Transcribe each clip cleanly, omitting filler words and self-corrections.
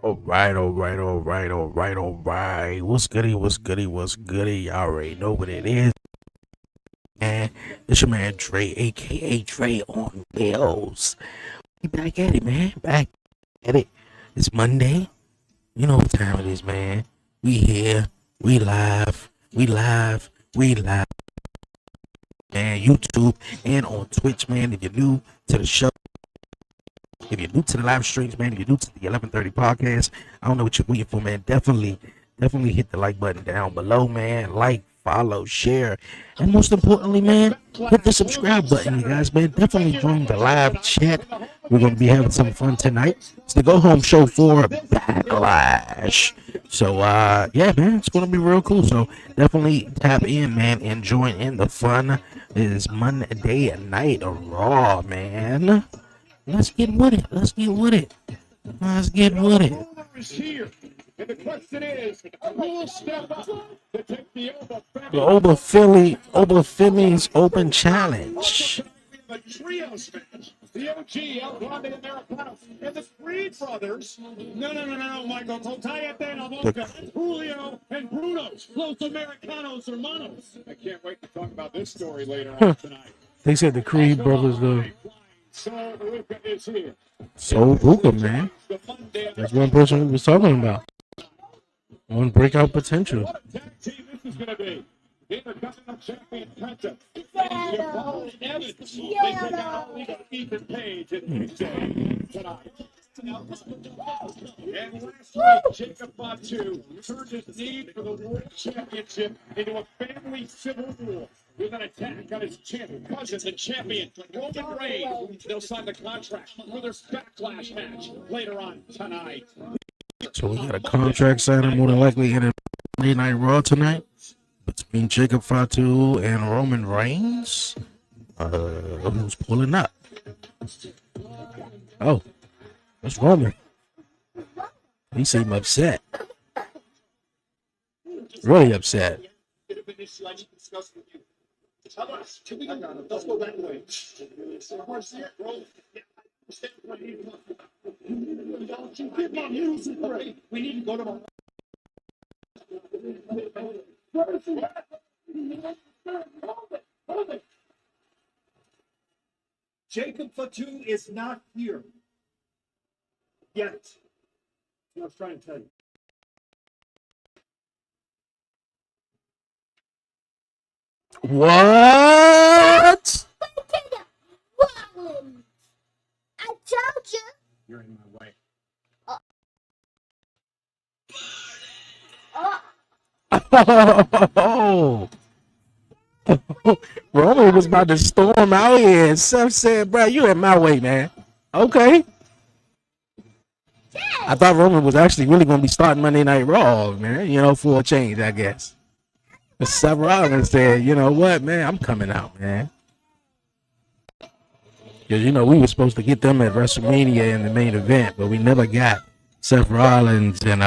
All right. What's goody? Y'all already know what it is, man. It's your man Dre, aka Dre on Bills. We back at it, man. Back at it. It's Monday. You know what time it is, man. We here. We live. Man, YouTube and on Twitch, man. If you're new to the show, if you're new to the live streams, man, if you're new to the 11:30 podcast, I don't know what you're waiting for, man. Definitely hit the like button down below, man. Like, follow, share, and most importantly, man, hit the subscribe button, you guys, man. Definitely join the live chat. We're gonna be having some fun tonight. It's the go home show for Backlash. So yeah, man, it's gonna be real cool. So definitely tap in, man, and join in the fun. It is Monday night Raw, man. Let's get with it. And the question is, who will step up to take the Oba Phillies Open Challenge? The trios match, the OG, El Grande Americanos, and the Creed brothers. No, Michael. Coltayete and Avoca, Julio and Bruno, Los Americanos Hermanos. I can't wait to talk about this story later on tonight. They said the Creed brothers, though. So Luca is here. So Luca, man. That's one person we was talking about. One breakout potential. What a tag team this is going to be. Intercontinental Champion Penta. And Evans. They take out Ethan Page and AJ tonight. And last week, Jacob Fatu turned his need for the World Championship into a family civil war with an attack on his cousin, the champion, Roman Reigns. They'll sign the contract for their Backlash match later on tonight. So we got a contract signing more than likely in a Monday Night Raw tonight between Jacob Fatu and Roman Reigns. Who's pulling up? Oh, that's Roman. He seemed upset. Really upset. Let's go that way. Don't you get my music right. We need to go to my. Hold it. Jacob Fatu is not here yet. I was trying to tell you. What? I told you. You're in my way. Oh. Roman was about to storm out here, and Seth said, "Bro, you in my way, man." Okay. I thought Roman was actually really going to be starting Monday Night Raw, man. You know, for a change, I guess. But Seth Rollins said, "You know what, man? I'm coming out, man." Because, you know, we were supposed to get them at WrestleMania in the main event, but we never got Seth Rollins and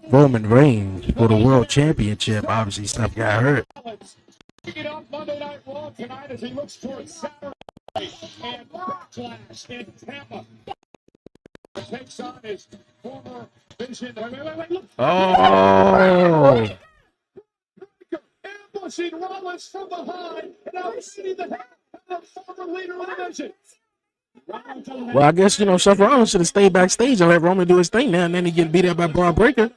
Roman Reigns for the World Championship. Obviously, Seth got hurt. Kicking off Monday Night Raw tonight as he looks towards Saturday and Backlash in Tampa. Takes on his former Vision. Wait, oh! Ambushing Rollins from behind, and now he's seeing the head of the former leader of the Vision. Well, I guess, you know, Seth Rollins should have stayed backstage and let Roman do his thing now, and then he get beat up by Braun Breaker.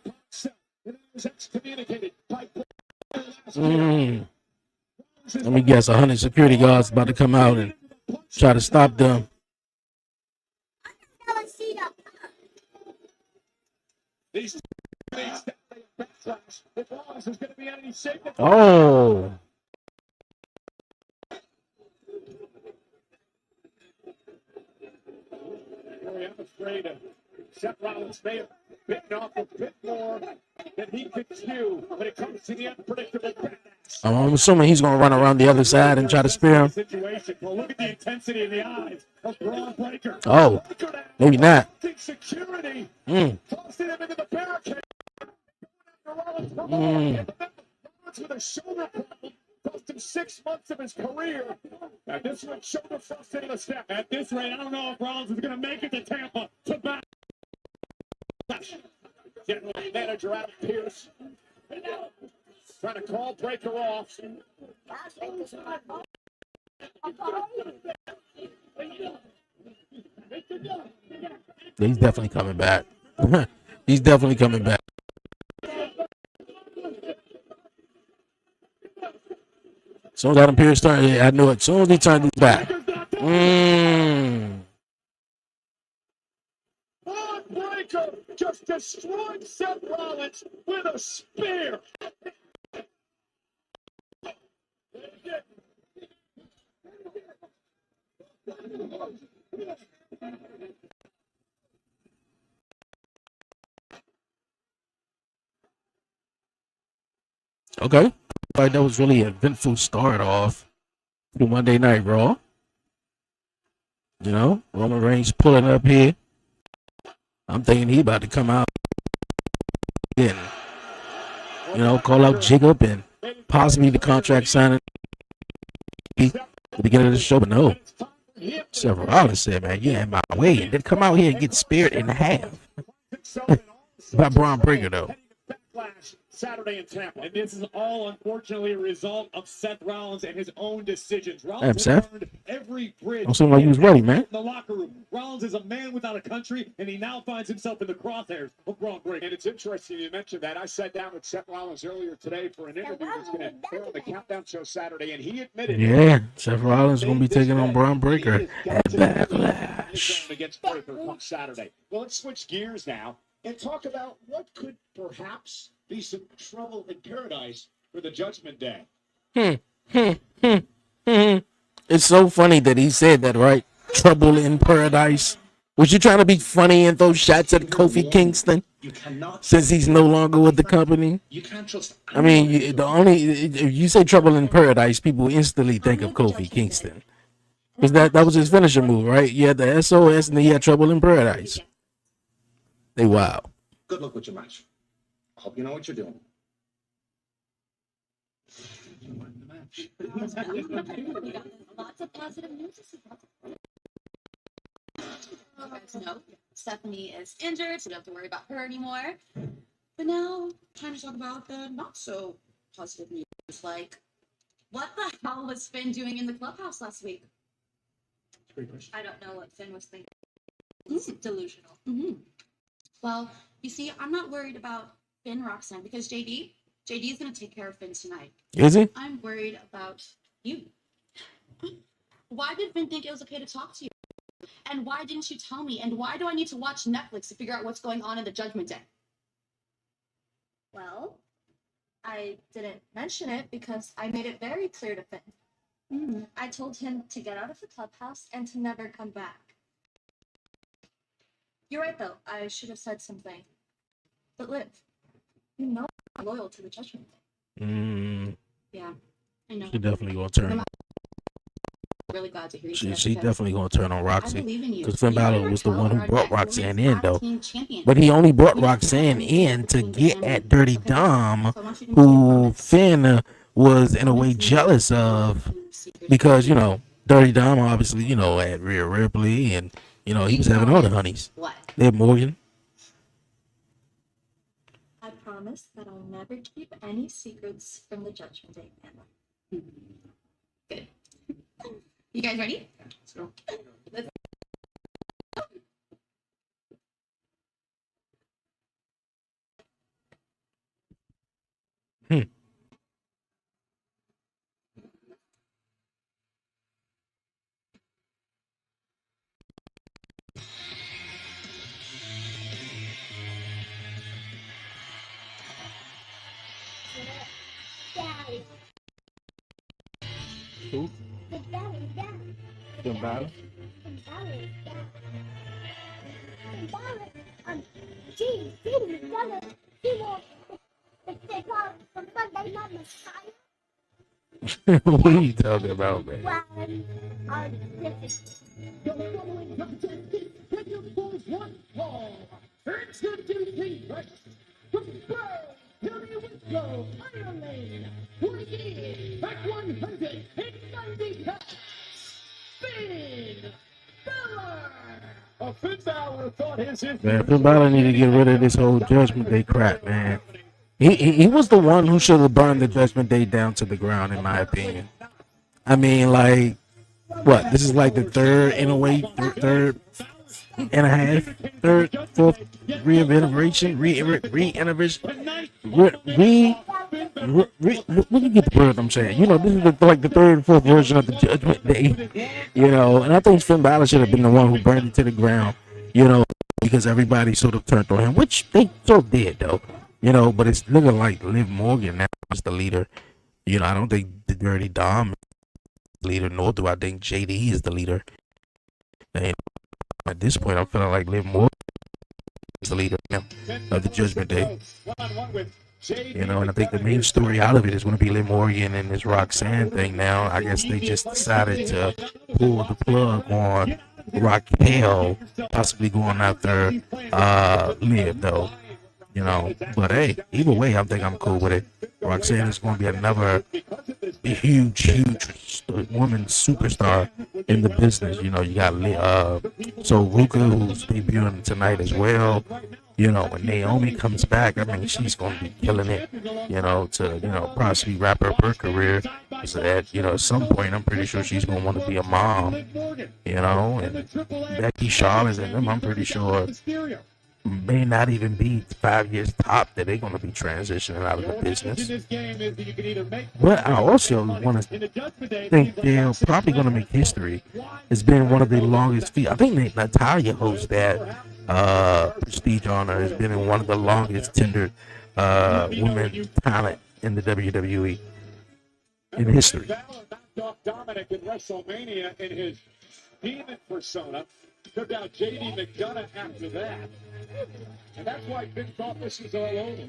Let me guess, 100 security guards about to come out and try to stop them. Oh. I'm afraid of Seth Rollins may have bitten off a bit more than he could chew when it comes to the unpredictable. I'm assuming he's going to run around the other side and try to spear him. Well, look at the intensity in the eyes of Braun Breaker. Oh, maybe not. Security tossing him into the barricade. With a shoulder problem, cost him 6 months of his career. At this rate, shoulder frustrated a step. At this rate, I don't know if Rollins is going to make it to Tampa to back. match. General manager Adam Pierce trying to call Breaker off. He's definitely coming back. He's definitely coming back. As soon as Adam Pierce turned, I knew it. As soon as he turned his back. Breaker just destroyed Seth Rollins with a spear. Okay. Like that was really an eventful start off to Monday Night Raw. You know, Roman Reigns pulling up here. I'm thinking he about to come out and, you know, call out Jacob and possibly the contract signing at the beginning of the show, but no. Seth Rollins said, man, you're in my way. And then come out here and get speared in half. By Braun Breaker, though. Saturday in Tampa. And this is all, unfortunately, a result of Seth Rollins and his own decisions. Rollins has burned every bridge. Don't seem like he was ready, man. In the locker room. Rollins is a man without a country, and he now finds himself in the crosshairs of Braun Breaker. And it's interesting you mentioned that. I sat down with Seth Rollins earlier today for an interview that's going to air on the Countdown Show Saturday, and he admitted. Yeah, Seth Rollins going to be taking on Braun Breaker at Backlash. Against Breaker come Saturday. Well, let's switch gears now and talk about what could perhaps be some trouble in paradise for the Judgment Day. It's so funny that he said that, right? Trouble in paradise. Was you trying to be funny and throw shots at Kofi Kingston? Since he's no longer with the company? I mean, if you say trouble in paradise, people instantly think of Kofi Kingston. Because that was his finisher move, right? You had the SOS and then you had trouble in paradise. They wild. Good luck with your match. I hope you know what you're doing. Lots of positive news. You guys know Stephanie is injured, so we don't have to worry about her anymore. But now, time to talk about the not so positive news. Like, what the hell was Finn doing in the clubhouse last week? Great question. I don't know what Finn was thinking. He's delusional. Well, you see, I'm not worried about Finn Roxanne because JD is going to take care of Finn tonight. Is he? I'm worried about you. Why did Finn think it was okay to talk to you? And why didn't you tell me? And why do I need to watch Netflix to figure out what's going on in the Judgment Day? Well, I didn't mention it because I made it very clear to Finn. I told him to get out of the clubhouse and to never come back. You're right, though. I should have said something. But Liv, you know I'm loyal to the Judgment Day. Yeah, I know. She definitely going to turn. Really glad to hear you. She definitely going to turn on Roxy. Because Finn You Balor never was the tell one her who brought that Roxanne Louis in, though. Team champion. But he only brought You never Roxanne tell in her to that get Team at Dirty Okay. Dom, So I want you to who promise. Finn was in a way jealous of. Because, you know, Dirty Dom obviously, you know, had Rhea Ripley and, you know, he was having all the honeys. What? They had Morgan. I promise that I'll never keep any secrets from the Judgment Day family. Good. You guys ready? Let's go. Let's Daddy. Who? The daddy, daddy. Finn Balor? The daddy, daddy. The daddy, gee, the daddy, he will, they call the Monday Night Messiah. What are you talking about, man? Well, different. The following contest is scheduled for one fall. Introducing first, from Bird, Puerto Ireland, weighing at 190 pounds, Finn Balor. A Finn Balor thought his Man, Finn Balor need to get rid of this whole Judgment Day crap, man. He was the one who should have burned the Judgment Day down to the ground, in my opinion. I mean, like, what? This is like the third, in a way, third and a half, fourth re-innovation, let me get the word I'm saying. You know, this is like the third and fourth version of the Judgment Day. You know, and I think Finn Balor should have been the one who burned it to the ground. You know, because everybody sort of turned on him, which they sort of did, though. You know, but it's looking like Liv Morgan now is the leader. You know, I don't think the Dirty Dom is the leader, nor do I think JD is the leader. And at this point, I'm feeling like Liv Morgan is the leader of the Judgment Day. You know, and I think the main story out of it is going to be Liv Morgan and this Roxanne thing now. I guess they just decided to pull the plug on Raquel, possibly going after Liv, though. You know, but hey, either way, I think I'm cool with it. Roxanne is going to be another huge woman superstar in the business. You know, you got so Ruka, who's debuting tonight as well. You know, when Naomi comes back, I mean, she's going to be killing it. You know, to possibly wrap up her career. So that, you know, at some point, I'm pretty sure she's going to want to be a mom. You know, and Becky, Charlotte, and them, I'm pretty sure may not even be 5 years top that they're going to be transitioning out of the business. But I also want to think they're probably going to make history. It's been one of the longest I think Natalia hosts that prestige honor. Has been in one of the longest tendered women talent in the WWE in history. Dominic in WrestleMania in his demon persona. Took out JD McDonough after that. And that's why Finn thought this was all over.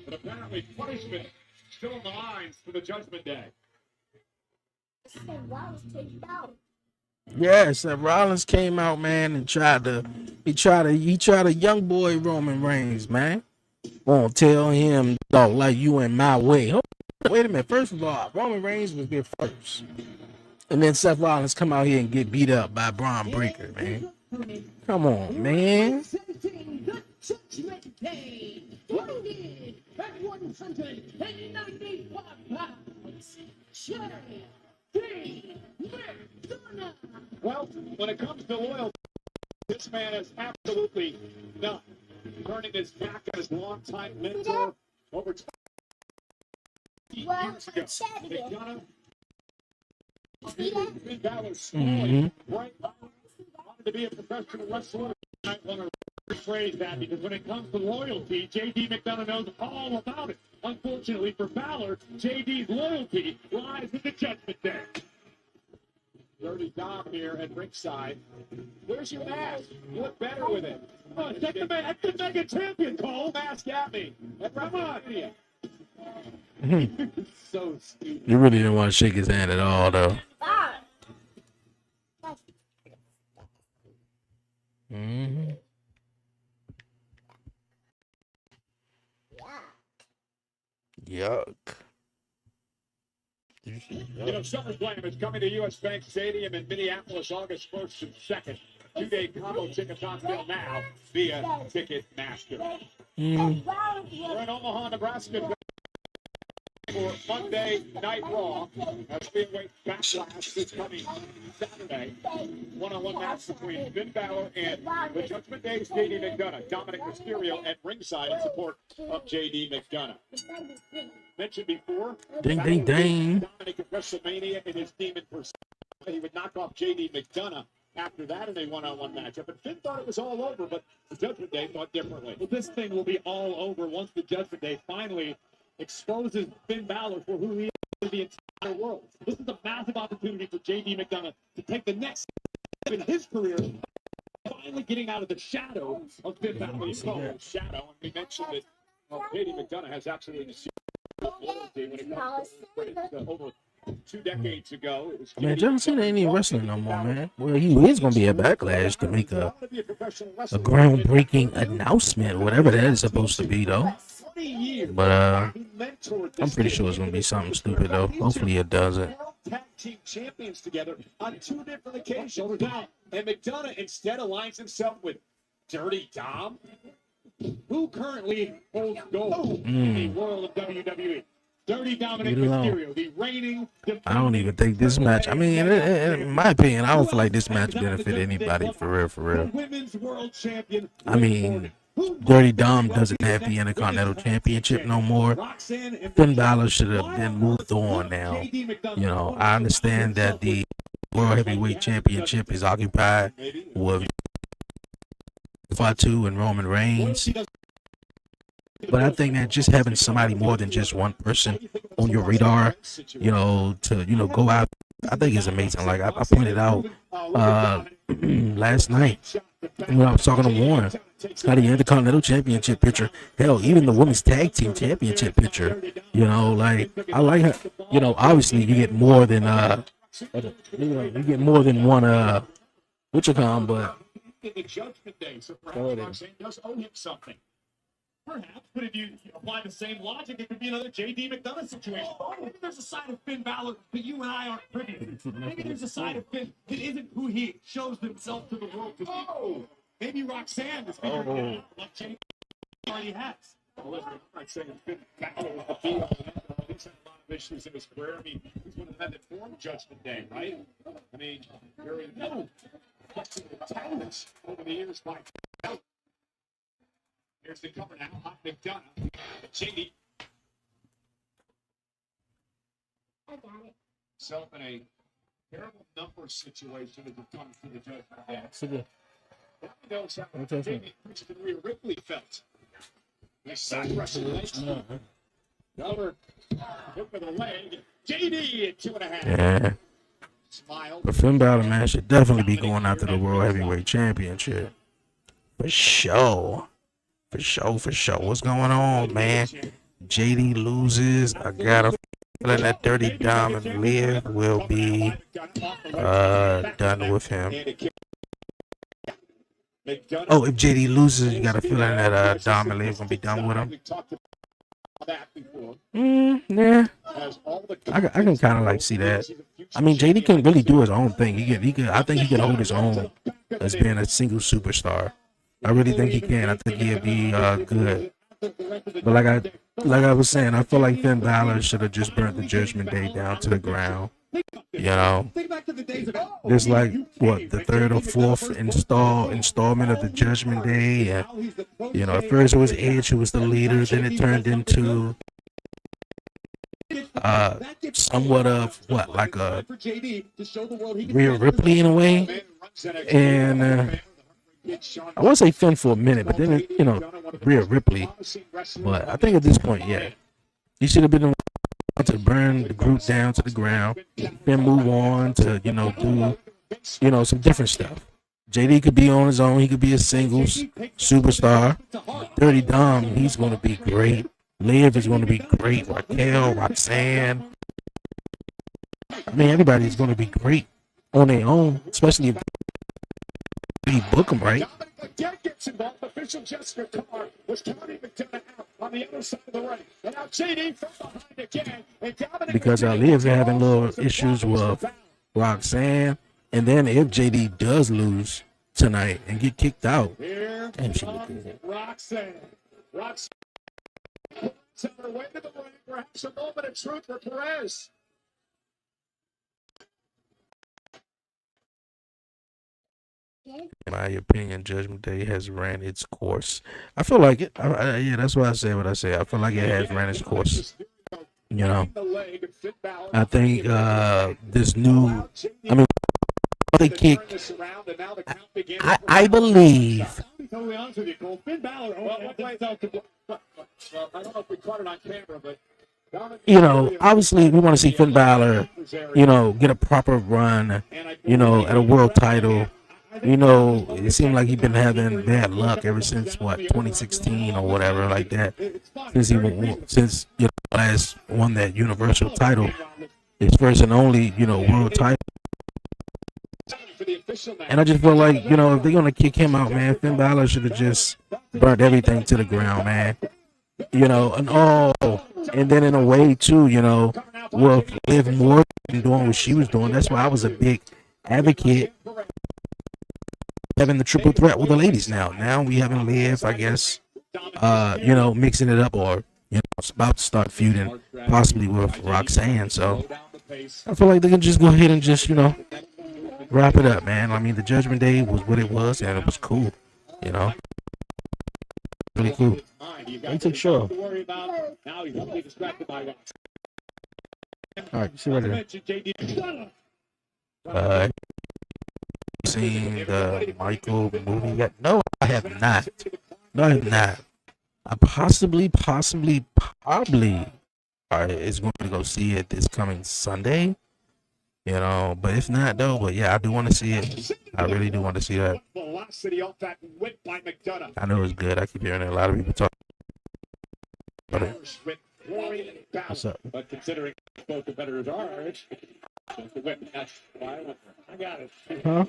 But apparently punishment still in the lines for the Judgment Day. Yeah, Seth Rollins came out, man, and tried a young boy Roman Reigns, man. Won't tell him, dog, like you in my way. Wait a minute. First of all, Roman Reigns was there first. And then Seth Rollins come out here and get beat up by Braun Breaker, man. Come on, man. Well, when it comes to loyalty, this man is absolutely none. Turning his back on his longtime mentor over 20 years ago. McDonough, Finn Balor scoring right now. Wanted to be a professional wrestler. I want to rephrase that because when it comes to loyalty, JD McDonough knows all about it. Unfortunately for Balor, JD's loyalty lies in the Judgment Day. Dirty Dom here at ringside. Where's your mask? You look better with it. Come on, take the mask. That's the mega champion, Cole. Mask at me. Come on here. So stupid. You really didn't want to shake his hand at all, though. Yuck. You know, SummerSlam is coming to U.S. Bank Stadium in Minneapolis, August 1st and 2nd. Two-day combo tickets on sale now via Ticketmaster. We're in Omaha, Nebraska for Monday Night Raw. As we await Backlash this coming Saturday. One-on-one match between Finn Balor and the Judgment Day, JD McDonough. Dominic Mysterio at ringside in support of JD McDonough. Mentioned before, Ding. Dominic at WrestleMania in his demon persona. He would knock off JD McDonough after that in a one-on-one matchup. But Finn thought it was all over, but the Judgment Day thought differently. Well, this thing will be all over once the Judgment Day finally exposes Finn Balor for who he is to the entire world. This is a massive opportunity for JD McDonough to take the next step in his career, finally getting out of the shadow of Finn Balor. He's called it shadow, and we mentioned that JD McDonough has absolutely loyalty when it comes to over 2 decades ago. Man, John Cena ain't even wrestling no more, man. Well, he is going to be a Backlash to make a groundbreaking announcement, whatever that is supposed to be, though. But I'm pretty sure it's going to be something stupid, though. Hopefully it doesn't. tag team champions together on 2 different occasions. Now, and McDonough instead aligns himself with Dirty Dom, who currently holds gold in the world of WWE. Dirty Dominic Mysterio, the reigning. I don't even think this match. I mean, in my opinion, I don't feel like this match benefit anybody for real. For real. Women's world champion. I mean, Dirty Dom doesn't have the Intercontinental Championship no more. Finn Balor should have been moved on now. You know, I understand that the World Heavyweight Championship is occupied with Fatu and Roman Reigns. But I think that just having somebody more than just one person on your radar, you know, to, you know, go out, I think is amazing. Like I pointed out last night when I was talking to Warren, how the Intercontinental Championship picture, hell, even the Women's Tag Team Championship picture, you know, like I like her, you know, obviously you get more than you get more than one what you call them, but The Judgment Day, so perhaps Roxanne does owe him something. Perhaps, but if you apply the same logic, it could be another J.D. McDonough situation. Oh, maybe there's a side of Finn Balor that you and I aren't privy to. Maybe there's a side of Finn that isn't who he shows himself to the world to be. Oh, maybe Roxanne is figuring it out like J.D. already has. Well, listen, I'm not saying Finn Balor was the be-all and end-all. He's had a lot of issues in his career. I mean, he's one of the men that formed Judgment Day, right? I mean, there is no talents over the years by Here's the cover now. Hot McDonough. JD. I got it. Self in a terrible number situation as it comes to the Judgment Day. so the That knows how Jamie Christian Rhea Ripley felt. They side wrestled late. Number hit with a leg. JD at 2.5. yeah. Smile. The Finn Balor man should definitely be going after the World Heavyweight Championship. For sure. For sure. What's going on, man? JD loses. I got a feeling that Dirty Dom and Liv will be done with him. Oh, if JD loses, you got a feeling that Dom and Liv gonna be done with him. Yeah. I can kind of like see that. I mean, JD can really do his own thing. He can. I think he can hold his own as being a single superstar. I really think he can. I think he'll be good. But like I was saying, I feel like Finn Balor should have just burnt the Judgment Day down to the ground. You know, there's like what, the 3rd or 4th installment of the Judgment Day, and you know, at first it was Edge who was the leader, then it turned into somewhat of what, like a Rhea Ripley in a way, and I want to say Finn for a minute, but then you know, Rhea Ripley. But I think at this point, yeah, he should have been to burn the group down to the ground, then move on to, you know, do, you know, some different stuff. JD could be on his own. He could be a singles superstar. Dirty Dom, he's going to be great. Liv is going to be great. Raquel, Roxanne. I mean, everybody's going to be great on their own, especially if you book them right. Gets involved. Official Jessica Carr was Tony McDonough out on the other side of the ring. And now JD from behind again. And Dominic Because Liv's having little issues with Roxanne. And then if JD does lose tonight and get kicked out, here damn, she look good. Roxanne. Roxanne on her way to the ring. Perhaps a moment of truth for Perez. In my opinion, Judgment Day has ran its course. I feel like it. Yeah, that's why I say what I say. I feel like it has ran its course. You know, I think this new, I mean, they kick. I believe. You know, obviously we want to see Finn Balor, you know, get a proper run, you know, at a world title. You know, it seemed like he's been having bad luck ever since what, 2016 or whatever like that. Since you know, last won that Universal title, his first and only, you know, world title. And I just feel like, you know, if they're gonna kick him out, man, Finn Balor should have just burnt everything to the ground, man. You know, and then in a way too, you know, will Liv Morgan and doing what she was doing. That's why I was a big advocate having the triple threat with the ladies now. Now we haven't Liv, I guess, mixing it up, or it's about to start feuding possibly with Roxanne. So I feel like they can just go ahead and just wrap it up, man. I mean, the Judgment Day was what it was, and it was cool, really cool. They took show. All right, see right there. Seen the Michael movie yet? No, I have not. No, I have not. I probably is going to go see it this coming Sunday. But if not, though, but yeah, I do want to see it. I really do want to see that. I know it's good. I keep hearing a lot of people talk about it. What's up? But considering both competitors are, I got it. Huh?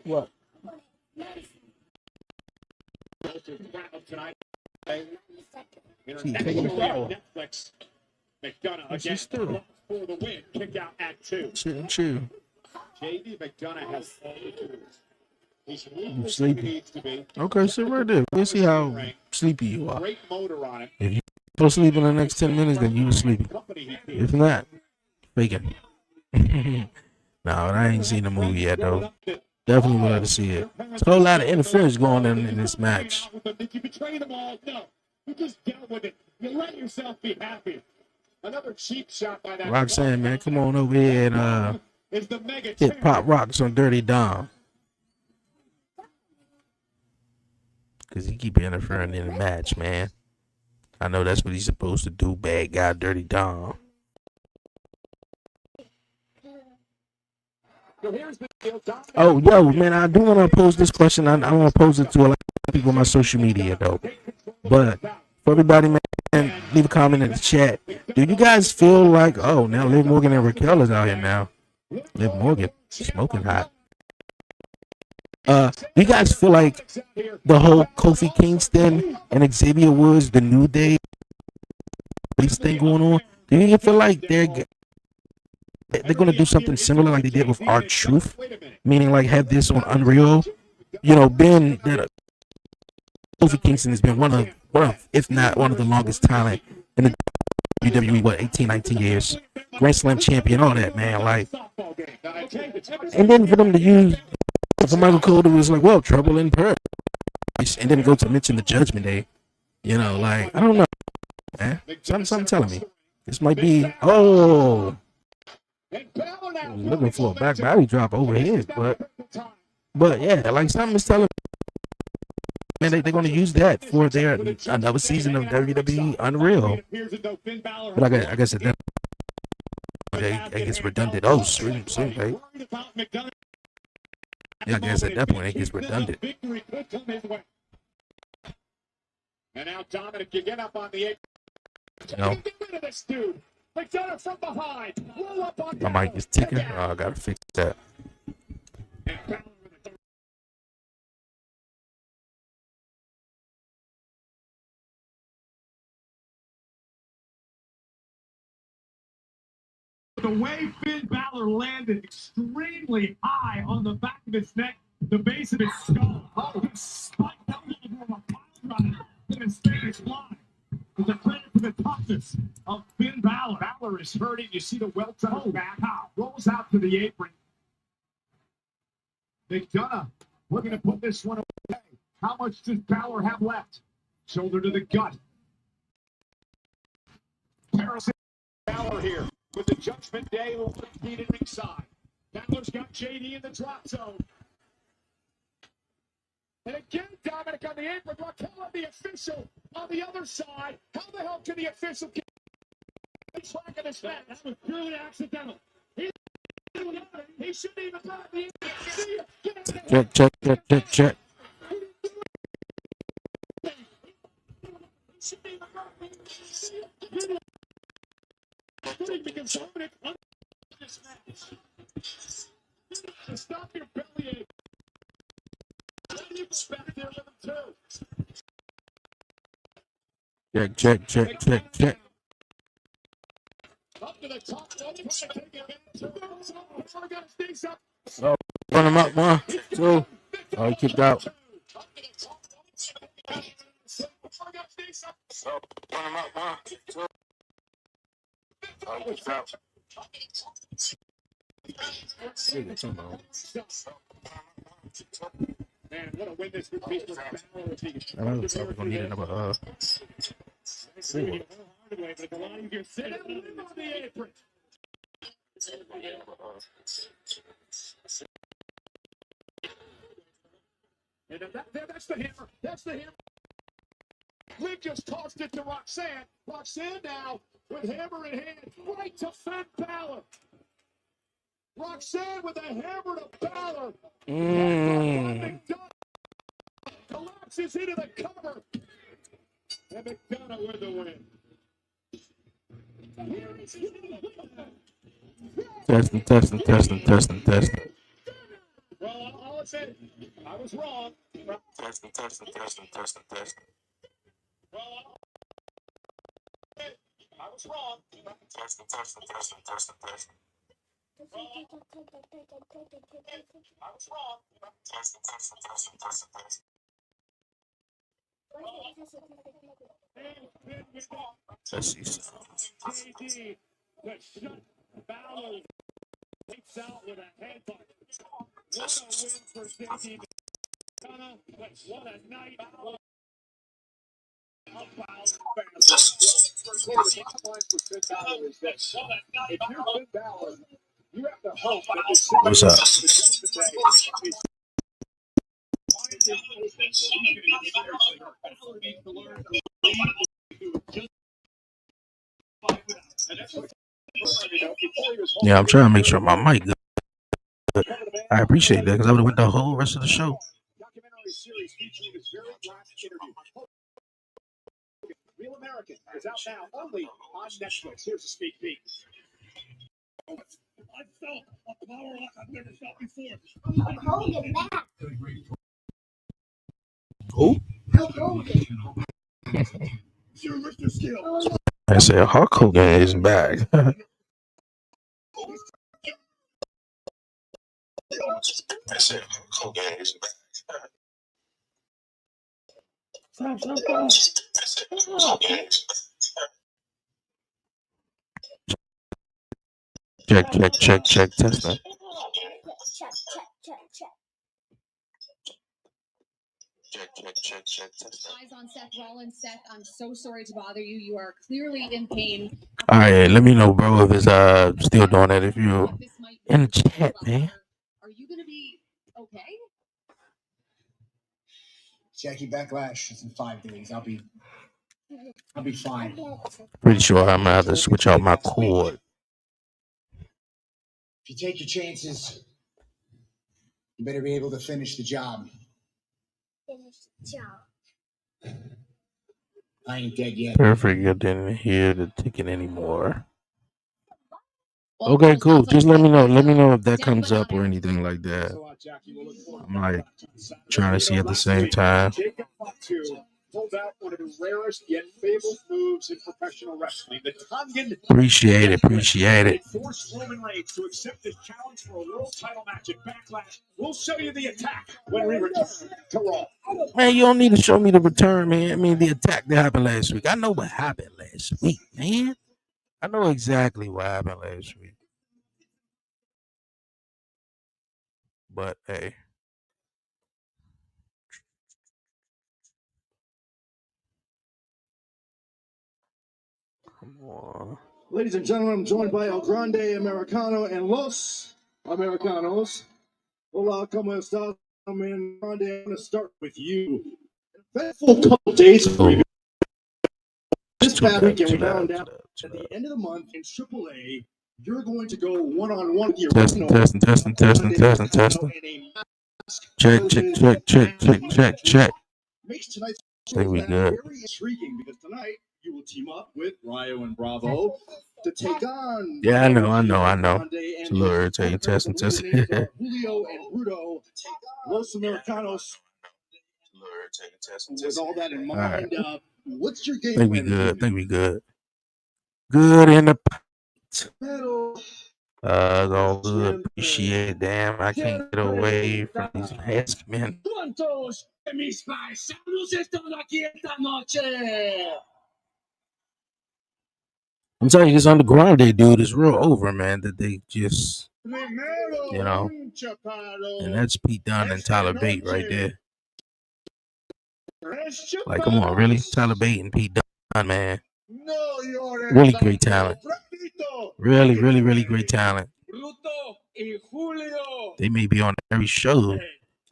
What? Netflix. McDonough again for the win. Kick out at 2. Chill. JD McDonough has all the tools. He's You sleepy? Okay, sit right there. Let's see how sleepy you are. Great motor on it. If you go sleep in the next 10 minutes, then you sleepy. If not, faking. No, I ain't seen the movie yet, though. Definitely would like to see it. There's a whole lot of interference going on in this match. Did you betray them all? No. You just dealt with it. You let yourself be happy. Another cheap shot by that. Roxanne, man, come on over here and hit Pop Rocks on Dirty Dom. Because he keep interfering in the match, man. I know that's what he's supposed to do, bad guy, Dirty Dom. Oh, yo, man, I do want to pose this question. I want to pose it to a lot of people on my social media, though. But for everybody, man, leave a comment in the chat. Do you guys feel like, oh, now Liv Morgan and Raquel is out here now? Liv Morgan, smoking hot. Do you guys feel like the whole Kofi Kingston and Xavier Woods, the New Day, this thing going on? Do you feel like they're going to do something similar like they did with R-Truth? Meaning like have this on Unreal? Ben, that Kofi Kingston has been one of, if not one of the longest talent in the WWE, 18, 19 years. Grand Slam champion, all that, man. Like, and then for them to use, for Michael Cole, it was like, well, trouble in paradise. And then go to mention the Judgment Day. Like, I don't know, man. Something telling me. This might be, looking for a back body drop over here, but yeah, like something is telling me, man, they're going to use that for their another season of WWE Unreal. But I guess at that point, it gets redundant. Oh, stream, right? Yeah, I guess at that point it gets redundant. And now Dominic, you get up on the 8. No. From behind. Roll up on My mic is ticking. Oh, I gotta fix that. The way Finn Balor landed extremely high on the back of his neck, the base of his skull. Oh, he spiked out of a pile driver in his Spanish line. With the credit for the toughness of Finn Balor. Balor is hurting. You see the welt on his back. Rolls out to the apron. McDonough, we're going to put this one away. How much does Balor have left? Shoulder to the gut. Harrison Balor here with the Judgment Day defeated ringside. Balor's got JD in the drop zone. And again, Dominic on the apron. Raquel on the official on the other side. How the hell can the official get track of this match? That was purely accidental. He shouldn't even have the Check. Stop your bellyache. What do you expect there with him too? Check. to the top rope, trying to take advantage of those. Hammer got sneaks up. Oh, run him up, 1, 2. Oh, he kicked out. Hammer got sneaks up. Oh, run him up, 1, 2. Oh, he kicked out. Man, what a win this would be for Balor if he I know it's probably gonna need another But the line you sit down on the apron. And that's the hammer. That's the hammer. Liv just tossed it to Roxanne. Roxanne now with hammer in hand, right to Finn Balor. Roxanne with a hammer to Balor. Collapses into the cover. And McDonough with the win. Testing. Well, all I said, I was wrong. Testing. Well, I was wrong. Testing. I was wrong. Let's see some. KD that shut Balor takes out with a headbutt. What a win for JD. What a night. If you're Finn Balor, you have to hope that this What's up? Yeah, I'm trying to make sure my mic good. I appreciate that because I would have went the whole rest of the show. Documentary series featuring his very last interview. Real American is out now only on Netflix. Here's a sneak peek. I felt a power like I've never felt before. Hulk Hogan back. Who? Hulk Hogan. You're Mr. Skill. I said Hulk Hogan is back. I said Hulk Hogan is back. Stop. Check. Testing. Check. Eyes on Seth Rollins. Seth, I'm so sorry to bother you. You are clearly in pain. All right, let me know, bro, if it's still doing that. If you in the chat, man. Are you gonna be okay? Jackie Backlash is in 5 days. I'll be fine. Pretty sure I'm gonna have to switch out my cord. If you take your chances, you better be able to finish the job. I ain't dead yet. Perfect. I didn't hear the ticket anymore. Okay, cool. Just let me know. Let me know if that comes up or anything like that. I'm like trying to see at the same time. Jacob Fatu pulled out one of the rarest yet fabled moves in professional wrestling. The Tongan Appreciate it. It forced Roman Reigns to accept this challenge for a world title match at Backlash. We'll show you the attack when we return to Raw. Man, you don't need to show me the return, man. I mean, the attack that happened last week. I know what happened last week, man. I know exactly what happened last week. But hey. Come on. Ladies and gentlemen, I'm joined by El Grande Americano and Los Americanos. Hola, ¿cómo estás? I'm in Grande. I'm going to start with you. Eventful couple days for you. This past weekend, we found out at the end of the month in AAA, you're going to go one-on-one with your Testing. Check. Makes tonight's I think we good. very intriguing because tonight you will team up with Ryo and Bravo to take on. Yeah, I know. It's a little irritating. Testing. Julio and Rudo, Los Americanos. With all that in mind, what's your game I think plan? we good. Good in the right. All good. Appreciate it. Damn, I can't get away from these mask men. ¿Cuántos de mis paisanos están aquí esta noche? I'm telling you, this underground day, dude, is real over, man. That they just, Primero, you know, un chaparro. and that's Pete Dunne and Tyler Bate right there. Tres Like, come on, really? Tyler chaparros. Bate and Pete Dunne, man. No llores Really great tanto, talent. Fredito. Really, really, really great talent. Bruto y Julio. They may be on every show.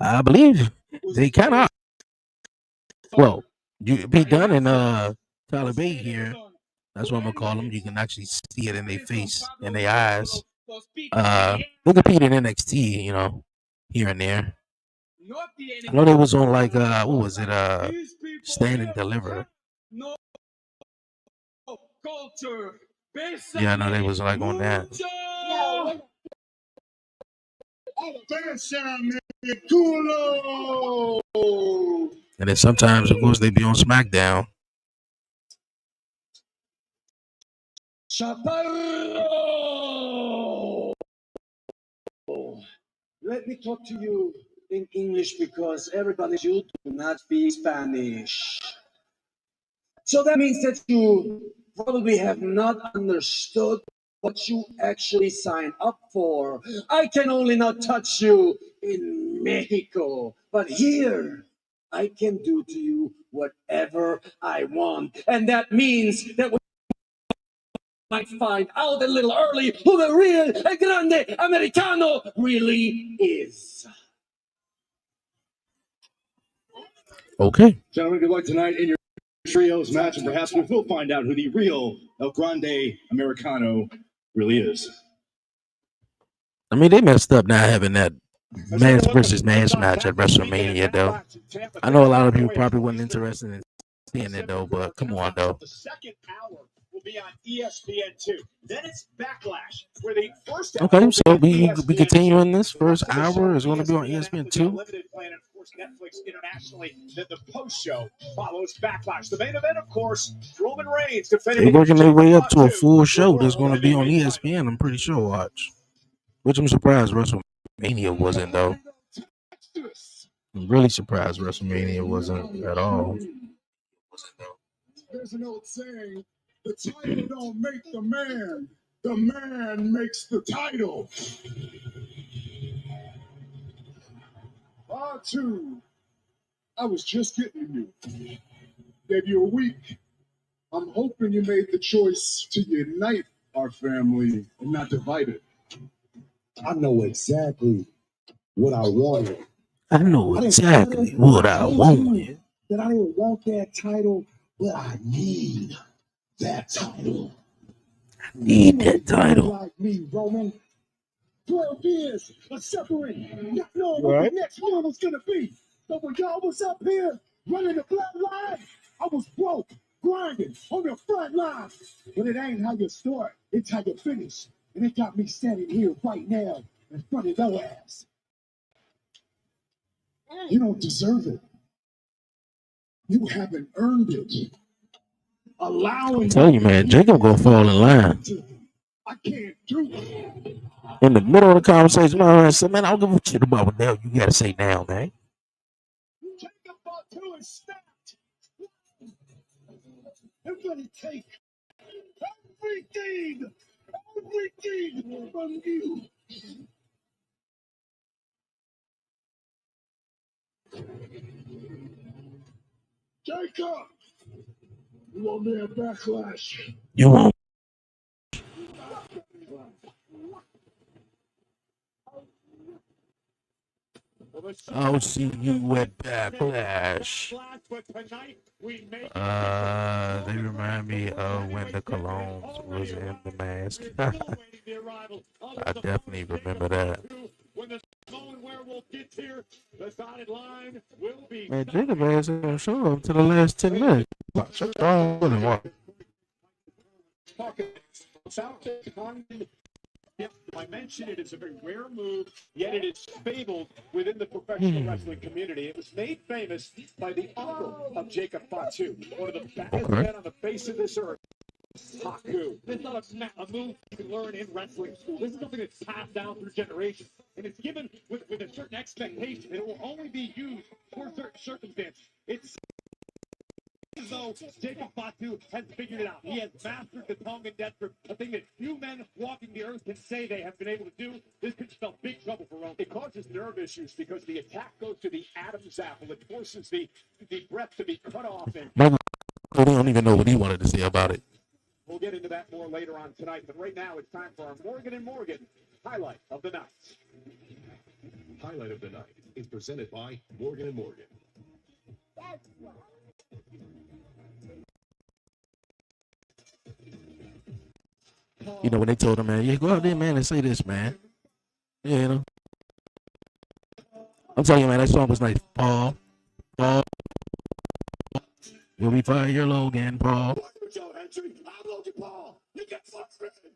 I believe they kind of. Well, Pete Dunne and Tyler Bate here. That's what I'm gonna call them. You can actually see it in their face, in their eyes. They compete in NXT, you know, here and there. I know they was on like what was it? Stand and Deliver. No culture. Yeah, I know they was like on that. No, Bésame el culo. And then sometimes, of course, they be on SmackDown. Chaparro. Let me talk to you in English because everybody should not speak Spanish. So that means that you probably have not understood what you actually signed up for. I can only not touch you in Mexico, but here I can do to you whatever I want. And that means that we might find out a little early who the real grande americano really is. Okay. Gentlemen, good luck tonight in your trios match, and perhaps we will find out who the real El Grande Americano really is. I mean, they messed up not having that mask versus mask match at WrestleMania, though. I know a lot of people probably wasn't interested in seeing it, though, but come on, though. The second hour will be on ESPN2. Then it's Backlash, where the first hour Okay, will so be we continuing this first hour is going to be on ESPN2. Limited plan, and of course, Netflix internationally. Then the post show follows Backlash. The main event, of course, Roman Reigns defending. They're working their way up to a full show that's going to be on ESPN. I'm pretty sure. Watch, which I'm surprised WrestleMania wasn't, though. I'm really surprised WrestleMania wasn't at all. There's an old saying, the title don't make the man makes the title. R2, I was just getting you. Gave you a week. I'm hoping you made the choice to unite our family and not divide it. I know exactly what I wanted. I know exactly what I wanted. That I didn't want that title, but I need that title. Need that title. Like me, Roman. 12 years of suffering, not knowing what the next one was gonna be. So when y'all was up here running the bloodline, I was broke, grinding on the front line. But it ain't how you start, it's how you finish. And it got me standing here right now in front of your ass. You don't deserve it. You haven't earned it. Allowing I'm telling you, man, Jacob gonna fall in line. I can't do it. In the middle of the conversation, I said, man, I don't give a shit about what the hell you gotta say now, man. Jacob Fatu is stacked. I'm gonna take everything from you. Jacob, you want me a backlash? You won't. I'll see you at Backlash. They remind me of when the Colognes was in the mask. I definitely remember that. Man, Jacob ass ain't gonna show up to the last 10 minutes. Shut down with him. I mentioned it is a very rare move, yet it is fabled within the professional wrestling community. It was made famous by the uncle of Jacob Fatu, one of the baddest men on the face of this earth. Haku. It's not a move you can learn in wrestling school. This is something that's passed down through generations. And it's given with a certain expectation. It will only be used for certain circumstances. It's as though Jacob Fatu has figured it out. He has mastered the tongue and death grip, a thing that few men walking the earth can say they have been able to do. This could spell big trouble for Rome. It causes nerve issues because the attack goes to the Adam's apple. It forces the breath to be cut off. And I don't even know what he wanted to say about it. we'll get into that more later on tonight. But right now, it's time for our Morgan and Morgan highlight of the night. Highlight of the night is presented by Morgan and Morgan. That's what. You know, when they told him, man, yeah, go out there, man, and say this, man. Yeah, you know. I'm telling you, man, that song was nice. Paul, you'll be fire your Logan, Paul. Joe Hendry, I'm Logan Paul. You get frustrated.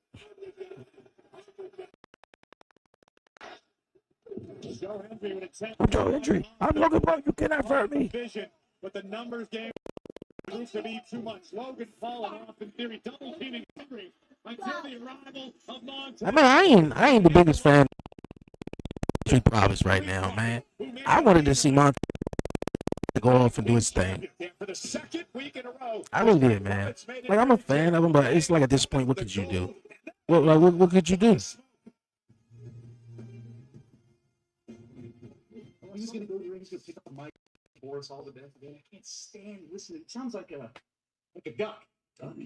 Joe Hendry would attempt. I'm Joe Hendry. I'm Logan Paul. You cannot hurt me. Vision, but the numbers game proves to be too much. Logan Paul and Austin Theory double teaming Hendry until the arrival of Montana. I mean, I ain't the biggest fan of Street Profits right now, man. I wanted to see Montana go off and do his thing. For the second week in a row. I really did, man. Like, I'm a fan of him, but it's like at this point, what could you do? What could you do? He's just gonna go to the ring, he's gonna pick up the mic, Boris all the death again. I can't stand listening. It sounds like a duck. Like a duck. I'm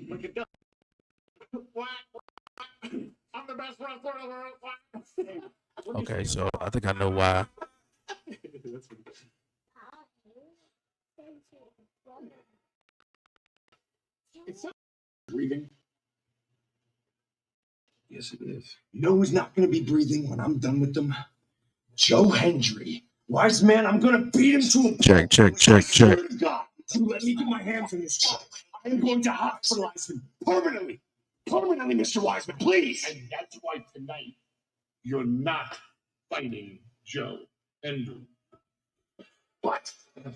the best wrestler in the world. Okay, so I think I know why. It's not breathing. Yes, it is. You know who's not going to be breathing when I'm done with them? Joe Hendry. Wise man, I'm going to beat him to a Check. I swear to God, if you let me get my hands on this truck, I am going to hospitalize him permanently. Permanently, Mr. Wiseman, please. And that's why tonight you're not fighting Joe Hendry. What? The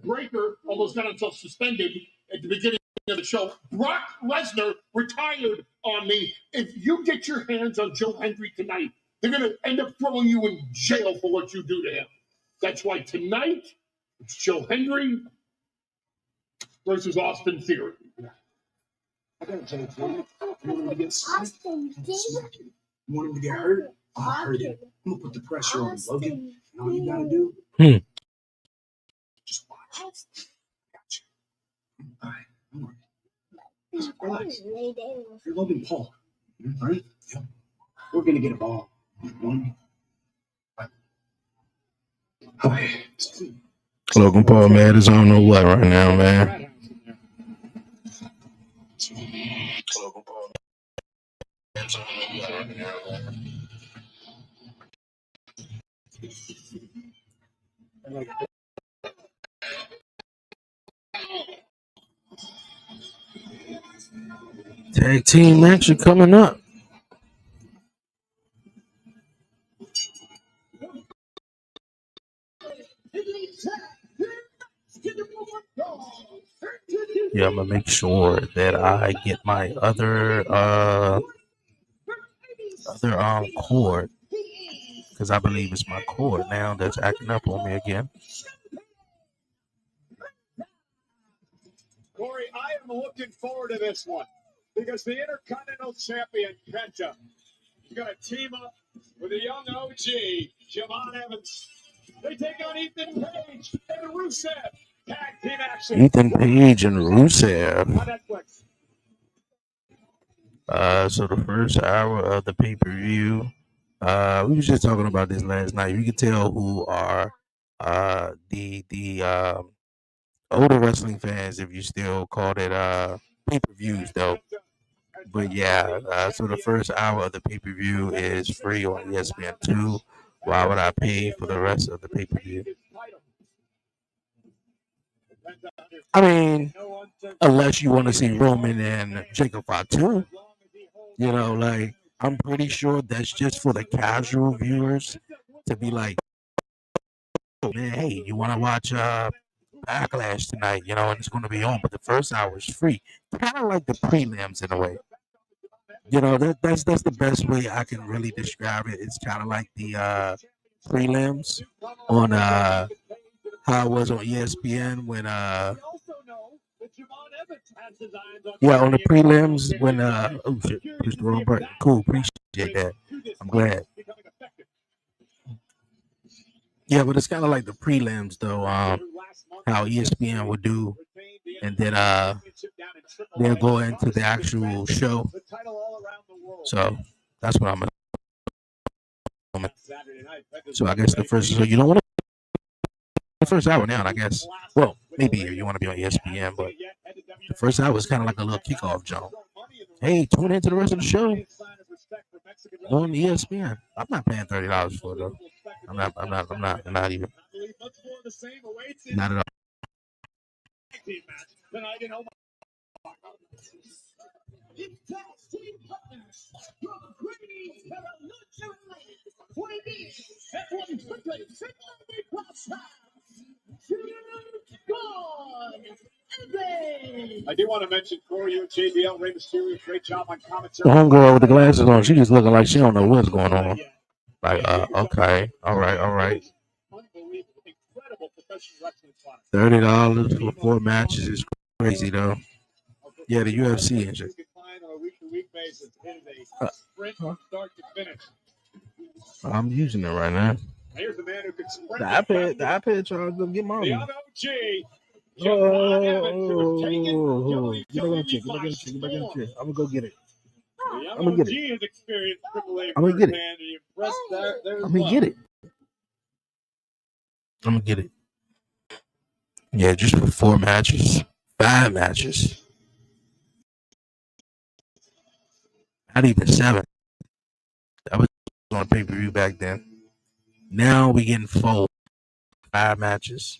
Breaker almost got himself suspended at the beginning of the show. Brock Lesnar retired on me. If you get your hands on Joe Hendry tonight, they're going to end up throwing you in jail for what you do to him. That's why tonight it's Joe Hendry versus Austin Theory. I got to tell you, for you want him to get Austin Theory. you want him to get hurt? I'll hurt him. I'm going to put the pressure on Logan. And all you got to do, just watch. Gotcha. All right, don't worry. Relax. You're Logan Paul. All right? Yep. We're going to get a ball. One. Hi. Logan Paul, man, is I don't know what right now, man. Logan Paul, man, is I don't know what right now, man. Tag team match coming up. Yeah, I'm gonna make sure that I get my other cord, because I believe it's my cord now that's acting up on me again. Corey, I am looking forward to this one because the Intercontinental Champion, Penta, is going to team up with a young OG, Javon Evans. They take on Ethan Page and Rusev. Tag team action. Ethan Page and Rusev. On Netflix. So the first hour of the pay-per-view, we was just talking about this last night. You can tell who are the older wrestling fans, if you still call it pay-per-views though. But yeah, so the first hour of the pay-per-view is free on ESPN2. Why would I pay for the rest of the pay-per-view? I mean, unless you want to see Roman and Jacob Fatu. You know, like, I'm pretty sure that's just for the casual viewers to be like, oh, man, hey, you want to watch Backlash tonight, you know, and it's going to be on, but the first hour is free. Kind of like the prelims in a way. You know, that's the best way I can really describe it. It's kind of like the prelims on how it was on ESPN when yeah, on the prelims when oh shit, pushed the wrong button. Cool, appreciate that. I'm glad. Yeah, but it's kind of like the prelims though. How ESPN would do, and then they'll go into the actual show. So that's what I'm. So I guess the first. So you don't want the first hour now. I guess. Well, maybe you want to be on ESPN, but the first hour is kind of like a little kickoff jump. Hey, tune into the rest of the show on ESPN. I'm not paying $30 for it though. I'm not even. Not at all. I do want to mention for you, JBL, Rey Mysterio, great job on commentary. The homegirl with the glasses on, she just looking like she don't know what's going on. Like, okay, all right. $30 for 4 matches is crazy though. Yeah, the UFC and shit. I'm using it right now. The iPad charge them get money. Oh, get back in the chair. I'm gonna go get it. I'm gonna get it. I'm gonna get it. Yeah, just for 4 matches, 5 matches, not even 7. That was on pay-per-view back then. Now we getting 4, 5 matches.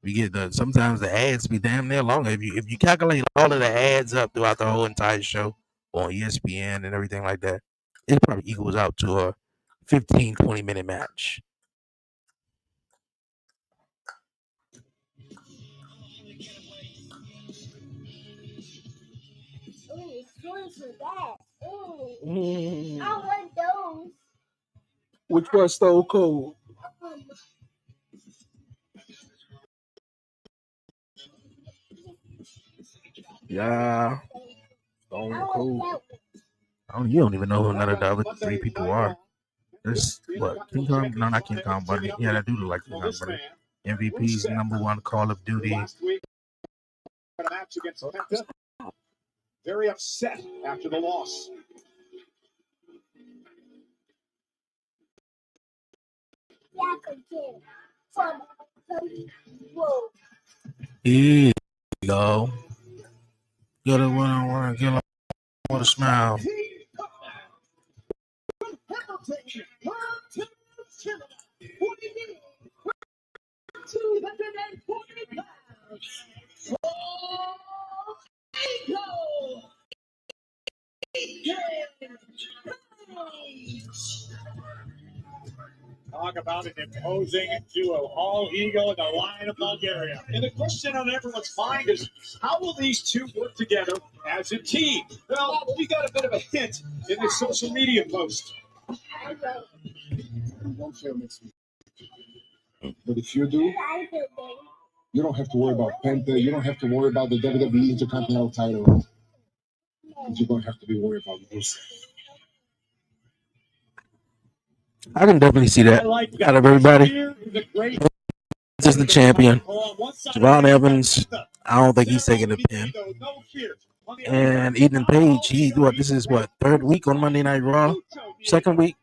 We get sometimes the ads be damn near longer. If you calculate all of the ads up throughout the whole entire show on ESPN and everything like that, it probably equals out to a 15-20 minute match. I want those. Which one Stone Cold? Yeah, Stone Cold. You don't even know who none of the other 3 people are. There's what? King Kong? No, not King Kong Bunny. Yeah, that do look like King Kong Bunny. MVP's #1 Call of Duty. Very upset after the loss. Here you go. Get a one-on-one. Get with a smile. Talk about an imposing duo, all ego in the Lion of Bulgaria. And the question on everyone's mind is, how will these two work together as a team? Well, we got a bit of a hint in this social media post. Won't fail next week. But if you do, you don't have to worry about Penta. You don't have to worry about the WWE Intercontinental title. You're going to have to be worried about this. I can definitely see that out of everybody. This is the champion. Javon Evans, I don't think he's taking the pin. And Ethan Page, this is what, 3rd week on Monday Night Raw? 2nd week?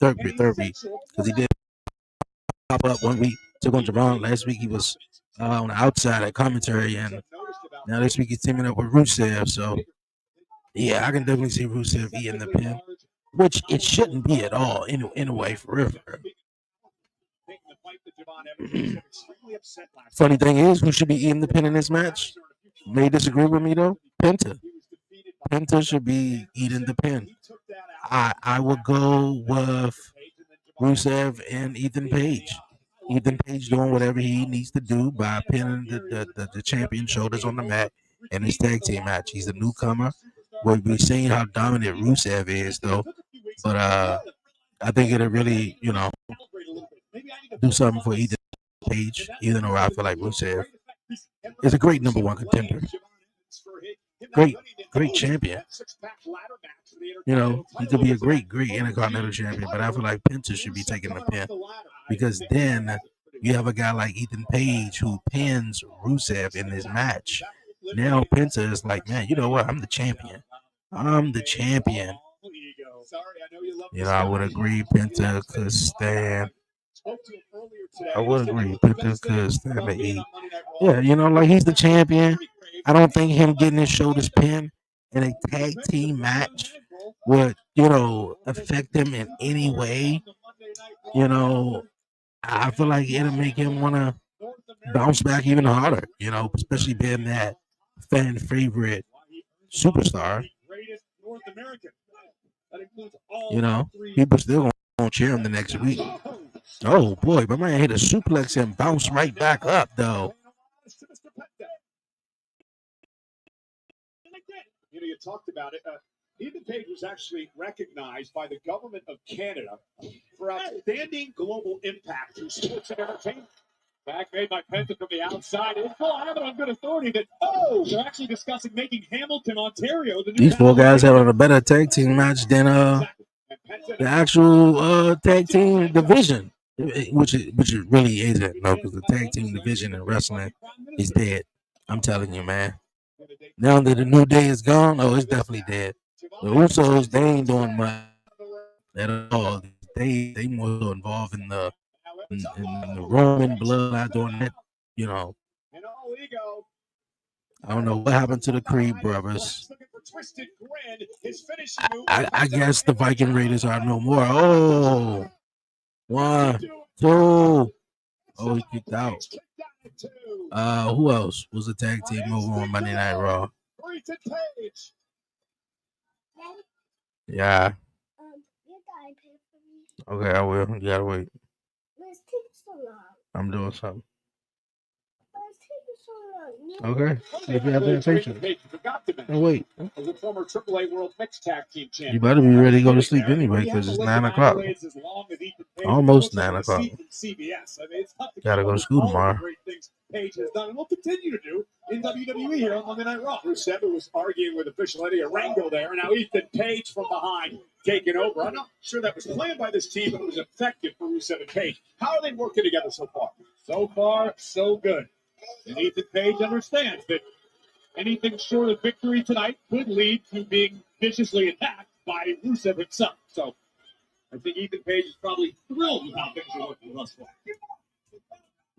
3rd week. Because he did pop up 1 week, took on Javon. Last week he was on the outside at commentary, and now this week he's teaming up with Rusev. So, yeah, I can definitely see Rusev eating the pin, which it shouldn't be at all, in a way, for real. Funny thing is, who should be eating the pin in this match? You may disagree with me, though. Penta should be eating the pin. I would go with Rusev and Ethan Page. Ethan Page doing whatever he needs to do by pinning the champion shoulders on the mat in his tag team match. He's a newcomer. We're seeing how dominant Rusev is, though. But I think it'll really, do something for Ethan Page, even though I feel like Rusev is a great number one contender. Great champion. He could be a great Intercontinental champion, but I feel like Penta should be taking the pin because then you have a guy like Ethan Page who pins Rusev in his match. Now Penta is like, man, you know what? I'm the champion. I would agree Penta could stand. I would agree Penta could stand the E. Yeah, like he's the champion. I don't think him getting his shoulders pinned in a tag team match would, affect him in any way. I feel like it'll make him want to bounce back even harder, especially being that fan favorite superstar. People still gonna cheer him the next week. Oh boy, my man hit a suplex and bounced right back up though. You talked about it. Ethan Page was actually recognized by the government of Canada for outstanding global impact through sports and entertainment. Back made by Penta from the outside. I have it on good authority that they're actually discussing making Hamilton, Ontario, the new. These four guys having a better tag team match than the actual tag team division, which it really isn't, because the tag team division in wrestling is dead. I'm telling you, man. Now that the New Day is gone, it's definitely dead. The Usos, they ain't doing much at all. They more so involved in the Roman bloodline doing that, I don't know what happened to the Creed brothers. I guess the Viking Raiders are no more. Oh, 1, 2. Oh, he kicked out. Who else was a tag team over on Monday Night Raw? Yeah. Okay, I will. You gotta wait. I'm doing something. Okay. If you have that patience. Oh, wait. The former AAA World Mixed Tag Team Champion. You better be ready to go to sleep anyway, because it's 9 o'clock. Almost 9 o'clock. Gotta go to school tomorrow. Page has done and will continue to do in WWE here on Monday Night Raw. Rusev was arguing with official Eddie Arango there, and now Ethan Page from behind taking over. I'm not sure that was planned by this team, but it was effective for Rusev and Page. How are they working together so far? So far, so good. And Ethan Page understands that anything short of victory tonight could lead to being viciously attacked by Rusev himself. So I think Ethan Page is probably thrilled with how things are looking thus far.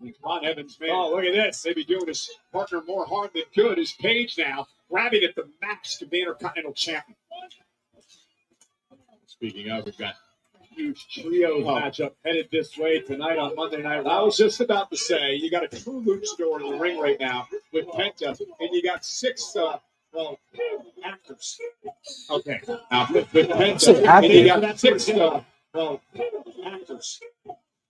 Come on, Evans, man. Oh, look at this. They'd be doing his partner more harm than good. Is Page now grabbing at the mask to be Intercontinental Champion. Speaking of, we've got huge trios matchup headed this way tonight on Monday Night Raw. I was just about to say, you got a true luchador in the ring right now with Penta, and you got 6, actors. Okay. Now, with Penta, and you got 6, actors.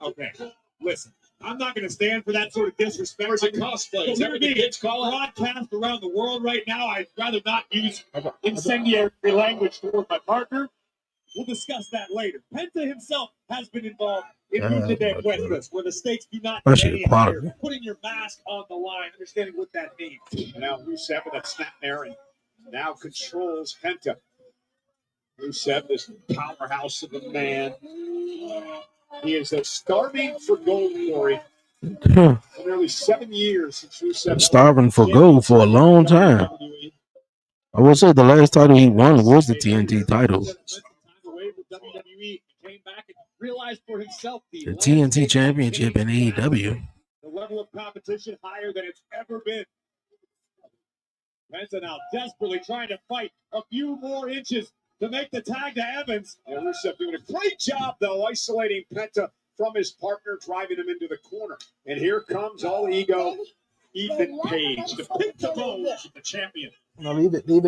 Okay. Listen. I'm not going to stand for that sort of disrespect. It's a cosplay. It's everything gets broadcast around the world right now. I'd rather not use incendiary language toward my partner. We'll discuss that later. Penta himself has been involved in Lucha de Cuentas, where the stakes do not get any higher. Putting your mask on the line, understanding what that means. Now Rusev with that snap there, and now controls Penta. Rusev, this powerhouse of a man. He is starving for gold, Corey. For nearly 7 years since Rusev. Starving for gold for a long time. I will say the last title he won was the TNT title. The TNT Championship in AEW. The level of competition higher than it's ever been. Penta now desperately trying to fight a few more inches to make the tag to Evans. And Rusev doing a great job, though, isolating Penta from his partner, driving him into the corner. And here comes all ego, Ethan Page, to pick the bones of the champion. No, leave it. Don't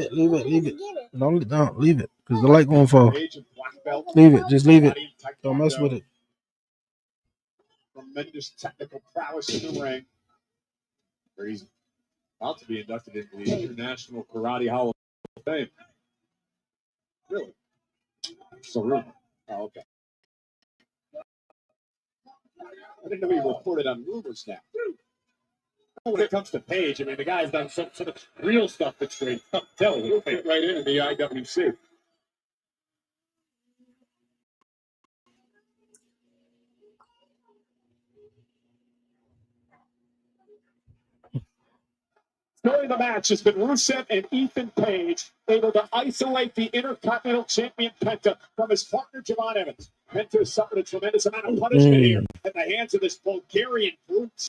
leave it, because the light won't fall. Leave it. Just leave it. Don't mess with it. tremendous technical prowess in the ring. Where he's about to be inducted into the International Karate Hall of Fame. Really? So rumor. Oh, okay. I didn't know he reported on rumors now. When it comes to Page, I mean, the guy's done some real stuff that's great. I'm telling you, he'll fit right into the IWC. Story of the match has been Rusev and Ethan Page able to isolate the Intercontinental Champion Penta from his partner Javon Evans. Penta has suffered a tremendous amount of punishment here at the hands of this Bulgarian brute.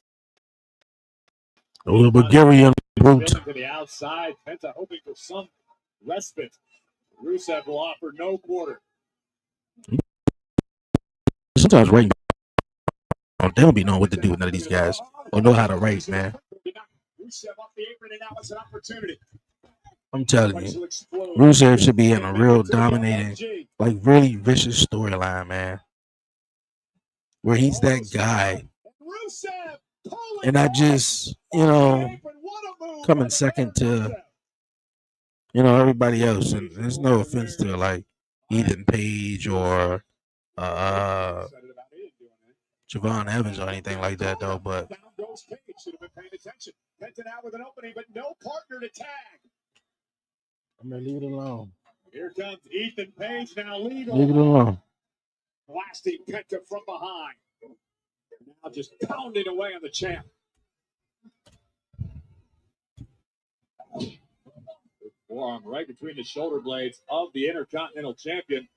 A little Bulgarian brute. To the outside, Penta hoping for some respite. Rusev will offer no quarter. Sometimes right, they don't be knowing what to do with none of these guys or know how to write, man. I'm telling you, Rusev should be in a real dominating, like really vicious storyline, man, where he's that guy, and not just, you know, coming second to, you know, everybody else. And there's no offense to like Ethan Page or Javon Evans or anything like that, though. But I'm gonna leave it alone. Here comes Ethan Page now. Leave it alone. Blasting Penta from behind. Now just pounding away on the champ. Forearm right between the shoulder blades of the Intercontinental Champion.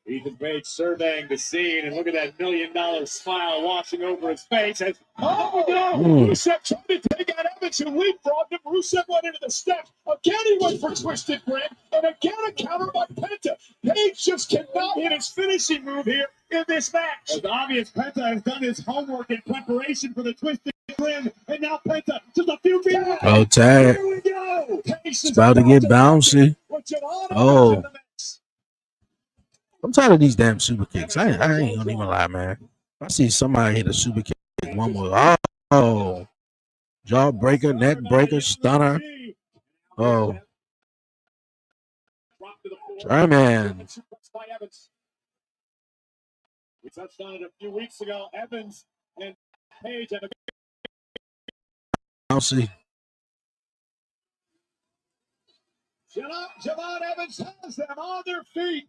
Ethan Page surveying the scene, and look at that $1 million smile washing over his face. As, oh no! Rusev tried to take out Evans, who leapfrogged him. Rusev went into the steps. Again, he went for twisted grip, and again a counter by Penta. Page just cannot hit his finishing move here in this match. It's obvious Penta has done his homework in preparation for the twisted grin, and now Penta just a few feet away. Oh, tag. Here we go. It's about to get bouncy. Oh. I'm tired of these damn super kicks. I ain't gonna even lie, man. I see somebody hit a super kick, one more. Oh, jawbreaker, neck breaker, stunner. Oh, German. We touched on it a few weeks ago. Evans and Page have a bouncy. Javon Evans has them on their feet.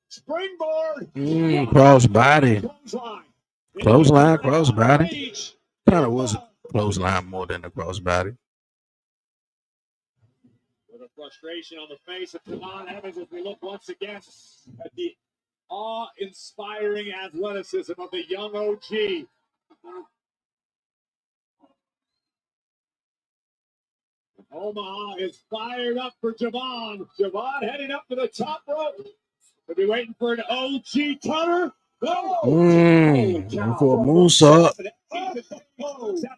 Springboard. Cross body. Clothesline, cross body. Kind of was a clothesline more than a cross body. With a frustration on the face of Javon Evans as we look once again at the awe-inspiring athleticism of the young OG. Omaha is fired up for Javon. Javon heading up to the top rope. We'll be waiting for an OG Tunner. For a moonsault. Out of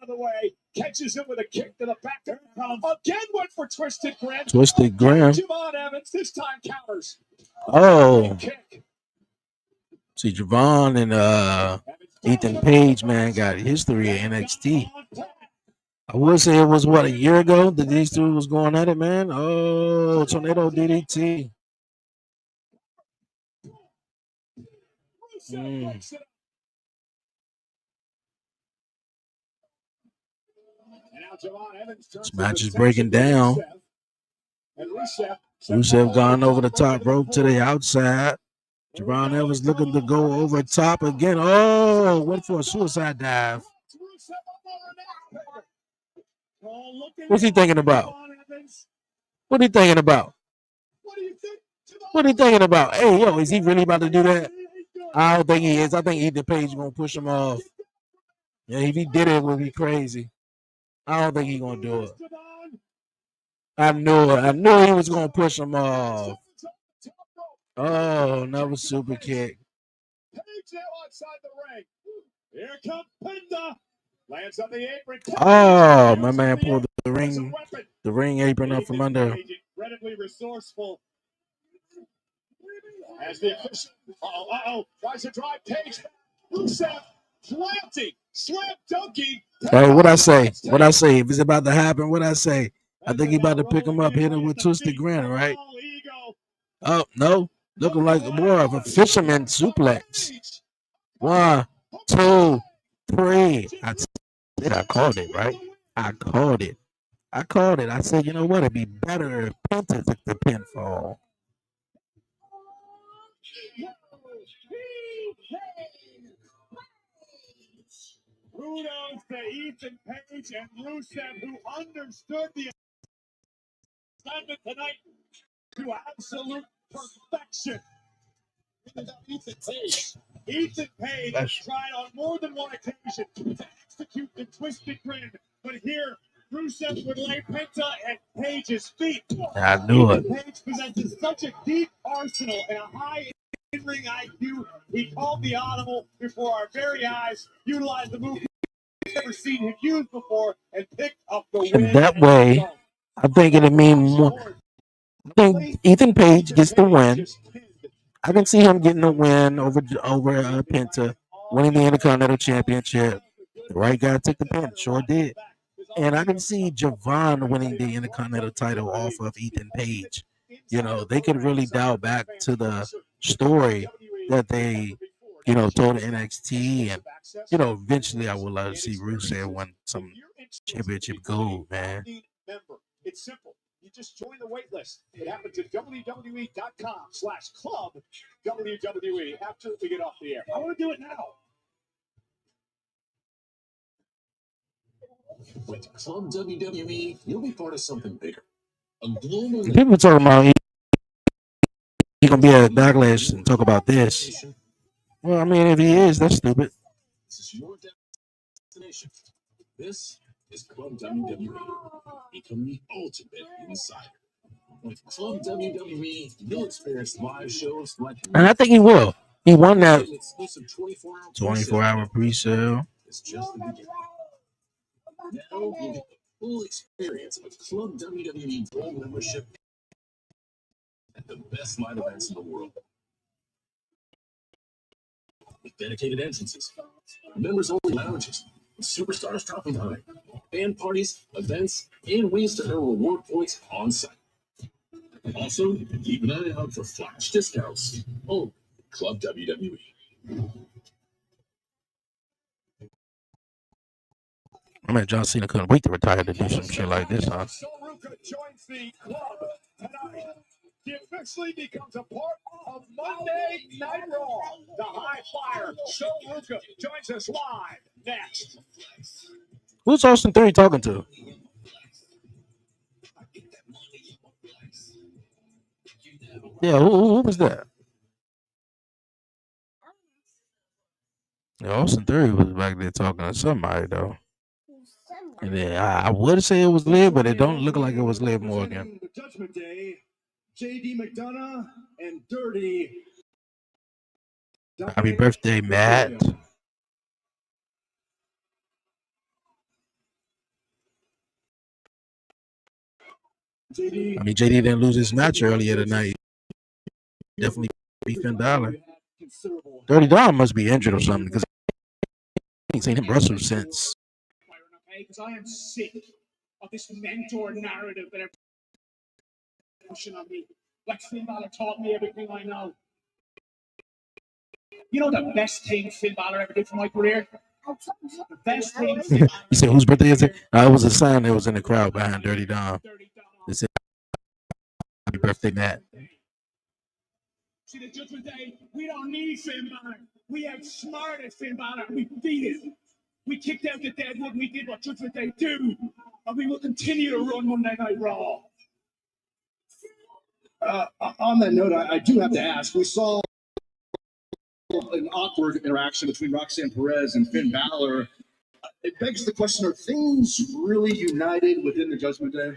the way, catches him with a kick to the back. Again went for twisted grip. Twisted grip. Javon Evans this time counters. Oh. See, Javon and Ethan Page, man, got history at NXT. I would say it was, what, a year ago that these two was going at it, man? Oh, Tornado DDT. This match is breaking down. Rusev gone over the top rope to the outside. Javon Evans looking to go over top again. Oh, went for a suicide dive. What's he thinking about? What are you thinking about? What are you thinking about? Hey, yo, is he really about to do that? I don't think he is. I think Ethan Page is going to push him off. Yeah, if he did it would be crazy. I don't think he's going to do it. I knew it. I knew he was going to push him off. Oh, another super kick. Here comes Penta. Lands on the apron. Oh, my man pulled the ring apron up from under. Incredibly resourceful. As the official, tries to drive Page. Rusev Slanty, slam dunking. Hey, what I say? What I say? If it's about to happen, what I say? I think he about to pick him up, hit him with twisted grin, right? Oh no, looking like more of a fisherman suplex. 1, 2, 3. I called it, right? I called it. I said, you know what? It'd be better if Penta took the pinfall. Kudos to Ethan Page and Rusev, who understood the assignment tonight to absolute perfection. Ethan Page tried on more than one occasion to execute the twisted grin, but here Rusev would lay Penta at Page's feet. I knew it. Page possesses such a deep arsenal and a high in-ring IQ. He called the audible before our very eyes, utilized the move we've never seen him use before, and picked up the win. And that way, I think it'll mean more. I think Ethan Page gets the win. I can see him getting a win over Penta, winning the Intercontinental Championship. The right guy took the pin, sure did. And I can see Javon winning the Intercontinental title off of Ethan Page. You know, they could really dial back to the story that they, told NXT. And, eventually I would love to see Rusev win some championship gold, man. It's simple. You just join the wait list. It happens at WWE.com/club WWE after we get off the air. I want to do it now. With Club WWE, you'll be part of something bigger. A global. People talking about he's going to be at Backlash and talk about this. Well, I mean, if he is, that's stupid. This is your destination. This is Club WWE. Become the ultimate insider. With Club WWE, you'll experience live shows like. And I think he will. He won that exclusive 24-hour pre-sale. It's just the beginning. Now you get the full experience of Club WWE Gold membership at the best live events in the world. With dedicated entrances, members-only lounges, superstars dropping by, fan parties, events, and ways to earn reward points on site. Also, keep an eye out for flash discounts. Oh, Club WWE. I mean, John Cena couldn't wait to retire to do some shit like this, huh? Ruka joins the club tonight. He officially becomes a part of Monday Night Raw. The High Flyer, Ruka, joins us live next. Who's Austin Theory talking to? Yeah, who was that? Yeah, Austin Theory was back there talking to somebody, though. And then I would say it was Liv, but it don't look like it was Liv Morgan. The Judgment Day, J.D. McDonough and Dirty. Happy birthday, Matt. I mean, JD didn't lose his match earlier tonight. Definitely beat Finn Balor. Dirty Dom must be injured or something because I ain't seen him wrestle since. Because I am sick of this mentor narrative that they're pushing on me. Like Finn Balor taught me everything I know. You know the best thing Finn Balor ever did for my career? The best thing. You said whose birthday is it? It was a sign that was in the crowd behind Dirty Dom. They said, happy birthday, Matt. See, the Judgment Day, we don't need Finn Balor. We outsmarted Finn Balor. We beat him. We kicked out the Deadwood. We did what Judgment Day do. And we will continue to run Monday Night Raw. On that note, I do have to ask. We saw an awkward interaction between Roxanne Perez and Finn Balor. It begs the question, are things really united within the Judgment Day?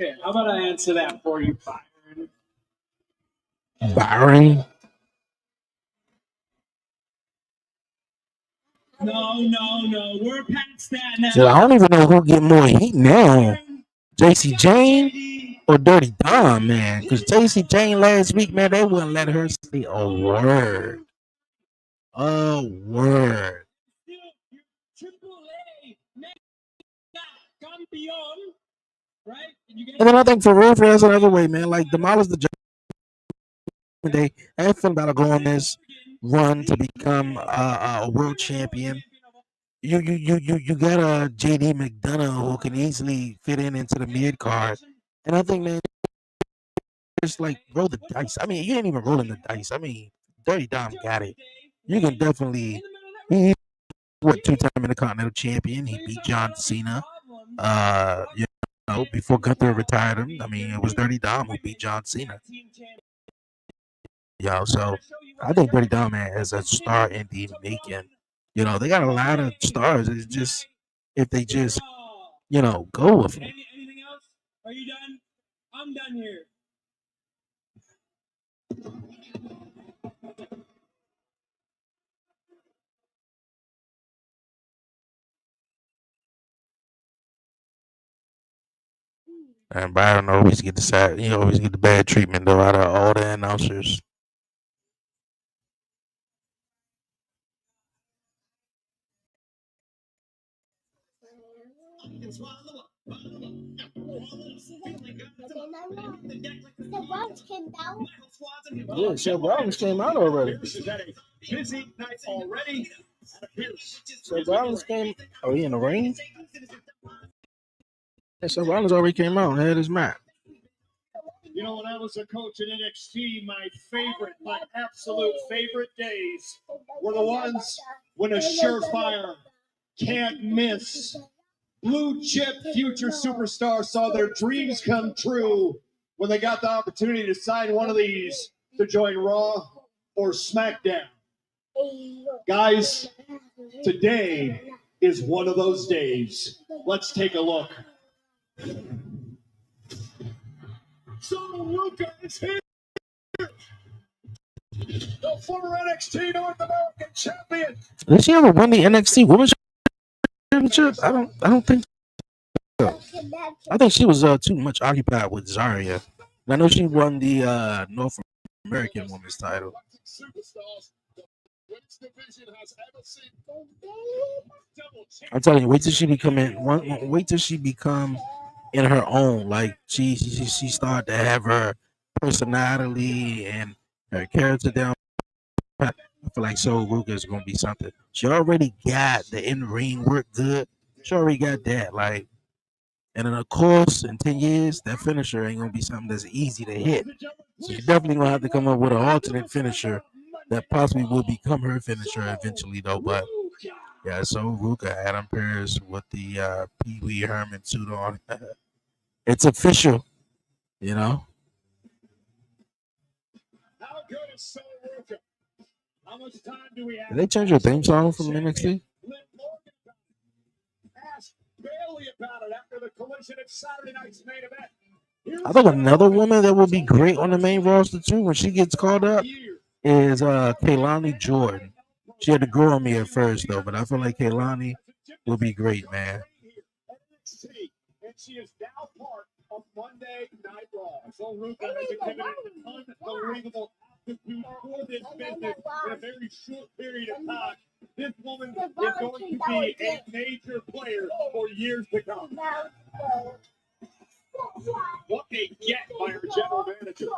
Okay, how about I answer that for you, Byron? Byron? No. We're past that now. So I don't even know who get more heat now. JC Jane or Dirty Dom, man. Because JC Jane last week, man, they wouldn't let her say a word. A word. And then I think for real, that's another way, man. Like demolish the Judgment Day. I have fun about going on this run to become a world champion. You got a JD McDonough who can easily fit into the mid card, and I think, man, just like roll the dice. I mean, you ain't even rolling the dice. I mean, Dirty Dom got it. You can definitely. He's what 2-time Intercontinental Champion. He beat John Cena. You know, before Gunther retired him. I mean, it was Dirty Dom who beat John Cena. So I think Dirty Dom, man, is a star in the making. You know, they got a lot of stars. It's just if they just go with them. Anything else? Are you done? I'm done here. And Byron always get the side. He always get the bad treatment though out of all the announcers. Yeah, Seth Rollins came out already. Busy night already. Seth Rollins came. Oh, he in the ring? Yeah, Seth Rollins already came out and had his match. You know, when I was a coach at NXT, my absolute favorite days were the ones when a surefire, can't miss, blue chip future superstar saw their dreams come true when they got the opportunity to sign one of these to join Raw or SmackDown. Guys, today is one of those days. Let's take a look. So Luca is here. The former NXT North American champion. Did she ever win the NXT Women's Championship? I don't think so. I think she was too much occupied with Zarya. And I know she won the North American Women's title. I'm telling you, wait till she become in her own. Like she started to have her personality and her character down. I feel like Soul Ruka is gonna be something. She already got the in ring work good. She already got that. Like, and then of course, in 10 years, that finisher ain't gonna be something that's easy to hit. So you're definitely gonna have to come up with an alternate finisher that possibly will become her finisher eventually, though. But yeah, Soul Ruka, Adam Pearce with the Pee Wee Herman suit on. It's official, you know. How good is Soul Ruka? How much time do we have? Did they change your theme song from NXT? Ask Bailey about it after the collision at Saturday night's main event. I think another woman that would be great on the main roster too when she gets called up is Kaylani Jordan. She had to grow on me at first though, but I feel like Kaylani will be great, man. And she is now part of Monday Night Raw. So Ruka has exhibited unbelievable aptitude for this business in a very short period of time. This woman is going to be a major player for years to come. What a get by her general manager.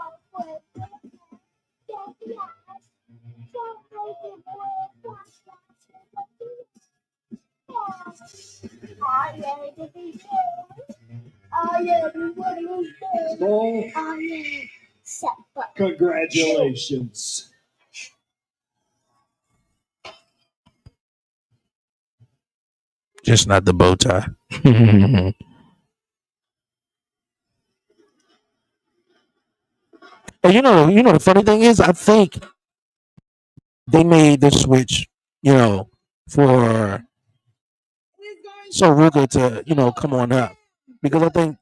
Congratulations. Just not the bow tie. And the funny thing is, I think they made the switch, for Soul Ruka to, come on up. Because I think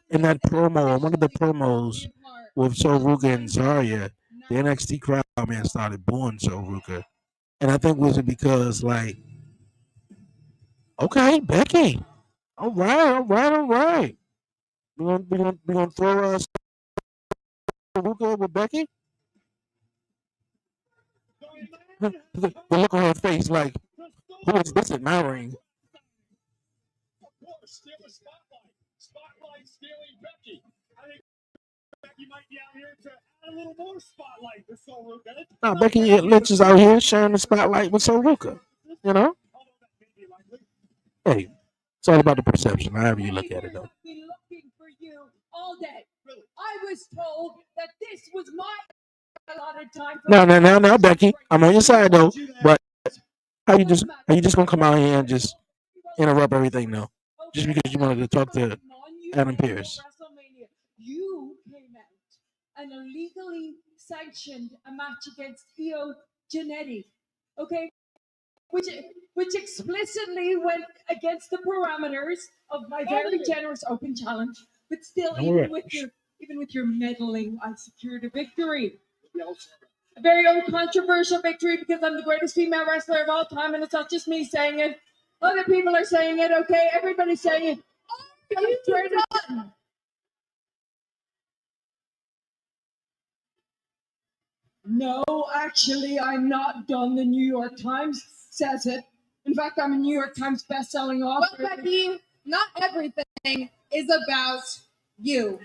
in that promo, one of the promos with Soul Ruka and Zarya, the NXT crowd, man, started booing Soul Ruka. And I think was it because, like, okay, Becky. All right. We gonna throw Soul Ruka with Becky? The look on her face, like, who is this in my ring? steal the spotlight. Spotlight stealing Becky. I think Becky might be out here to add a little more spotlight to Sol Ruca. No, Becky Lynch is out here sharing the spotlight with Sol Ruca. You know? Hey, it's all about the perception, however you look at it, though. I've been looking for you all day. I was told that this was my allotted time. No, Becky. I'm on your side, though. But how you just gonna come out here and just interrupt everything, though? Just because you wanted to talk to Adam Pearce. You came out and illegally sanctioned a match against Io Giannetti, okay? Which explicitly went against the parameters of my very generous open challenge. But still, even with your meddling, I secured a victory. A very uncontroversial victory because I'm the greatest female wrestler of all time, and it's not just me saying it. Other people are saying it, okay? Everybody's saying it. No, actually, I'm not done. The New York Times says it. In fact, I'm a New York Times best-selling author. Well, Becky, not everything is about you.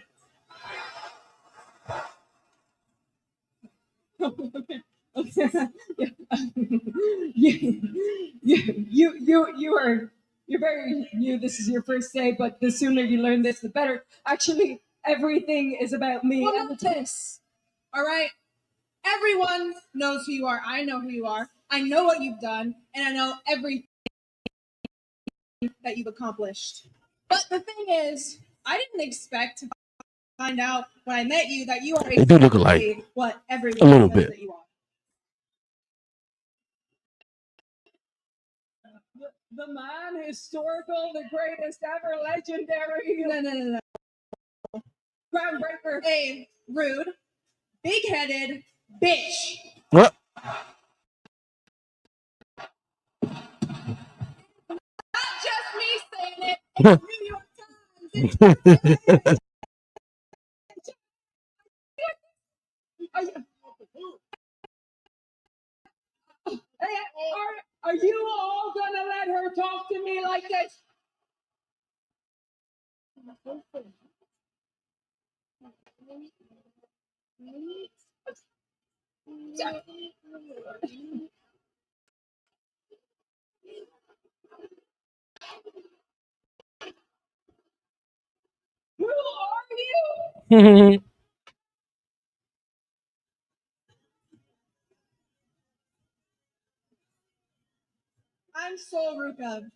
You're very new. This is your first day, but the sooner you learn this, the better. Actually, everything is about me. Well, not this. All right? Everyone knows who you are. I know who you are. I know what you've done, and I know everything that you've accomplished. But the thing is, I didn't expect to find out when I met you that you are They do look alike. what everyone A little says bit. that you are. The man, historical, the greatest ever, legendary. No. Groundbreaker. A rude, big-headed bitch. What? Not just me saying it. It's New York Times. Are you all gonna let her talk to me like this? Who are you? I'm Sol Ruca.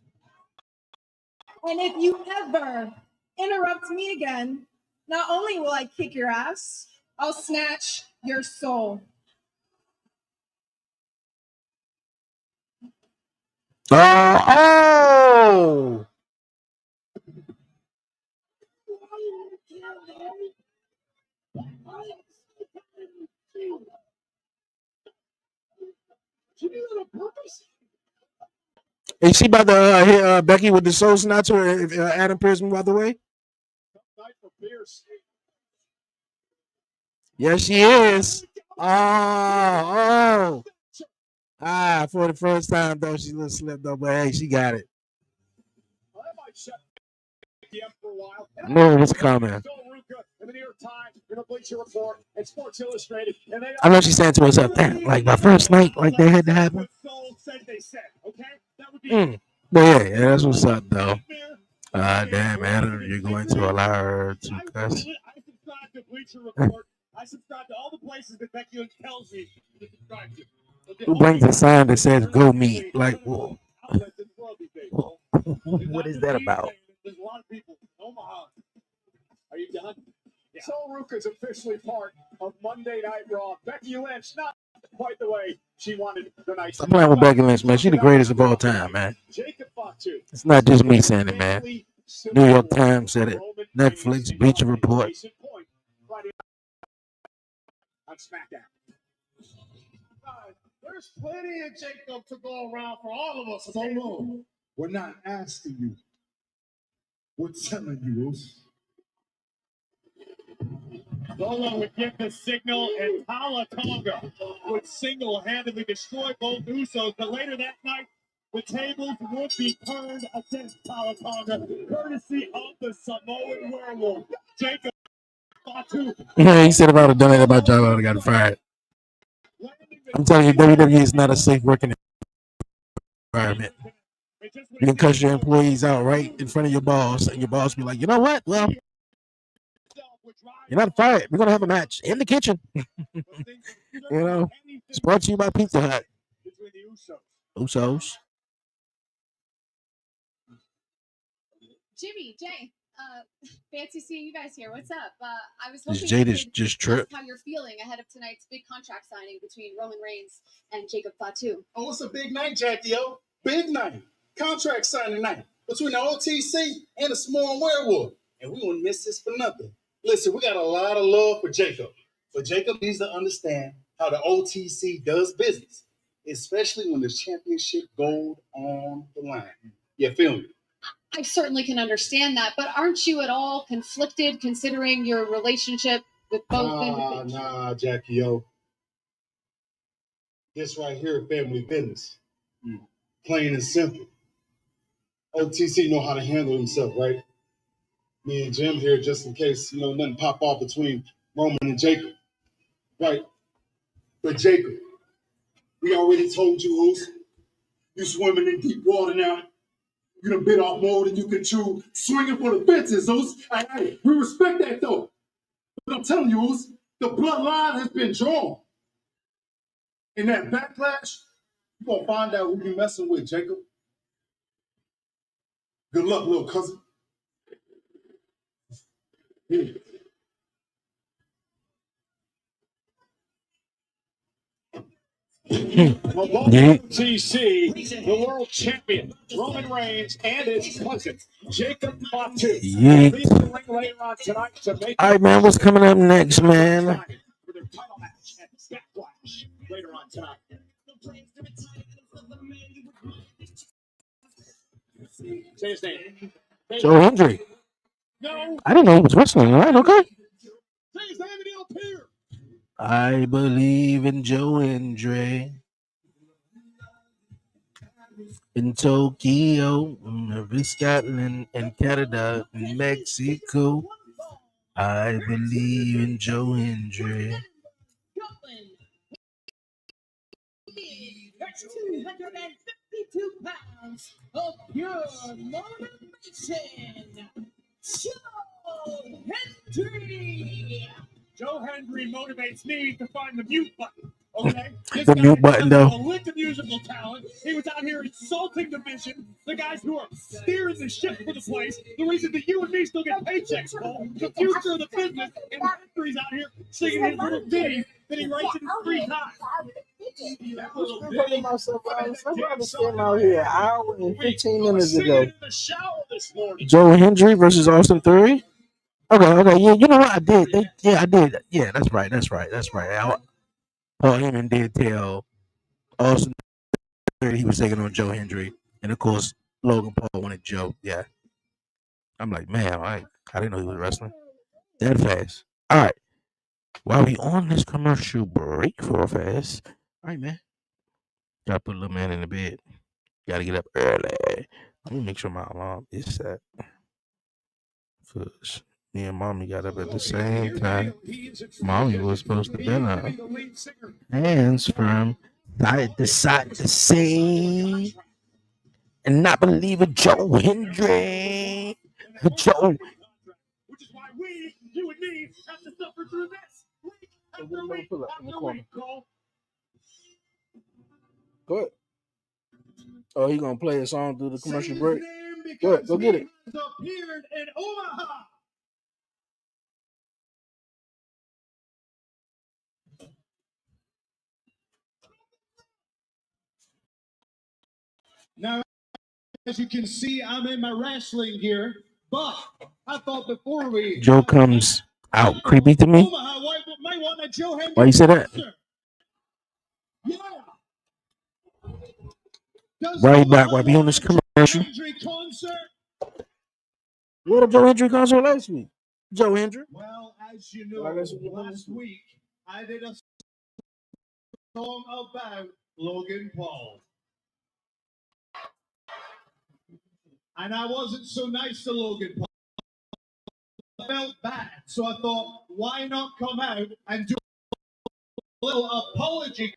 And if you ever interrupt me again, not only will I kick your ass, I'll snatch your soul. Oh! Is she about to hit Becky with the soul snatcher if Adam Pearce move out the way? Yes, she is. Oh. For the first time, though, she little slipped up, but hey, she got it. No, what's coming? I know she's saying to herself, damn, like my first night, like that had to happen. But yeah, that's what's up, though. Damn, Adam, you're going to allow her to cuss. I subscribe to all the places that Becky Lynch tells me to subscribe to. Who brings a sign that says "Go Meet"? Like, whoa. What is that about? There's a lot of people in Omaha. Are you done? Yeah. Sol Ruca is officially part of Monday Night Raw. Becky Lynch, not quite the way she wanted the night. Stop playing with Becky Lynch, man. She's the greatest of all time, man. It's not just me saying it, man. New York Times said it. Netflix, Bleacher Report. On SmackDown. There's plenty of Jacob to go around for all of us. So long. We're not asking you. We're telling you. Solo would give the signal, and Tala Tonga would single-handedly destroy both Usos. But later that night, the tables would be turned against Talatonga, courtesy of the Samoan werewolf, Jacob Fatu. He said if I would have done it, my job, I would have got fired. I'm telling you, WWE is not a safe working environment. You can cuss your employees out right in front of your boss, and your boss be like, you know what? Well, you're not fired. We're gonna have a match in the kitchen. It's brought to you by Pizza Hut. Usos. Jimmy, Jay, fancy seeing you guys here. What's up? I was This hoping Jade you is could just ask tripped. how you're feeling ahead of tonight's big contract signing between Roman Reigns and Jacob Fatu. Oh, it's a big night, Jackie O. Big night. Contract signing night between the OTC and the Samoan werewolf. And we won't miss this for nothing. Listen, we got a lot of love for Jacob. But Jacob needs to understand how the OTC does business, especially when there's championship gold on the line. You feel me? I certainly can understand that, but aren't you at all conflicted considering your relationship with both individuals? Nah, Jackie O. This right here, family business. Plain and simple. OTC know how to handle himself, right? Me and Jim here, just in case, nothing pop off between Roman and Jacob. Right? But Jacob, we already told you, Oos, you swimming in deep water now. You done bit off more than you can chew, swinging for the fences, Oos. Hey, we respect that, though. But I'm telling you, Oos, the bloodline has been drawn. In that backlash, you're going to find out who you messing with, Jacob. Good luck, little cousin. Here. TC, the world champion, Roman Reigns, and his cousin, Jacob Fatu. All right, man. What's coming up next, man? Later on tonight. Say his name. Joe Hendry. No. I didn't know he was wrestling. All right, okay. Say his name and he'll appear. I believe in Joe Hendry. In Tokyo, Scotland, and Canada, and Mexico. I believe in Joe Hendry. That's 252 pounds of pure motivation. Joe Hendry. Joe Hendry motivates me to find the mute button. Okay? The mute button, though. A lick of musical talent. He was out here insulting the vision, the guys who are steering the ship for the place. The reason that you and me still get paychecks, Cole. The future of the business, and Hendry's out here singing his little ditties that he writes in his free time. I'm out here an hour and 15 minutes ago. Joe Hendry versus Austin Theory. Okay, yeah, you know what I did? I did. Yeah, that's right. Paul Heyman did tell Austin Theory he was taking on Joe Hendry, and of course Logan Paul wanted Joe. Yeah, I'm like, man, I didn't know he was wrestling that fast. All right, while we on this commercial break for fast, all right, man, gotta put a little man in the bed. Gotta get up early. Let me make sure my alarm is set. Cause me and mommy got up at the same time. Mommy was supposed to be up. Hands from side to side to sing. And not believe it, Joe Hendry. Joe. Which is why we, you and me, have to suffer through this. Week after week after week, Cole. Good. Oh, he gonna play a song through the commercial break? Good, go get it. Appeared in Omaha. Now, as you can see, I'm in my wrestling gear, but I thought before we... Joe comes out creepy to me. Omaha might want a Joe Hendry. Why you say that? Yeah. Right back, why be on this commercial? What a Joe Hendry concert last week? Joe Hendry? Well, as you know, last week I did a song about Logan Paul. and I wasn't so nice to Logan Paul. I felt bad, so I thought, why not come out and do a little apology?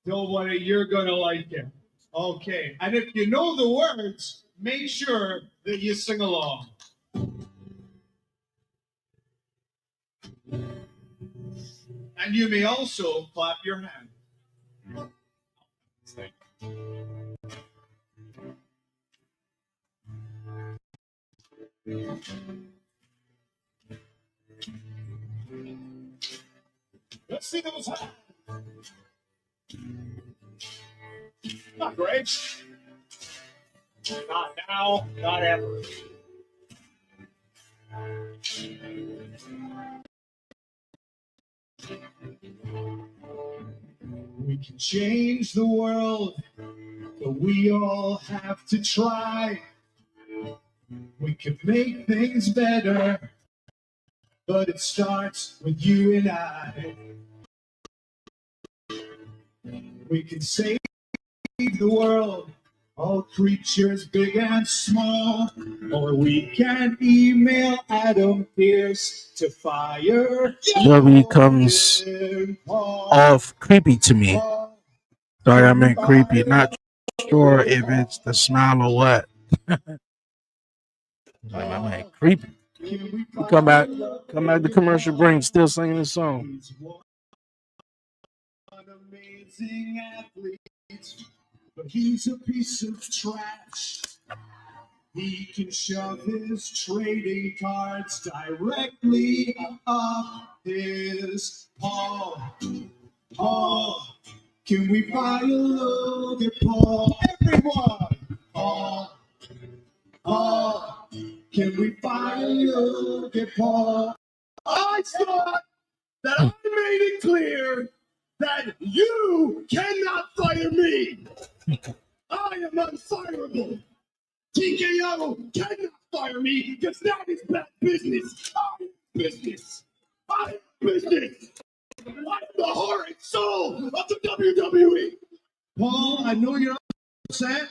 Don't worry, you're gonna like it. Okay, and if you know the words, make sure that you sing along. And you may also clap your hand. Let's see those hands. Not great. Not now, not ever. We can change the world, but we all have to try. We can make things better, but it starts with you and I. We can save the world, all creatures big and small, or we can email Adam Pierce to fire. Joey comes off creepy to me. Sorry, I meant creepy. Not sure if it's the smile or what. Like, I meant creepy. We come back the commercial break, still singing this song. An amazing athlete, but he's a piece of trash. He can shove his trading cards directly up his paw. Paul, can we buy a Logan Paul? Everyone! Paul, Paul, can we buy a Logan Paul? I thought that I made it clear that you cannot fire me. I am unfireable. TKO cannot fire me because that is bad business. I am business. I am business. I am the heart and soul of the WWE. Paul, I know you're upset.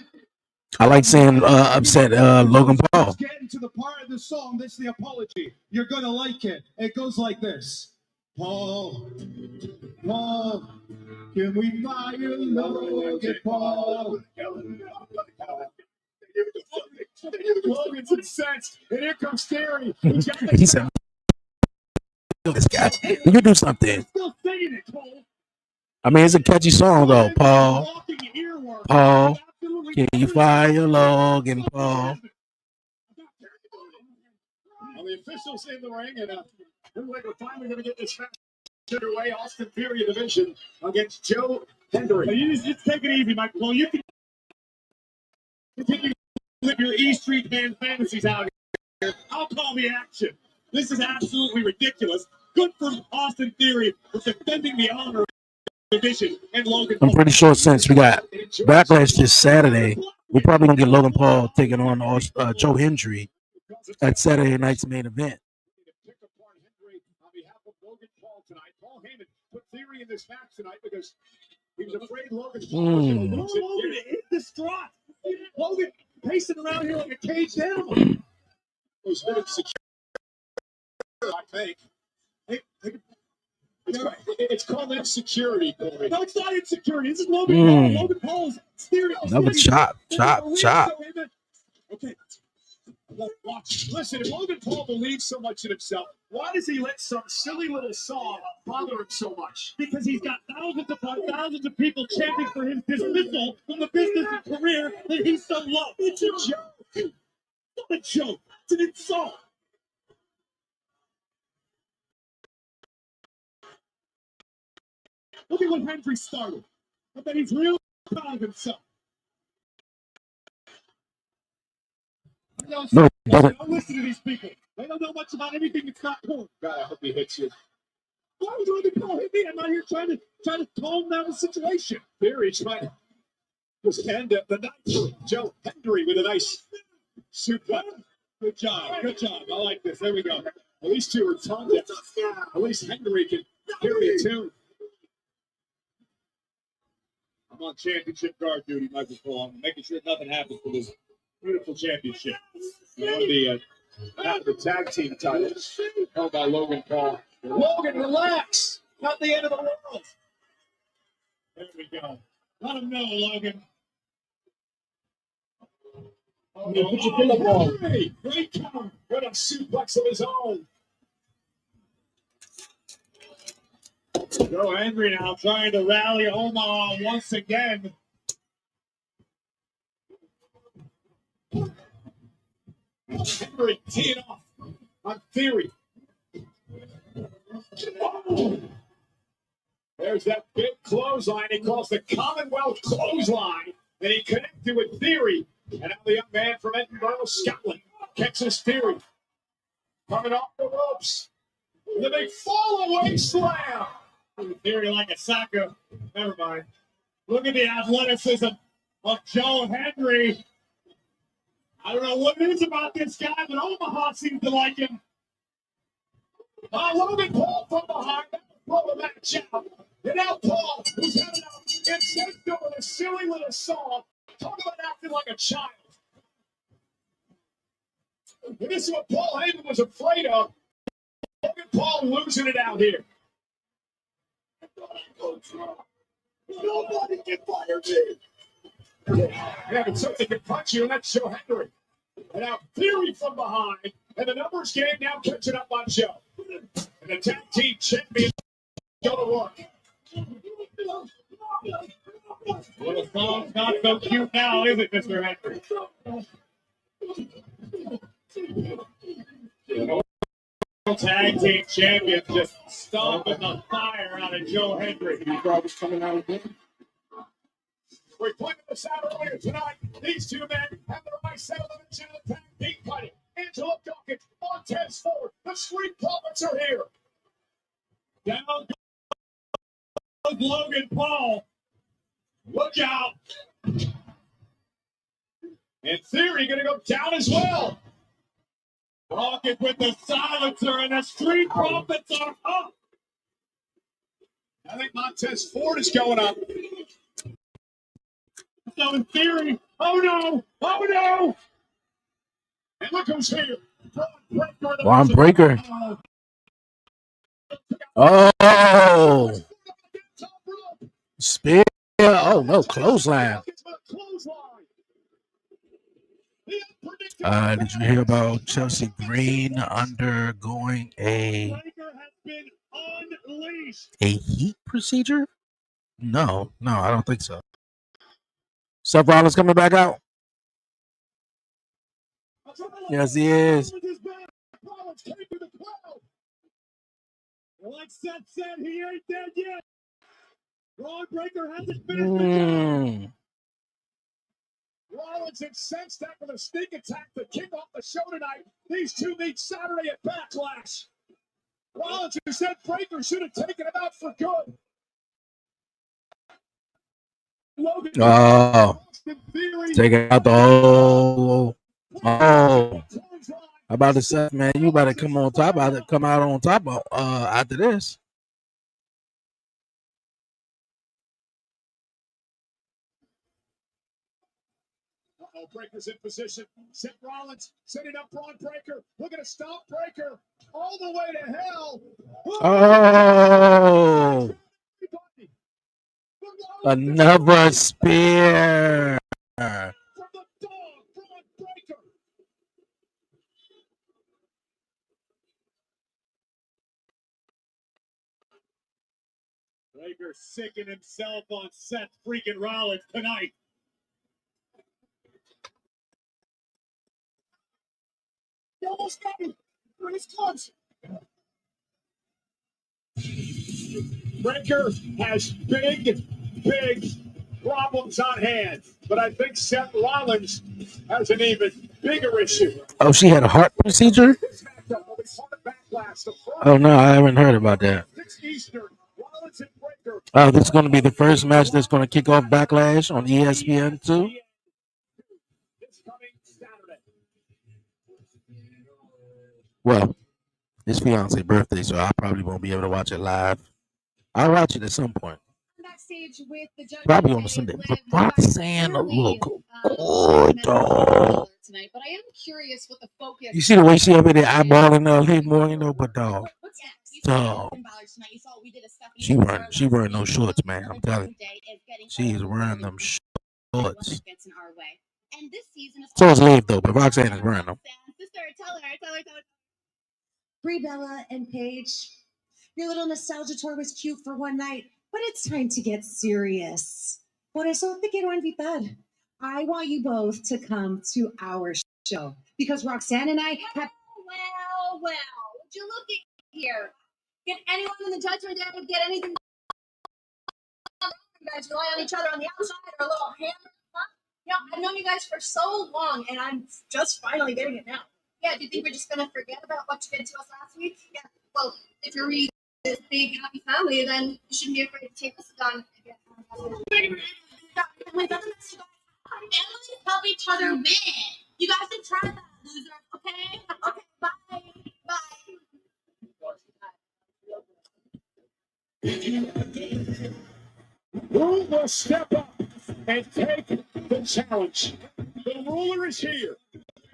I like saying upset Logan Paul. Let's get into the part of the song that's the apology. You're going to like it. It goes like this. Paul, Paul, can we fire Logan Paul? Logan's incensed, and here comes Theory. He said, "This guy, you do something." Still singing it, Cole. I mean, it's a catchy song though. Paul, Paul, can you fire Logan Paul? Well, the officials in the ring, and looks like we're finally going to get this match underway. Austin Theory division against Joe Hendry. You just take it easy, Michael. You can continue to live your E Street man fantasies out here. I'll call the action. This is absolutely ridiculous. Good for Austin Theory for defending the honor of the division and Logan Paul. I'm pretty sure since we got Backlash this Saturday, we're probably gonna get Logan Paul taking on Joe Hendry at Saturday night's main event. Pick apart Hendry on behalf of Logan Paul tonight. Paul Heyman put Theory in this match tonight because he was afraid Logan Paul was going to lose it. Logan is distraught. Logan pacing around here like a caged animal. He's been insecure, I think. It's called insecurity, Corey. No, it's not insecurity. This is Logan Paul. Logan Paul's Theory. Another chop. Okay. Watch. Listen, if Logan Paul believes so much in himself, why does he let some silly little song bother him so much? Because he's got thousands upon thousands of people chanting for his dismissal from the business and career that he so loved. It's a joke. It's not a joke. It's an insult. Look at what Hendry started. I bet he's really proud of himself. No, don't listen to these people. They don't know much about anything that's not porn. God, I hope he hits you. Why would Logan Paul hit me? I'm out here trying to calm down the situation. Theory trying to end the night. Joe Hendry with a nice shoot button. Good job. I like this. There we go. At least two are tongue deaf. At least Hendry can carry a tune. I'm on championship guard duty, Michael Cole. I'm making sure nothing happens to this beautiful championship. One of the tag team titles held by Logan Paul. Logan, relax. Not the end of the world. There we go. Let him know, Logan. Oh, put your finger ball. Great cover. Good a suplex of his own. Joe Henry now trying to rally Omaha once again. Henry teeing off on Theory. Oh. There's that big clothesline he calls the Commonwealth clothesline that he connected with Theory. And now the young man from Edinburgh, Scotland, catches Theory. Coming off the ropes. The big fall-away slam. Theory like a soccer. Never mind. Look at the athleticism of Joe Henry. I don't know what it is about this guy, but Omaha seems to like him. Logan Paul from behind. Pull the match out. And now Paul, who's having an incensed over a silly little song. Talk about acting like a child. And this is what Paul Heyman was afraid of. Logan Paul losing it out here. Nobody can fire me. Yeah, but something can punch you, and that's Joe Henry. And now Theory from behind. And the numbers game now catching up on Joe. And the tag team champion go to work. Well, the song's not so cute now, is it, Mr. Henry? Tag team champion just stomping the fire out of Joe Henry. You thought was coming out of him? We pointed this out earlier tonight. These two men have their eyes set on the chin of the tag team fighting. Angelo Dawkins, Montez Ford, the Street Profits are here. Down goes Logan Paul. Look out. In theory, going to go down as well. Dawkins with the silencer, and the Street Profits are up. I think Montez Ford is going up. So in theory, oh no, oh no. And look who's here. Braun Breaker. Oh. Spear. Oh, no. Clothesline. Did you hear about Chelsea Green undergoing a heat procedure? No, I don't think so. Seth Rollins coming back out? Yes, he is. Like Seth said, he ain't dead yet. Braun Breaker hasn't finished. Rollins incensed after the sneak attack to kick off the show tonight. These two meet Saturday at Backlash. Rollins, who said Breaker should have taken him out for good. Logan, take it out the whole. Oh, how about the Seth, man? You better come on top. Come out on top after this. Breaker's in position. Seth Rollins setting up Braun Breaker. Looking to stop Breaker all the way to hell. Oh, another spear. From the dog, Braun Breaker. Breaker sicking himself on Seth freaking Rollins tonight. Almost got him. He's close. Breaker has big problems on hand, but I think Seth Rollins has an even bigger issue. Oh, she had a heart procedure? Oh, no, I haven't heard about that. Oh, this is going to be the first match that's going to kick off Backlash on ESPN, too? Well, it's fiance's birthday, so I probably won't be able to watch it live. I'll watch it at some point. backstage with the judges. Probably on a Sunday. But Roxanne look good, dog. Tonight, but I am curious what the focus. You see the way she up in there eyeballing Liv Morgan, though, but dog. She wearing those shorts, man. I'm telling you. She's wearing them shorts. So is Liv, though, but Roxanne is wearing them. Brie Bella and Paige, your little nostalgia tour was cute for one night, but it's time to get serious. Por eso te quiero invitar. I want you both to come to our show because Roxanne and I have. Well, would you look at here? Can anyone in the judgment day get anything? You guys rely on each other on the outside or a little hammer? Huh? You know, I've known you guys for so long, and I'm just finally getting it now. Yeah, do you think we're just gonna forget about what you did to us last week? Yeah. Well, if you're really this big happy family, then you shouldn't be afraid to take this gun again. Families help each other win. You guys can try that, loser. Okay. Okay. Bye. Who will step up and take the challenge? The ruler is here.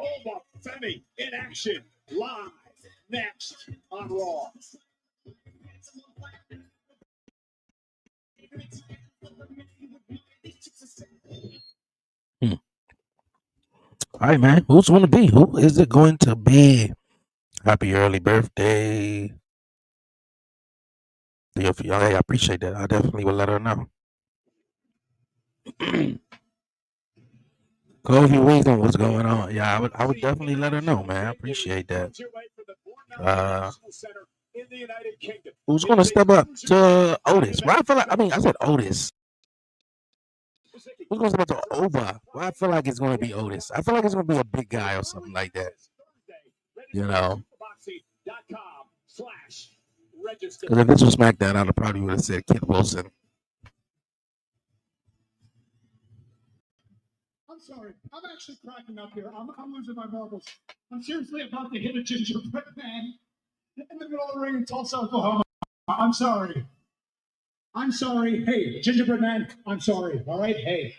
Oba Femi in action, live next on Raw. All right, man. Who's going to be? Who is it going to be? Happy early birthday. Yeah, hey, I appreciate that. I definitely will let her know. Kobe Wisdom, what's going on? Yeah, I would definitely let her know, man. I appreciate that. Who's going to step up to Otis? Well, I said Otis. Who's going to step up to Oba? Well, I feel like it's going to be Otis. I feel like it's going to be a big guy or something like that. You know. Because if this was SmackDown, I probably would have said Kid Wilson. I'm sorry. I'm actually cracking up here. I'm losing my marbles. I'm seriously about to hit a gingerbread man in the middle of the ring in Tulsa, Oklahoma. I'm sorry. I'm sorry. Hey, gingerbread man, I'm sorry. All right? Hey,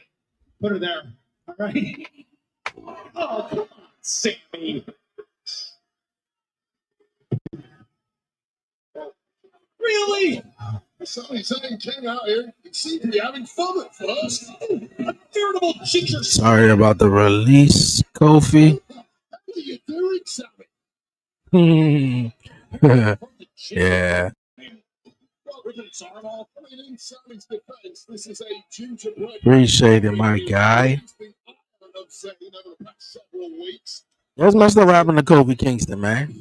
put her there. All right? Oh, come on, Sammy. Really? Somebody's saying King out here. He seems to be having fun at first. A veritable ginger. Sorry about the release, Kofi. What are you doing, Sammy? Yeah. Appreciate it, my guy. That's messed up happened to Kofi Kingston, man.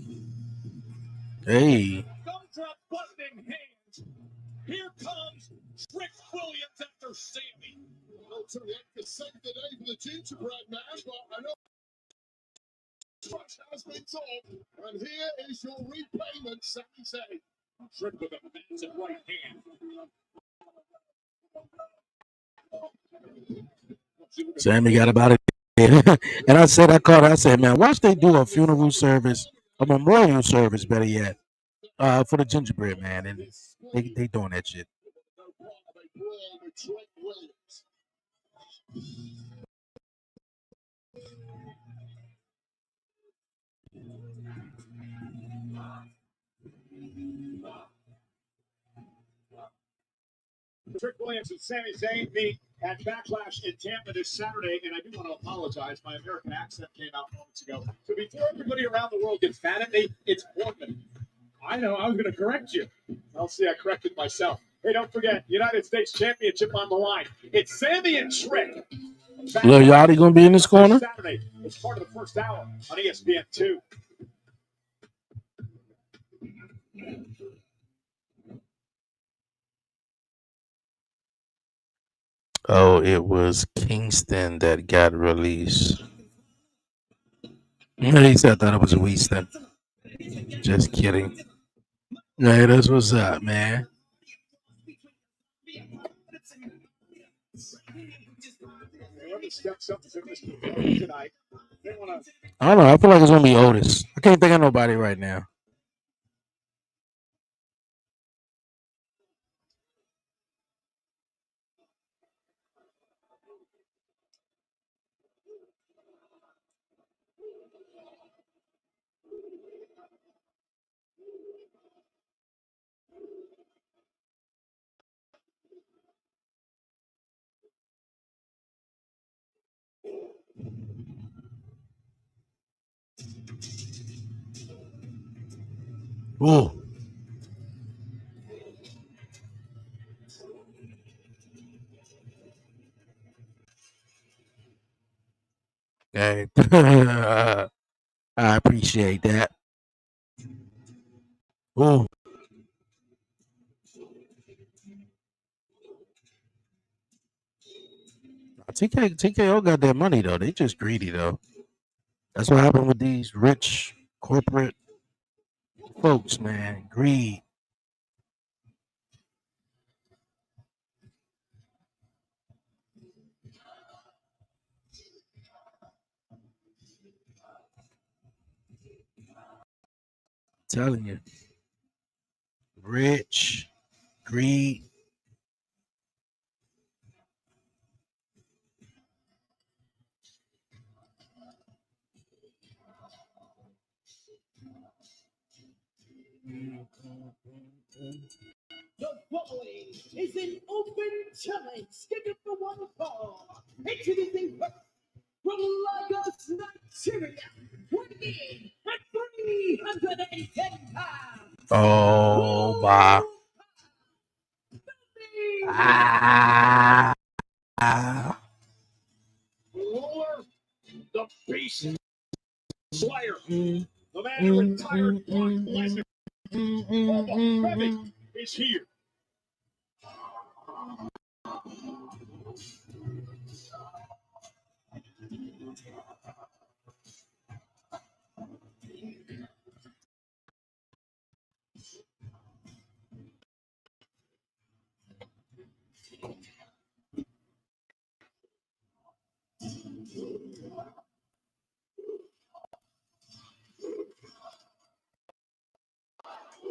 Hey. Here comes Trick Williams after Sammy. Well, to the save the day for the gingerbread man, but I know much has been told, and here is your repayment, Sami Zayn. Trick with a massive right hand. Sammy got about it. And I said, man, watch they do a funeral service, a memorial service, better yet, for the gingerbread man. And they doing that shit. Trick Williams and Sami Zayn meet at Backlash in Tampa this Saturday, and I do want to apologize. My American accent came out moments ago. So before everybody around the world gets mad at me, it's Portland. I know, I was going to correct you. I'll see, I corrected myself. Hey, don't forget, United States Championship on the line. It's Sammy and Trick. Lil Yachty going to be in this corner? Saturday. It's part of the first hour on ESPN2. Oh, it was Kingston that got released. At least I thought it was Winston. Just kidding. Hey, that's what's up, man. I don't know. I feel like it's going to be Otis. I can't think of nobody right now. Oh. Hey. I appreciate that. Oh. TKO got that money though. They just greedy though. That's what happened with these rich corporate folks, man. Greed. Telling you. Rich. Greed. The following is an open challenge scheduled for one fall. Introducing first from Lagos, Nigeria, weighing at 310 pounds. Oh my. Roller, the beast slayer, the man who retired Brock Lesnar. Femi is here.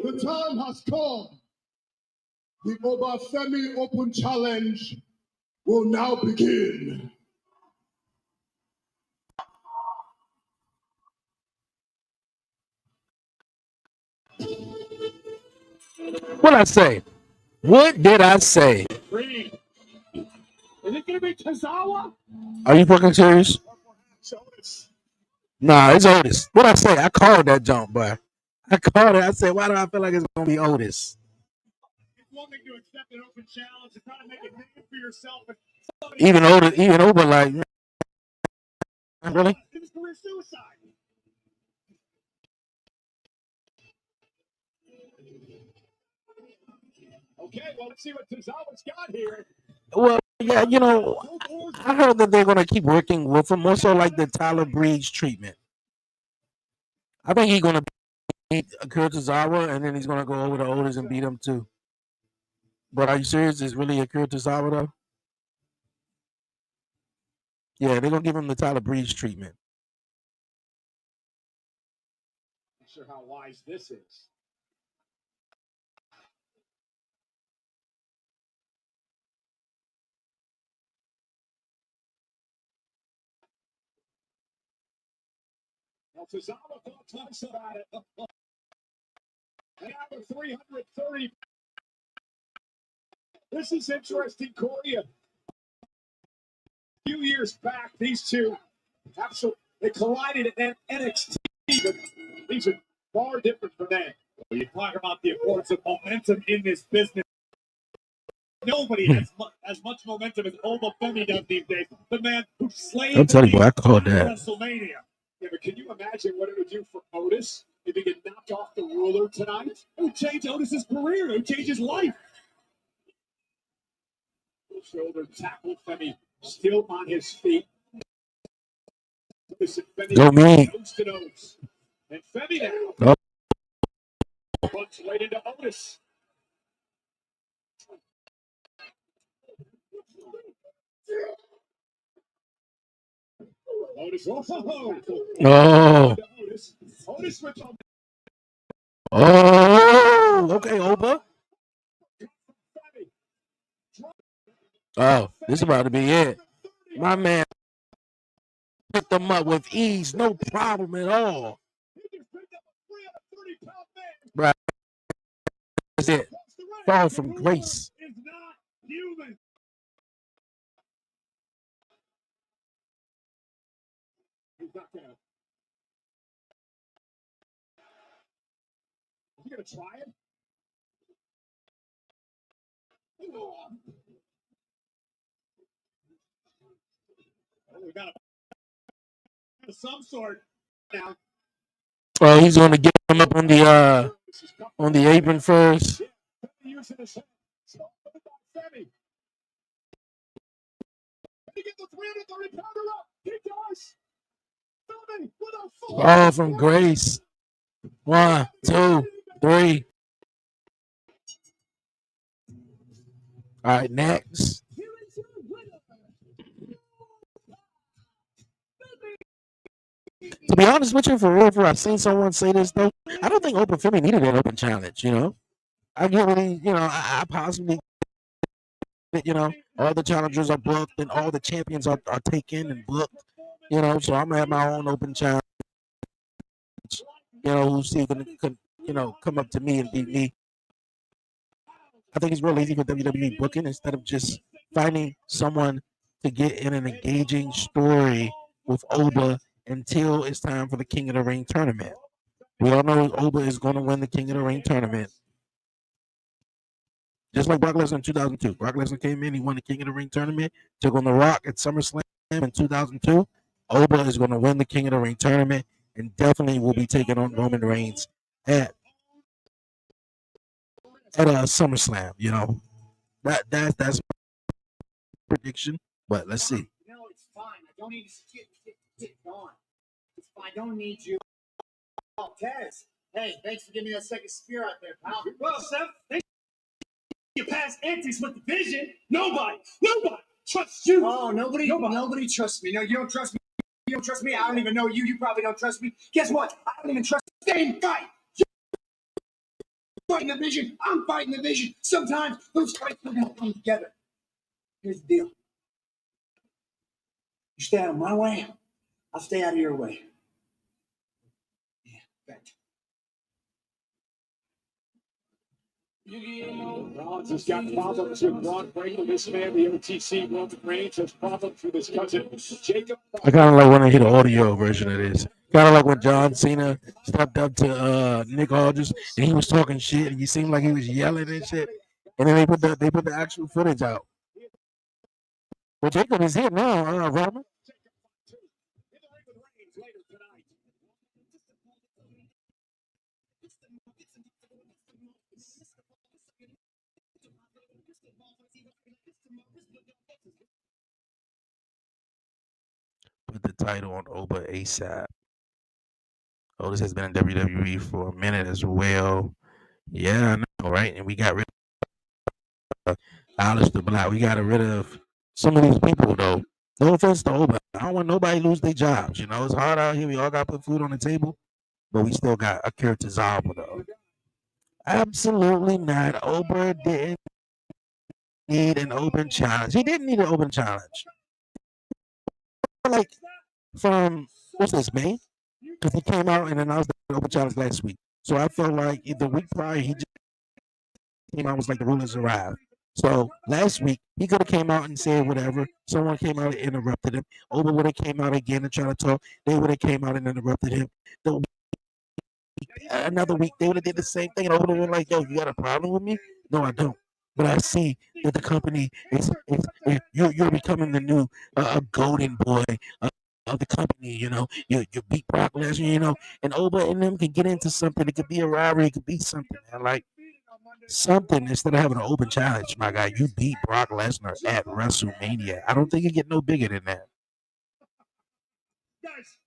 The time has come. The Obafemi Open Challenge will now begin. What I say? What did I say? Reed, is it going to be Tozawa? Are you fucking serious? Nah, it's Otis. What I say? I called that jump, boy. I called it. I said, why do I feel like it's gonna be Otis? It's one thing to accept an open challenge and try to make a name for yourself. But Even Otis, like, really? it was career suicide. Okay, well, let's see what Tozawa's got here. Well, yeah, I heard that they're gonna keep working with him, more so like the Tyler Breeze treatment. I think he's gonna beat Akira Tozawa, and then he's gonna go over to Otis and beat him too. But are you serious? Is really Akira Tozawa though? Yeah, they're gonna give him the Tyler Breeze treatment. Not sure how wise this is. Well, Tozawa thought twice about it. And now we're 330. This is interesting, Corey. A few years back, these two they collided at NXT, but these are far different from that. You talk about the importance of momentum in this business. Nobody has as much momentum as Obafemi does these days. The man who slayed I'm telling you, the I called Beast at that. WrestleMania. Yeah, but can you imagine what it would do for Otis if he could knock off the ruler tonight? It would change Otis's career. It would change his life. Shoulder tackle, Femi still on his feet. Go me. Nose to nose. And Femi now. Oh. Punch right into Otis. Otis. Oh. Otis with Oh. Okay, Oba. Oh, this is about to be it. My man picked them up with ease, no problem at all. Right. That's it. Fall from grace. is not human. He's not gonna. You gonna try it? We got a some sort now. Oh, he's going to get him up on the apron first. Oh, from Grace. 1, 2, 3. All right, next. To be honest with you, for real, I've seen someone say this though. I don't think Open Philly needed an open challenge. You know, I get really, I possibly, all the challengers are booked and all the champions are taken and booked. So I'm gonna have my own open challenge. Who's still gonna, come up to me and beat me. I think it's real easy for WWE booking instead of just finding someone to get in an engaging story with Oba until it's time for the King of the Ring tournament. We all know Oba is going to win the King of the Ring tournament. Just like Brock Lesnar in 2002. Brock Lesnar came in, he won the King of the Ring tournament, took on The Rock at SummerSlam in 2002. Oba is going to win the King of the Ring tournament and definitely will be taking on Roman Reigns at SummerSlam. That's prediction, but let's see. It's fine. I don't need to get going. It's fine. I don't need you. Oh, Taz. Hey, thanks for giving me that second spear out there, pal. Well, Seth, thank you. Past antics with the vision. Nobody trusts you. Oh, nobody trusts me. No, you don't trust me. You don't trust me. I don't even know you. You probably don't trust me. Guess what? I don't even trust the same fight. You're fighting the vision. I'm fighting the vision. Sometimes those fights are going to come together. Here's the deal. You stay out of my way, I'll stay out of your way. Yeah, bet. Rollins has got problems with Braun Breaker. This man, the OTC Roman Reigns, has problems with his cousin Jacob. I kind of like when I hear the audio version of this. Kind of like when John Cena stepped up to Nick Aldis and he was talking shit and you seemed like he was yelling and shit. And then they put the actual footage out. Well, Jacob is here now, Roman. Put the title on Oba ASAP. Otis has been in WWE for a minute as well. Yeah, I know, right? And we got rid of Aleister Black. We got rid of some of these people, though. No offense to Oba. I don't want nobody to lose their jobs. It's hard out here. We all got to put food on the table. But we still got Akira Tozawa, though. Absolutely not. Oba didn't need an open challenge. He didn't need an open challenge. Like, from, what's this, May? Because he came out and announced the open challenge last week. So I felt like the week prior, he just came out and was like, the rulers arrived. So last week, he could have came out and said whatever. Someone came out and interrupted him. Oba would have came out again and tried to talk. They would have came out and interrupted him. Another week, they would have did the same thing. And Oba would have been like, yo, you got a problem with me? No, I don't. But I see that the company you're becoming the new golden boy of the company. You beat Brock Lesnar, and Oba and them can get into something. It could be a rivalry. It could be something, man. Like something instead of having an open challenge, my guy. You beat Brock Lesnar at WrestleMania. I don't think it get no bigger than that. Guys,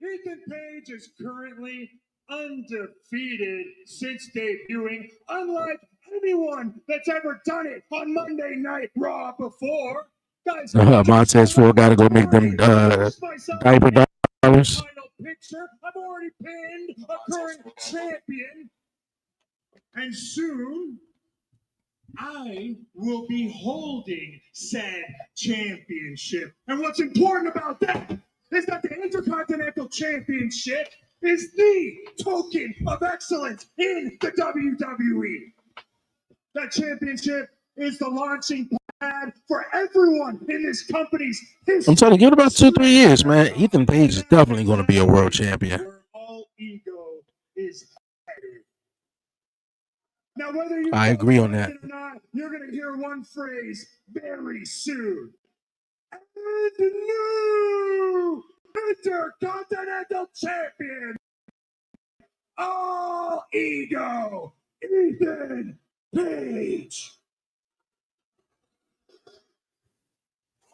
Ethan Page is currently undefeated since debuting, unlike anyone that's ever done it on Monday Night Raw before. Guys, Montez Ford got to go make them diaper dollars. I've already pinned a current champion, and soon I will be holding said championship. And what's important about that is that the Intercontinental Championship is the token of excellence in the WWE. That championship is the launching pad for everyone in this company's history. I'm telling you, give it about 2-3 years, man. Ethan Page is definitely going to be a world champion. Where all ego is headed. Now, whether you I agree on that. or not, you're going to hear one phrase very soon. And new Intercontinental Champion, All Ego, Ethan Page.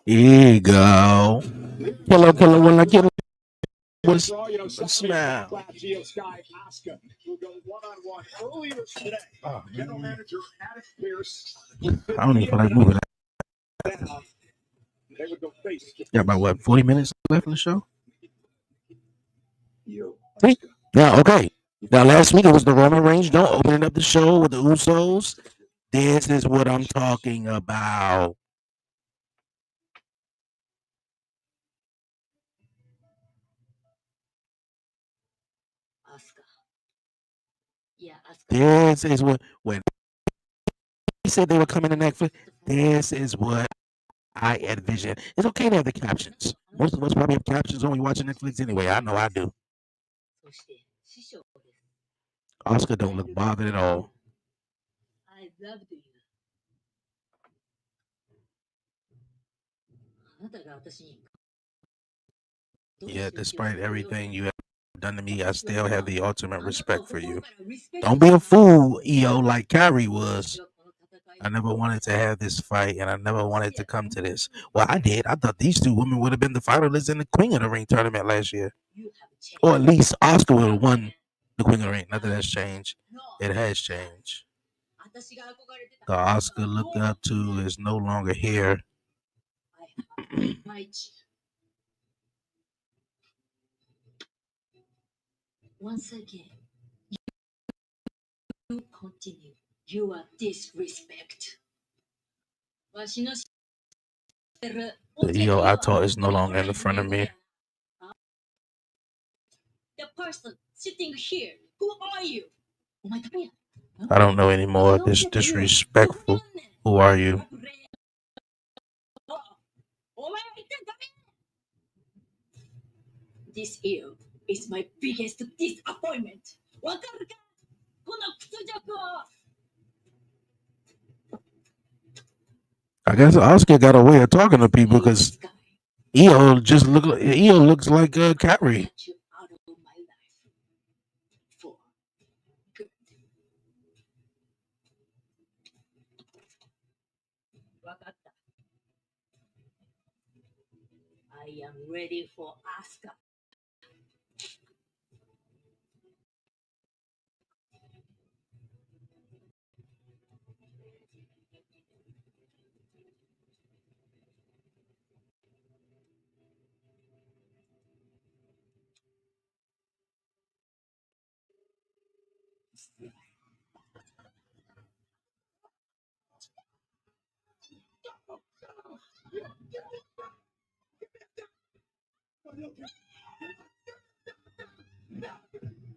Ego. Killer, when I get was smile. Geo Sky Asuka will go one-on-one earlier today. General Manager Adam Pierce. I don't even feel like moving. They would go face. Yeah, about what, 40 minutes left in the show? Yeah, okay. Now, last week it was the Roman Reigns. Don't opening up the show with the Usos. This is what I'm talking about. This is what, when he said they were coming to Netflix, this is what I envision. It's okay to have the captions. Most of us probably have captions when we watching Netflix anyway. I know I do. Oscar don't look bothered at all. Yeah, despite everything you have done to me, I still have the ultimate respect for you. Don't be a fool, EO, like Kyrie was. I never wanted to have this fight, and I never wanted to come to this. Well, I did. I thought these two women would have been the finalists in the Queen of the Ring tournament last year. Or at least Oscar would have won the Queen of the Ring. Nothing has changed. It has changed. The Oscar looked up to is no longer here. Once again, you continue your disrespect. The EO I taught is no longer in the front of me. The person sitting here, who are you? I don't know anymore. This disrespectful. Who are you? This year is my biggest disappointment. I guess Oscar got a way of talking to people because EO just looks like Kyrie. I am ready for Asuka.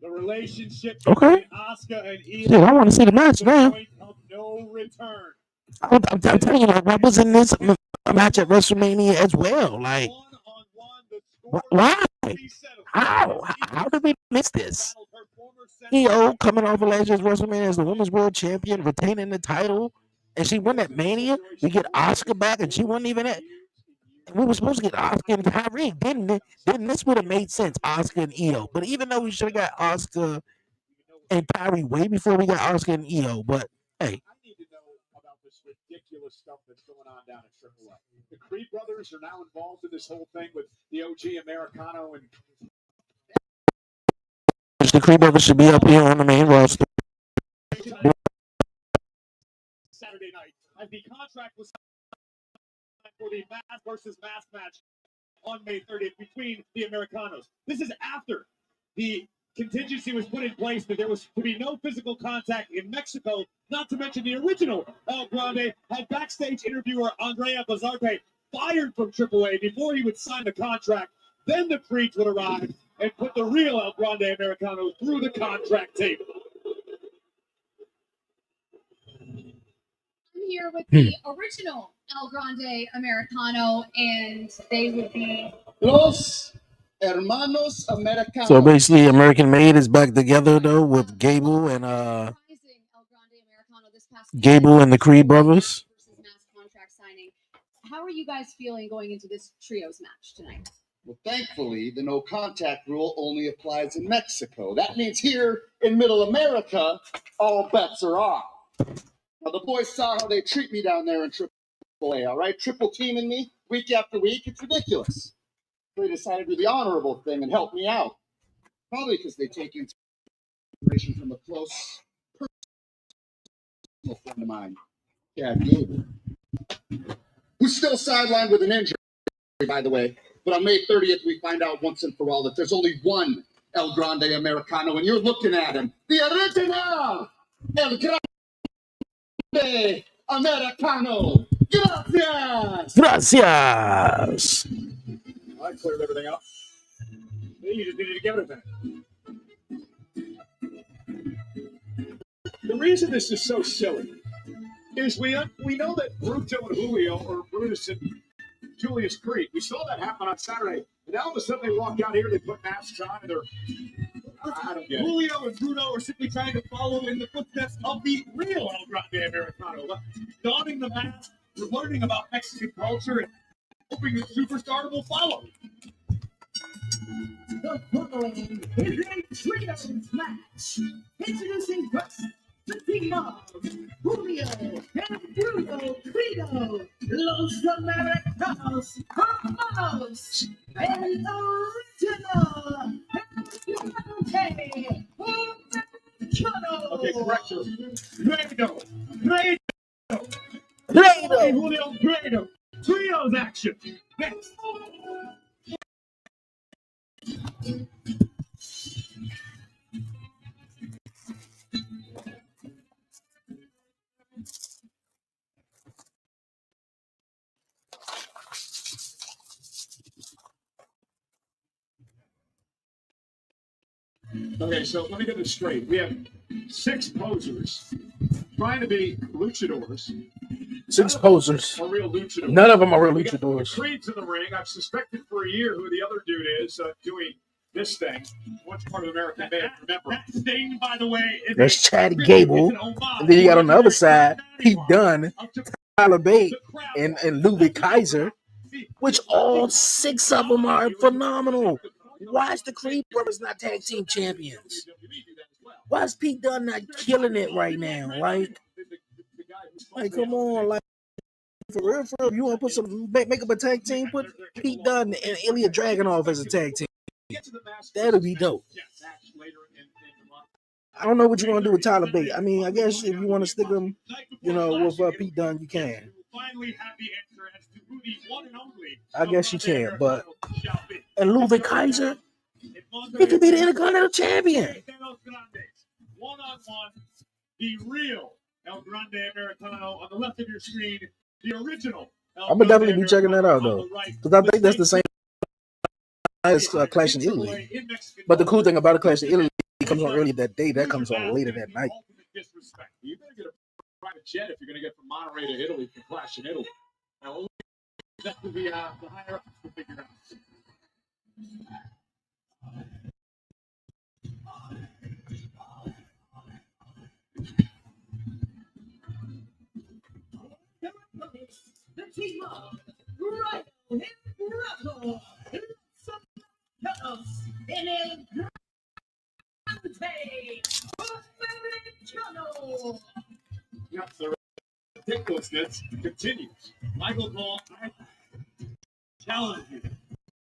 The relationship Okay. between Asuka and Shit, I want to see the match now. of no return. I'm telling you, like, I was in this match at WrestleMania as well. Like, why? How did we miss this? EO coming off of last year's WrestleMania as the Women's World Champion, retaining the title, and she won that Mania. We get Oscar back, and she wasn't even at. We were supposed to get Oscar and Kyrie, didn't it? Then this would have made sense, Oscar and EO. But even though we should have got Oscar and Kyrie way before we got Oscar and EO, but hey. I need to know about this ridiculous stuff that's going on down at AAA. The Creed brothers are now involved in this whole thing with the OG Americano and The Creed brothers should be up here on the main roster. Saturday night as the contract was signed for the mask versus mask match on May 30th between the Americanos. This is after the contingency was put in place that there was to be no physical contact in Mexico, not to mention the original El Grande had backstage interviewer Andrea Bazarte fired from AAA before he would sign the contract. Then the Creeds would arrive and put the real El Grande Americano through the contract table. I'm here with the original El Grande Americano, and they would be Los Hermanos Americanos. So basically, American Made is back together though with Gable and Gable and the Creed brothers. versus mass contract signing. How are you guys feeling going into this trios match tonight? Well, thankfully, the no contact rule only applies in Mexico. That means here in Middle America, all bets are off. Now, the boys saw how they treat me down there in AAA, all right? Triple teaming me week after week. It's ridiculous. So they decided to do the honorable thing and help me out. Probably because they take inspiration from a close personal friend of mine, Chad Gable, who's still sidelined with an injury, by the way. But on May 30th, we find out once and for all that there's only one El Grande Americano, and you're looking at him. The original El Grande Americano. Gracias! Gracias. I cleared everything up. You just needed to give it a minute. The reason this is so silly is we know that Bruto and Julio, or Brutus and Julius Creed, we saw that happen on Saturday. And now all of a sudden they walk out here, they put masks on, and I don't get it. Julio and Bruno are simply trying to follow in the footsteps of the real El Grande Americano. Donning the mask, we're learning about Mexican culture, and hoping that superstar will follow. The following is a trios match. Introducing first the team of Julio and Bruno Credo, Los Americanos, Hermanos, el original Americano. Okay, correction. Credo. Julio Credo. Trios action. Next. Okay, so let me get this straight. We have 6 posers trying to be luchadors. 6 posers. Are real luchadors. None of them are real luchadors. Creed's in the ring. I've suspected for a year who the other dude is doing this thing. What's part of American Band? Remember. That thing, by the way, is There's Chad Gable. And then you got on the other side, Pete Dunne, Tyler Bate, and Ludwig Kaiser, which all 6 of them are phenomenal. Why is the Creed brothers not tag team champions? Why is Pete Dunne not killing it right now? Like come on, like for real, you want to put some make up a tag team? Put Pete Dunne and Ilya Dragunov as a tag team. That'll be dope. I don't know what you're gonna do with Tyler Bate. I mean, I guess if you want to stick him, with Pete Dunne, you can. I guess you can, but and Ludwig Kaiser, he could be the Intercontinental Champion. One-on-one, the real El Grande Americano on the left of your screen, the original. I'm gonna definitely be checking that out though, because I think that's the same as Clash in Italy. But the cool thing about a Clash in Italy, it comes on early that day. That comes on later that night. You better get a private jet if you're gonna get from Monterey to Italy for Clash in Italy. Now, only that will be the higher ups to figure out. The team of Rhino and Russell, and El Grande Americano. Yes, the ridiculousness continues. Michael Cole, I challenge you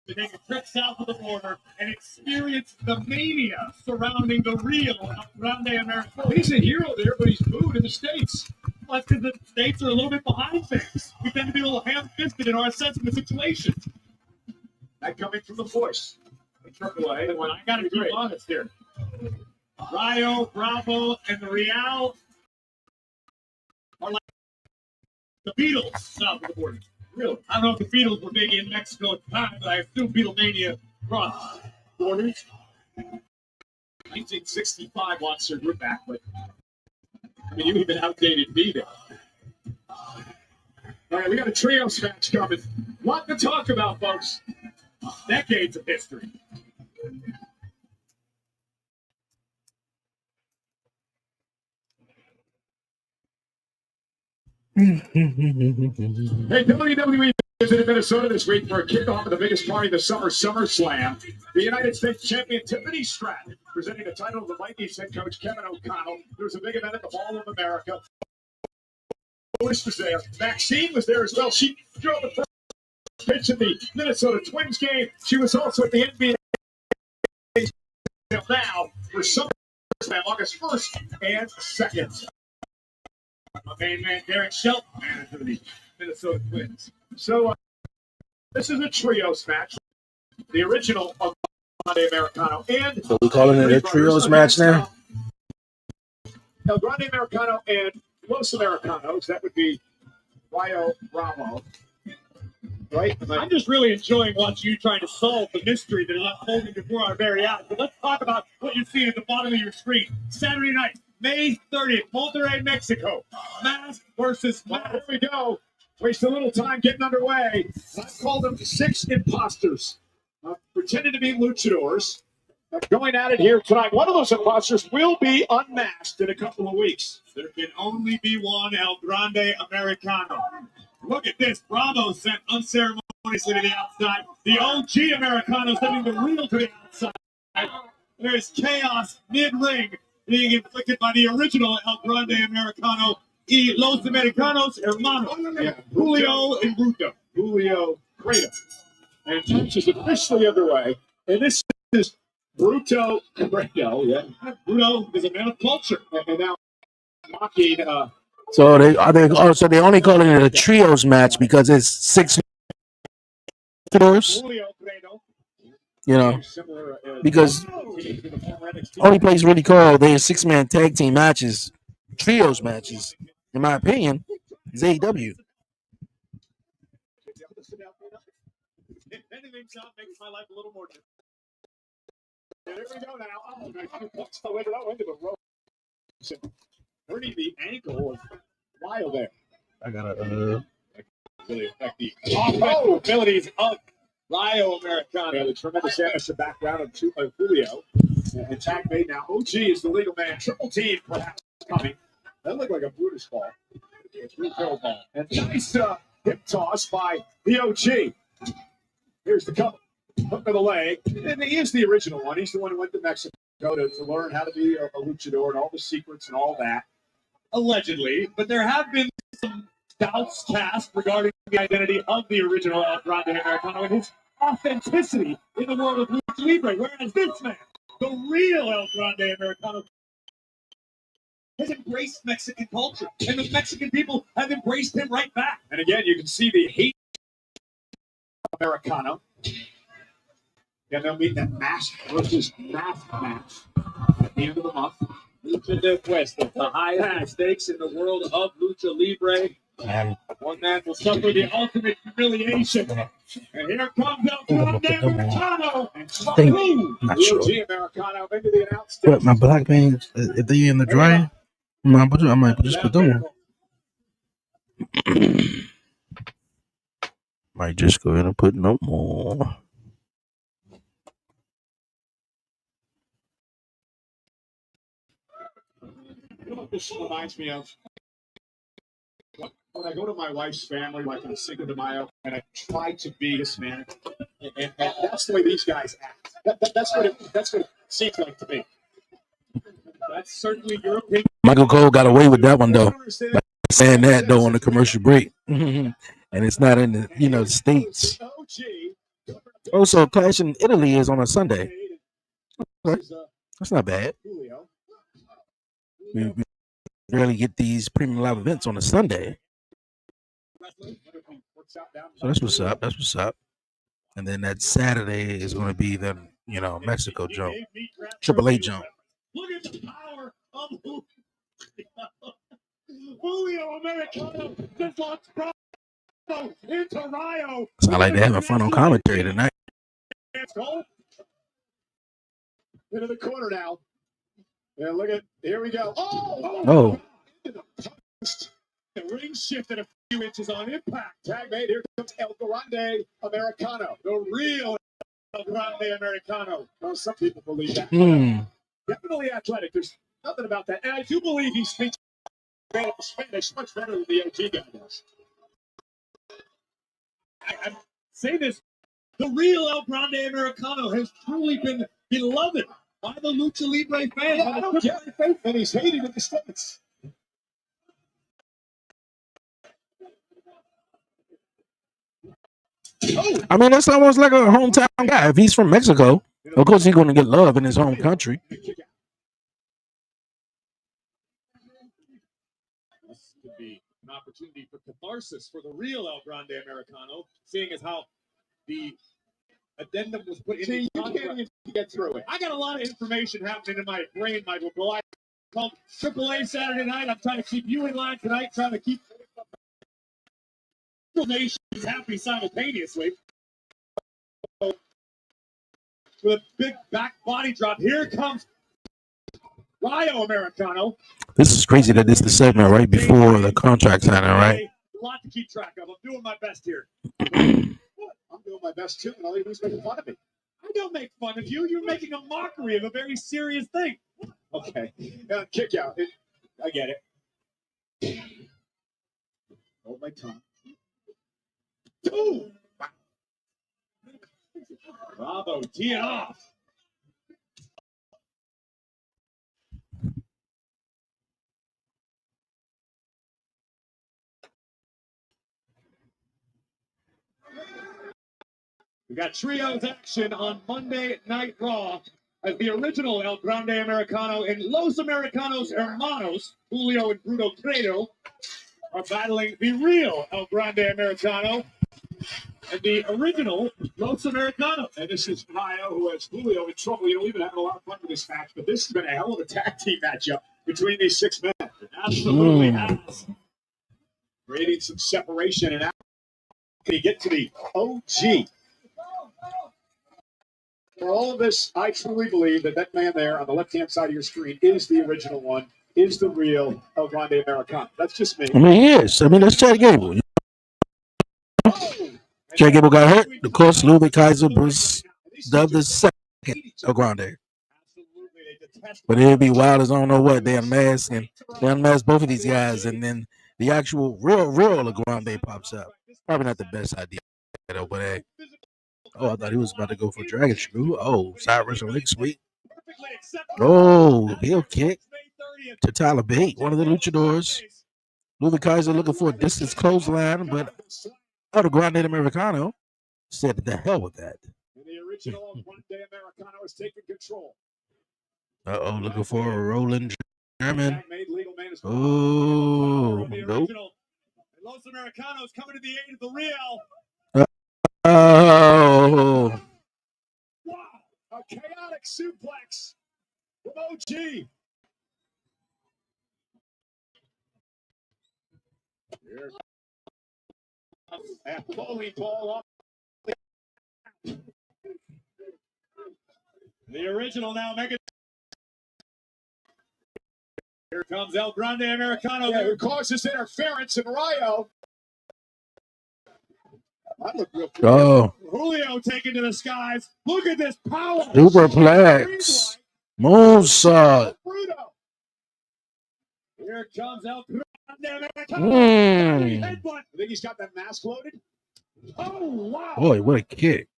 to take a trip south of the border and experience the mania surrounding the real El Grande Americano. He's a hero there, but he's booed in the States. Well, that's because the States are a little bit behind things. We tend to be a little ham-fisted in our assessment of situations. That coming from the voice. AAA, and when I got to be honest here, Rayo, Bravo, and the Real are like the Beatles south of the border. Really? I don't know if the Beatles were big in Mexico at the time, but I assume Beatlemania crossed borders. 1965 wants their group back, but I mean, you even outdated me there. All right, we got a trios match coming. Lot to talk about, folks. Decades of history. Hey, WWE visited Minnesota this week for a kickoff of the biggest party of the summer, SummerSlam. The United States champion Tiffany Stratton presenting the title of the Vikings head coach Kevin O'Connell. There was a big event at the Mall of America. Bush was there. Maxine was there as well. She drove the first pitch at the Minnesota Twins game. She was also at the NBA now for SummerSlam August 1st and 2nd. My main man, Derek Shelton, manager of the Minnesota Twins. So this is a trios match. The original of Grande Americano and So we calling it a trios match now? El Grande Americano and Los Americanos. That would be Rayo Bravo. Right? I'm just really enjoying watching you trying to solve the mystery that is unfolding before our very eyes. But let's talk about what you see at the bottom of your screen. Saturday night, May 30th, Monterrey, Mexico. Mask versus mask. Here we go. Waste a little time getting underway. I've called them 6 imposters. Pretending to be luchadors. Going at it here tonight. One of those imposters will be unmasked in a couple of weeks. There can only be one El Grande Americano. Look at this. Bravo sent unceremoniously to the outside. The OG Americano sending the real to the outside. There's chaos mid-ring being inflicted by the original El Grande Americano y Los Americanos Hermanos. Yeah. Julio and Bruto. Julio Credo. And match is officially underway. And this is Bruto Credo. Yeah. Bruto is a man of culture. And now mocking So so they only calling it a trios match because it's 6 luchadors. Julio Credo. You know, because only place really called their 6-man tag team matches, trios matches, in my opinion, is AEW. If anything, John makes my life a little more difficult. There we go now. Oh, nice. The window into the rope. Hurting the ankle of Lyle there. I gotta Really affect the offensive abilities of Rayo Americano. Yeah, the tremendous amateur background of Julio. And tag made now. OG is the legal man. Triple team perhaps coming. That looked like a Brutus ball. Ball. And nice hip toss by the OG. Here's the couple. Hook of the leg. And he is the original one. He's the one who went to Mexico to learn how to be a luchador and all the secrets and all that. Allegedly, but there have been some doubts cast regarding the identity of the original El Grande Americano and his authenticity in the world of Lucha Libre. Whereas this man, the real El Grande Americano, has embraced Mexican culture, and the Mexican people have embraced him right back. And again, you can see the hate Americano. And they'll meet that mask versus mask match at the end of the month. Lucha de Puesto, the highest stakes in the world of Lucha Libre. One man will suffer the ultimate humiliation. And here comes El Grande Americano. Not sure. The Americano into the announced But my black pants, if they in the dryer, I might just put them on. Might just go ahead and put no more. You know what this reminds me of? When I go to my wife's family, like on Cinco de Mayo, and I try to be Hispanic, and that's the way these guys act. That's what it seems like to me. That's certainly your opinion. Michael Cole got away with that one though, by saying that though on the commercial break, and it's not in the States. Also, Clash in Italy is on a Sunday. Okay. That's not bad. We rarely get these premium live events on a Sunday. So that's what's up. That's what's up. And then that Saturday is going to be the Mexico jump, Triple A jump. Look at the power of Julio Americano. Just launched Bravo into Rayo. Sound like they're having fun on commentary tonight. Into the corner now. Yeah, look at here we go. Oh. The ring shifted a few inches on impact. Tag made. Here comes El Grande Americano. The real El Grande Americano. Well, some people believe that. Definitely athletic. There's nothing about that. And I do believe he speaks Spanish much better than the OG guy does. I say this, the real El Grande Americano has truly been beloved by the Lucha Libre fans. I don't get it. And he's hated in the States. I mean, that's almost like a hometown guy. If he's from Mexico, of course he's going to get love in his home country. This could be an opportunity for catharsis for the real El Grande Americano, seeing as how the addendum was put in the contract. You can't even get through it. I got a lot of information happening in my brain, Michael. I called AAA Saturday night. I'm trying to keep you in line tonight, trying to keep nations happy simultaneously. With a big back body drop, here comes Rayo Americano. This is crazy that this is the segment right before the contract signing, right? A lot to keep track of. I'm doing my best here. I'm doing my best too, and all you do is making fun of me. I don't make fun of you. You're making a mockery of a very serious thing. Okay. Kick out. I get it. Hold my tongue. Ooh. Bravo, tee it off. We got trios action on Monday Night Raw as the original El Grande Americano and Los Americanos Hermanos, Julio and Bruno Credo, are battling the real El Grande Americano and the original Los Americanos. And this is Rayo, who has Julio in trouble. You know, we've been having a lot of fun with this match, but this has been a hell of a tag team matchup between these six men. It absolutely has. Creating some separation, and now can he get to the OG? For all of this, I truly believe that that man there on the left-hand side of your screen is the original one, is the real El Grande Americano. That's just me. I mean, he is. I mean, that's Chad Gable. Chad Gable got hurt. Of course, Ludwig Kaiser was dubbed the second El Grande. But it'd be wild as I don't know what. They unmask both of these guys, and then the actual real El Grande pops up. Probably not the best idea, though, but hey. Oh, I thought he was about to go for Dragon Screw. Oh, side Russian leg sweep. Oh, heel kick to Tyler Bate, one of the luchadors. Ludwig Kaiser looking for a distance clothesline, but El Grande Americano said the hell with that. And the original Grande Americano is taking control. Uh-oh, looking for a rolling German. Oh, nope. Los Americanos coming to the aid of the real. Oh. Wow, a chaotic suplex from OG. Here and bowling ball off. The original now making. Here comes El Grande Americano. Yeah, who causes interference in Rayo. That looked real cool. Oh. Julio taken to the skies. Look at this power. Superplex. Moonsault. Here comes El Grande Americano. Mm. I think he's got that mask loaded. Oh, wow. Boy, what a kick.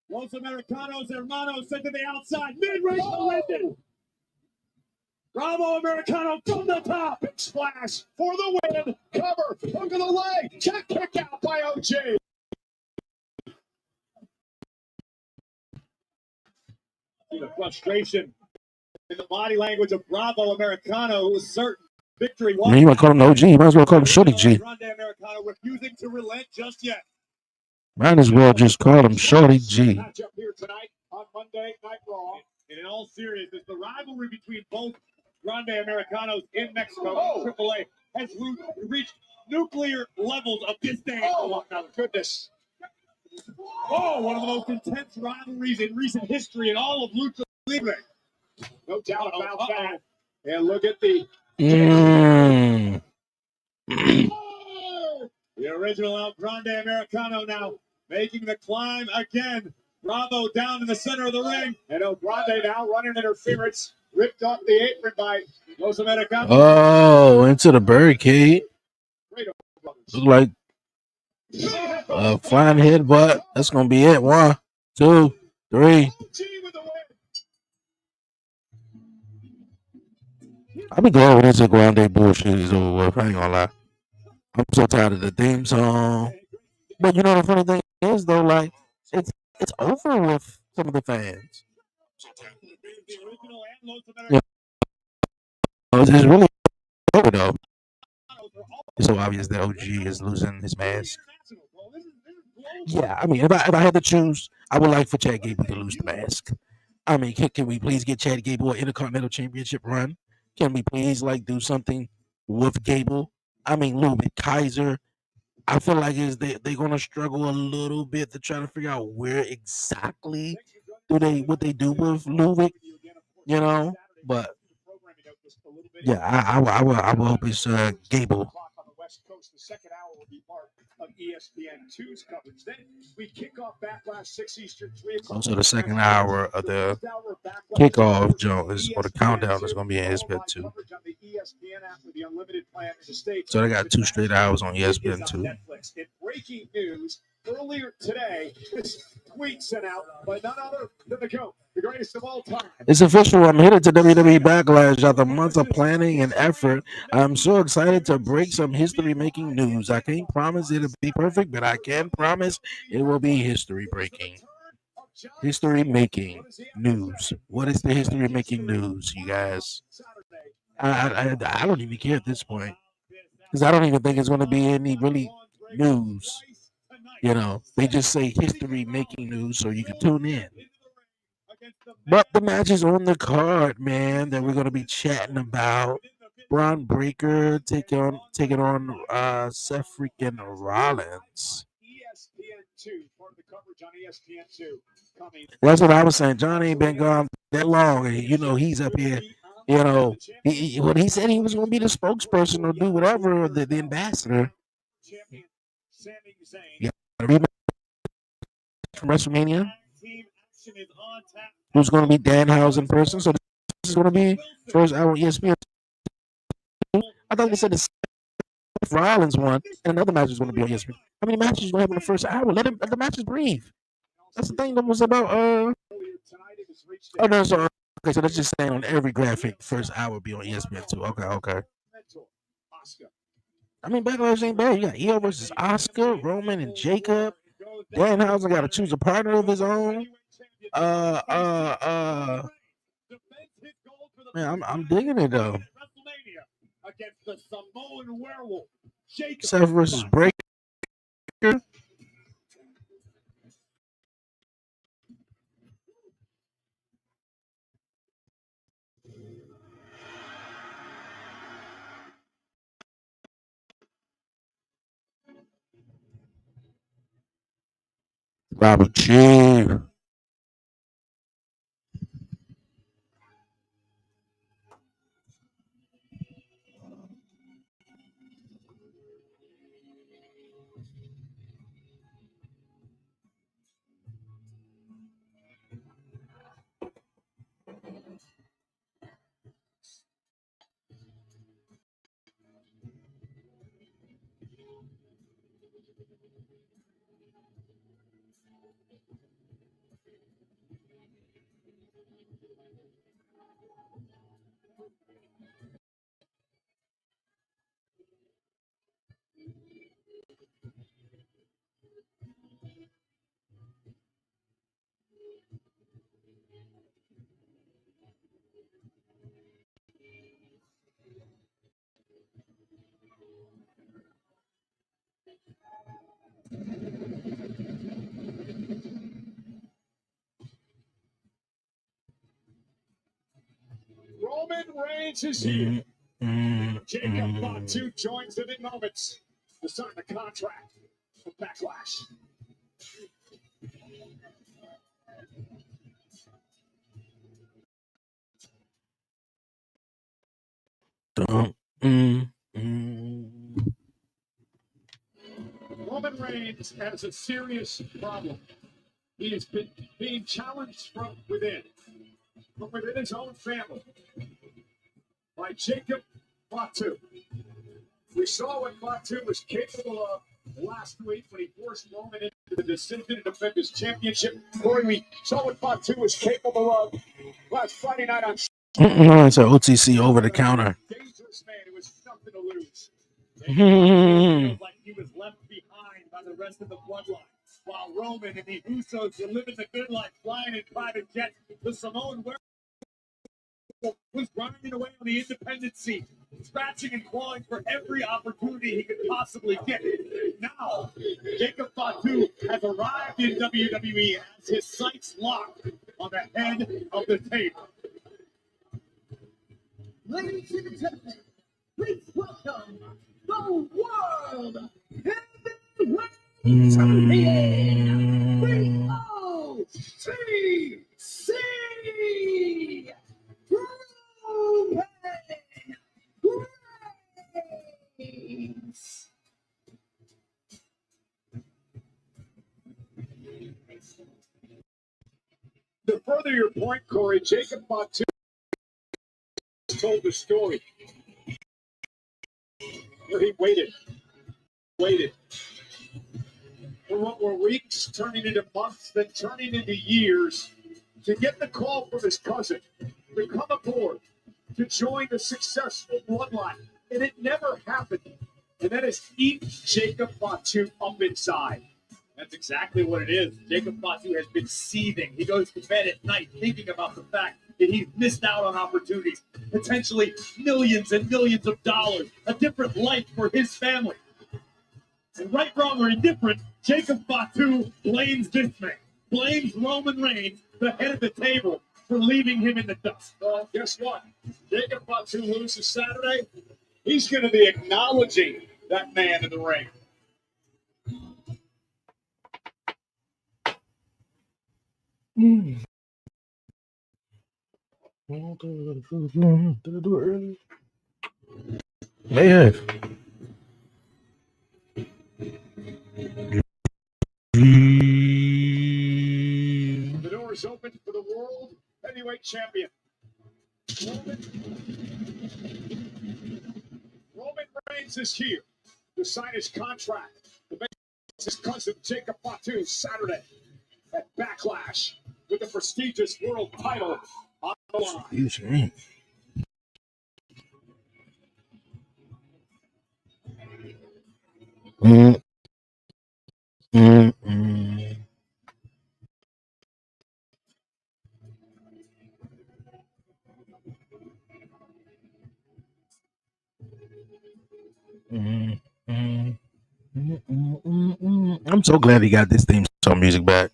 Los Americanos Hermanos sent to the outside. Mid-range Linden. Bravo Americano from the top. Big splash for the win. Cover. Hook of the leg. Check kick out by OG. See the frustration in the body language of Bravo Americano, who was certain victory. I mean, you want to call him the OG. You might as well call him Shorty G. Grande Americano refusing to relent just yet. Might as well just call him Shorty G. Match up here tonight on Monday Night Raw. And in all seriousness, the rivalry between both Grande Americanos in Mexico and AAA has reached nuclear levels of disdain for one another. Goodness. Oh, one of the most intense rivalries in recent history in all of Lucha Libre. No doubt about that. And look at the... The original El Grande Americano now making the climb again. Bravo down in the center of the ring. And El Grande now running interference Ripped off the apron by Los Americanos. Oh, into the barricade. Look like a flying headbutt. That's gonna be it. 1, 2, 3. I'll be glad when this Grande bullshit is over with. I ain't gonna lie. I'm so tired of the theme song. But you know the funny thing is though, like it's over with some of the fans. Yeah, it's really over though. It's so obvious that OG is losing his mask. Yeah, I mean, if I had to choose, I would like for Chad Gable to lose the mask. I mean, can we please get Chad Gable an Intercontinental Championship run? Can we please like do something with Gable? I mean, Ludwig Kaiser. I feel like they're gonna struggle a little bit to try to figure out where exactly what they do with Ludwig, you know. But yeah, I will hope it's Gable. The second hour will be part of ESPN2's coverage. Then we kick off Backlash 6 Eastern, 3 o'clock. Also, the second hour of the kickoff Jones or the countdown is going to be in ESPN2. So they got 2 straight hours on ESPN2. In breaking news, earlier today, this tweet sent out by none other than the GOAT, the greatest of all time. It's official. I'm headed to WWE Backlash after months of planning and effort. I'm so excited to break some history-making news. I can't promise it'll be perfect, but I can promise it will be history-breaking. History-making news. What is the history-making news, you guys? I don't even care at this point because I don't even think it's going to be any really news. You know, they just say history-making news so you can tune in. But the matches on the card, man, that we're gonna be chatting about. Braun Breaker taking on Seth freaking Rollins. That's what I was saying. John ain't been gone that long, and you know he's up here. You know, when he said he was gonna be the spokesperson or do whatever, the ambassador. Yeah, rematch from WrestleMania. Who's going to be Danhausen in person? So this is going to be first hour ESPN. I thought they said the Seth Rollins one and another match is going to be on ESPN. How many matches you going to have in the first hour? Let the matches breathe. That's the thing that was about. Oh no, so okay, so that's just saying on every graphic, first hour be on ESPN too. Okay. I mean, Backlash ain't bad. You got Io versus Oscar, Roman, and Jacob. Danhausen got to choose a partner of his own. Man, I'm digging it though. Against the Samoan werewolf, Jacob. Seth versus Breaker. Robert Chief. Roman Reigns is here. Jacob Fatu joins them in moments to sign the contract for Backlash. Roman Reigns has a serious problem. He has been being challenged from within. from within his own family by Jacob Fatu. We saw what Fatu was capable of last week when he forced Roman into the decision to defend his championship. Corey, we saw what Fatu was capable of last Friday night on. It's an OTC over the counter. Dangerous man who was nothing to lose. Feels like he was left behind by the rest of the bloodline. While Roman and the Usos were living the good life, flying in private jets, the Samoan was grinding away on the independent scene, scratching and clawing for every opportunity he could possibly get. Now, Jacob Fatu has arrived in WWE as his sights locked on the head of the table. Ladies and gentlemen, please welcome the World Heavyweight Champion, the OTC, Roman Reigns. To further your point, Corey, Jacob Fatu told the story where he waited for what were weeks turning into months, then turning into years to get the call from his cousin to come aboard, to join the successful bloodline. And it never happened. And that has eaten Jacob Fatu up inside. That's exactly what it is. Jacob Fatu has been seething. He goes to bed at night thinking about the fact that he's missed out on opportunities, potentially millions and millions of dollars, a different life for his family. And right, wrong, or indifferent, Jacob Fatu blames this man, blames Roman Reigns, the head of the table, for leaving him in the dust. Well, guess what? Jacob Fatu loses Saturday. He's going to be acknowledging that man in the ring. Did I do it early? May have. The door is open for the World Heavyweight Champion. Roman Reigns is here to sign his contract to make his cousin Jacob Fatu Saturday at Backlash with the prestigious world title on the line. Excuse me. I'm so glad he got this theme song music back.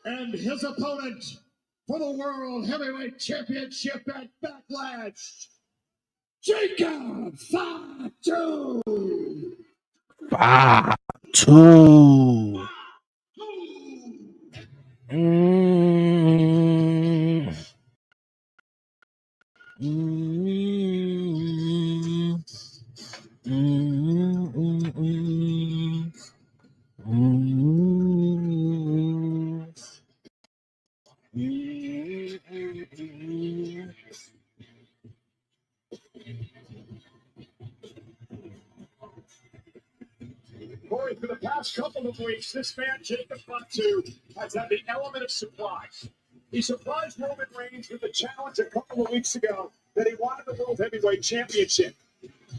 And his opponent for the World Heavyweight Championship at Backlash, Jacob Fatu. Fatu. Corey, for the past couple of weeks, this man, Jacob Fatu, has had the element of surprise. He surprised Roman Reigns with the challenge a couple of weeks ago that he wanted the World Heavyweight Championship.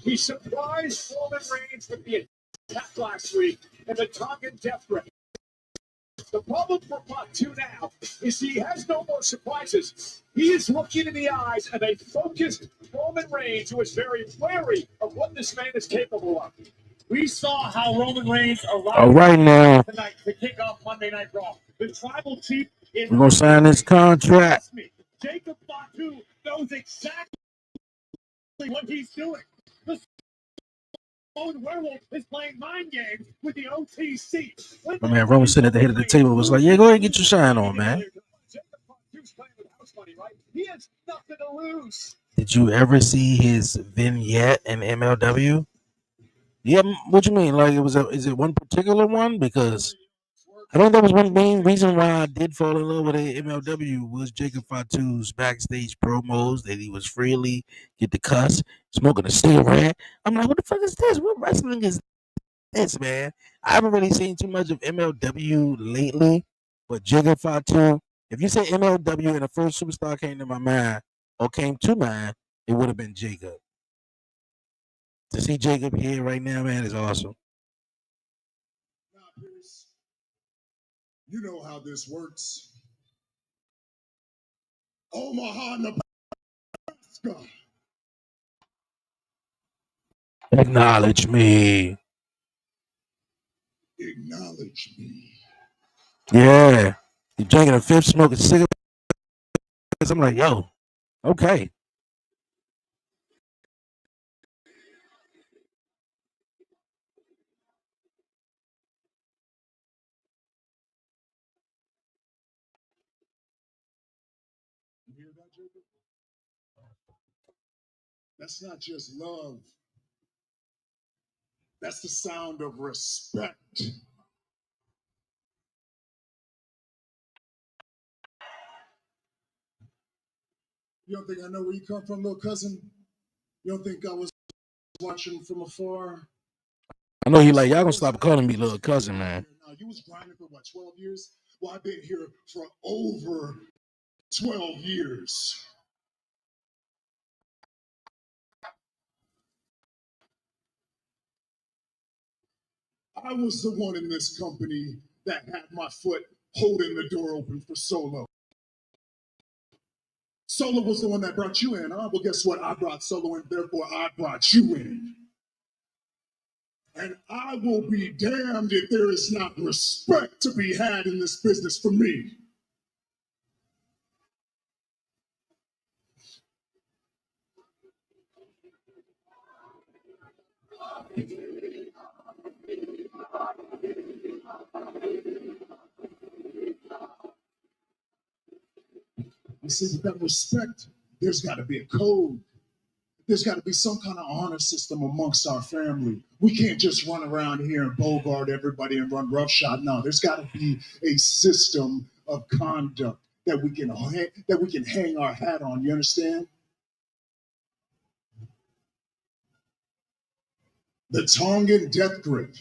He surprised Roman Reigns with the attack last week and the Tongan death grip. The problem for Fatu now is he has no more surprises. He is looking in the eyes of a focused Roman Reigns who is very wary of what this man is capable of. We saw how Roman Reigns arrived right now. tonight to kick off Monday Night Raw. The tribal chief is We're gonna sign this contract. Jacob Fatu knows exactly what he's doing. The own werewolf is playing mind games with the OTC. My man Roman sitting at the head of the table was like, "Yeah, go ahead and get your shine on, man." He has nothing to lose. Did you ever see his vignette in MLW? Yeah, what you mean? Like is it one particular one? Because I think that was one main reason why I did fall in love with MLW was Jacob Fatu's backstage promos that he was freely get to cuss, smoking a cigarette. I'm like, what the fuck is this? What wrestling is this, man? I haven't really seen too much of MLW lately, but Jacob Fatu, if you say MLW and the first superstar came to my mind or came to mind, it would have been Jacob. To see Jacob here right now, man, is awesome. Now, Pierce, you know how this works. Omaha, Nebraska. Acknowledge me. Acknowledge me. Yeah. You drinking a fifth, smoking cigarettes. I'm like, yo, okay. You hear that, Jacob? That's not just love. That's the sound of respect. You don't think I know where you come from, little cousin? You don't think I was watching from afar? I know you like, y'all gonna stop calling me little cousin, man. Now, you was grinding for what, 12 years? Well, I've been here for over 12 years. I was the one in this company that had my foot holding the door open for Solo. Solo was the one that brought you in. Well, guess what? I brought Solo in, therefore I brought you in. And I will be damned if there is not respect to be had in this business for me. You see, with that respect, there's got to be a code. There's got to be some kind of honor system amongst our family. We can't just run around here and bogart everybody and run roughshod. No, there's got to be a system of conduct that we can hang our hat on. You understand? The Tongan death grip.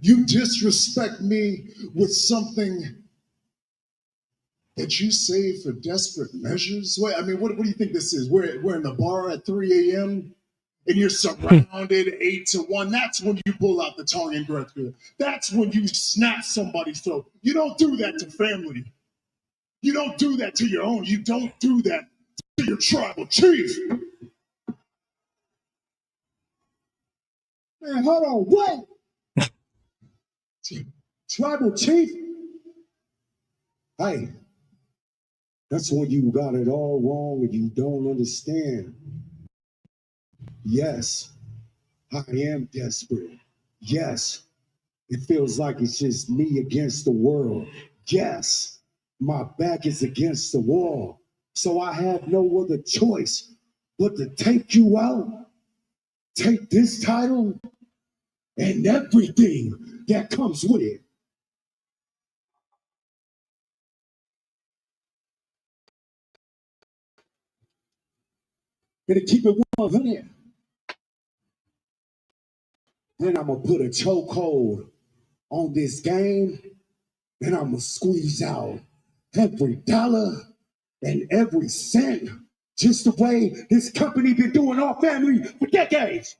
You disrespect me with something that you say for desperate measures? Wait, I mean, what do you think this is? We're in the bar at 3 a.m. and you're surrounded 8 to 1. That's when you pull out the tongue and breath grip. That's when you snap somebody's throat. You don't do that to family. You don't do that to your own. You don't do that to your tribal chief. Man, hold on, what? Tribal chief? Hey, that's when you got it all wrong and you don't understand. Yes, I am desperate. Yes, it feels like it's just me against the world. Yes, my back is against the wall. So I have no other choice but to take you out, take this title, and everything that comes with it. Gonna keep it 100. Then I'm gonna put a chokehold on this game, and I'm gonna squeeze out every dollar and every cent, just the way this company been doing our family for decades.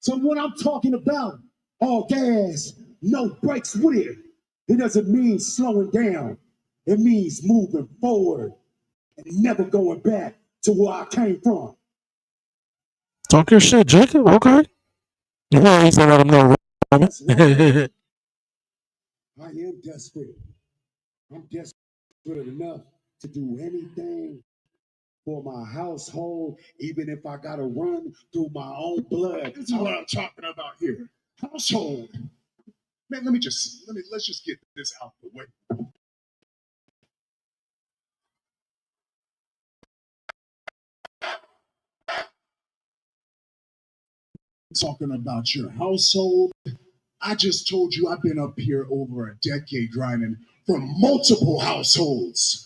So what I'm talking about, all gas, no brakes with it. It doesn't mean slowing down. It means moving forward and never going back to where I came from. Talk your shit, Jacob. Okay. Yeah, he's let him know. That's right. I am desperate. I'm desperate enough to do anything for my household, even if I gotta run through my own blood. This is what I'm talking about here. Household. Man, let's just get this out the way. talking about your household. I just told you I've been up here over a decade grinding for multiple households.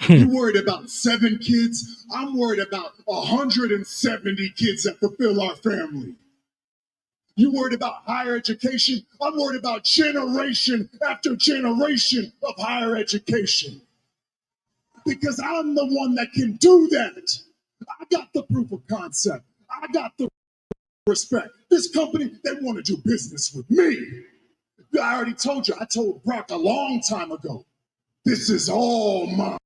You worried about 7 kids? I'm worried about 170 kids that fulfill our family. You worried about higher education? I'm worried about generation after generation of higher education. Because I'm the one that can do that. I got the proof of concept. I got the respect. This company, they want to do business with me. I already told you, I told Brock a long time ago, this is all mine.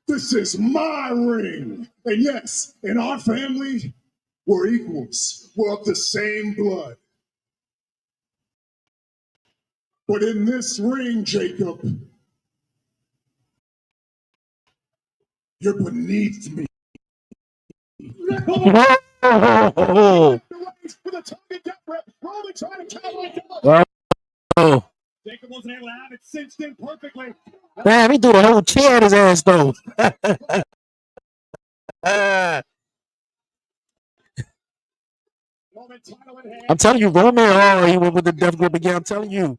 This is my ring. And yes, in our family, we're equals. We're of the same blood. But in this ring, Jacob, you're beneath me. Oh. Oh. Jacob wasn't able to have it cinched in perfectly. Damn, he threw the whole chair at his ass though. I'm telling you, Roman, he went with the death grip again. I'm telling you,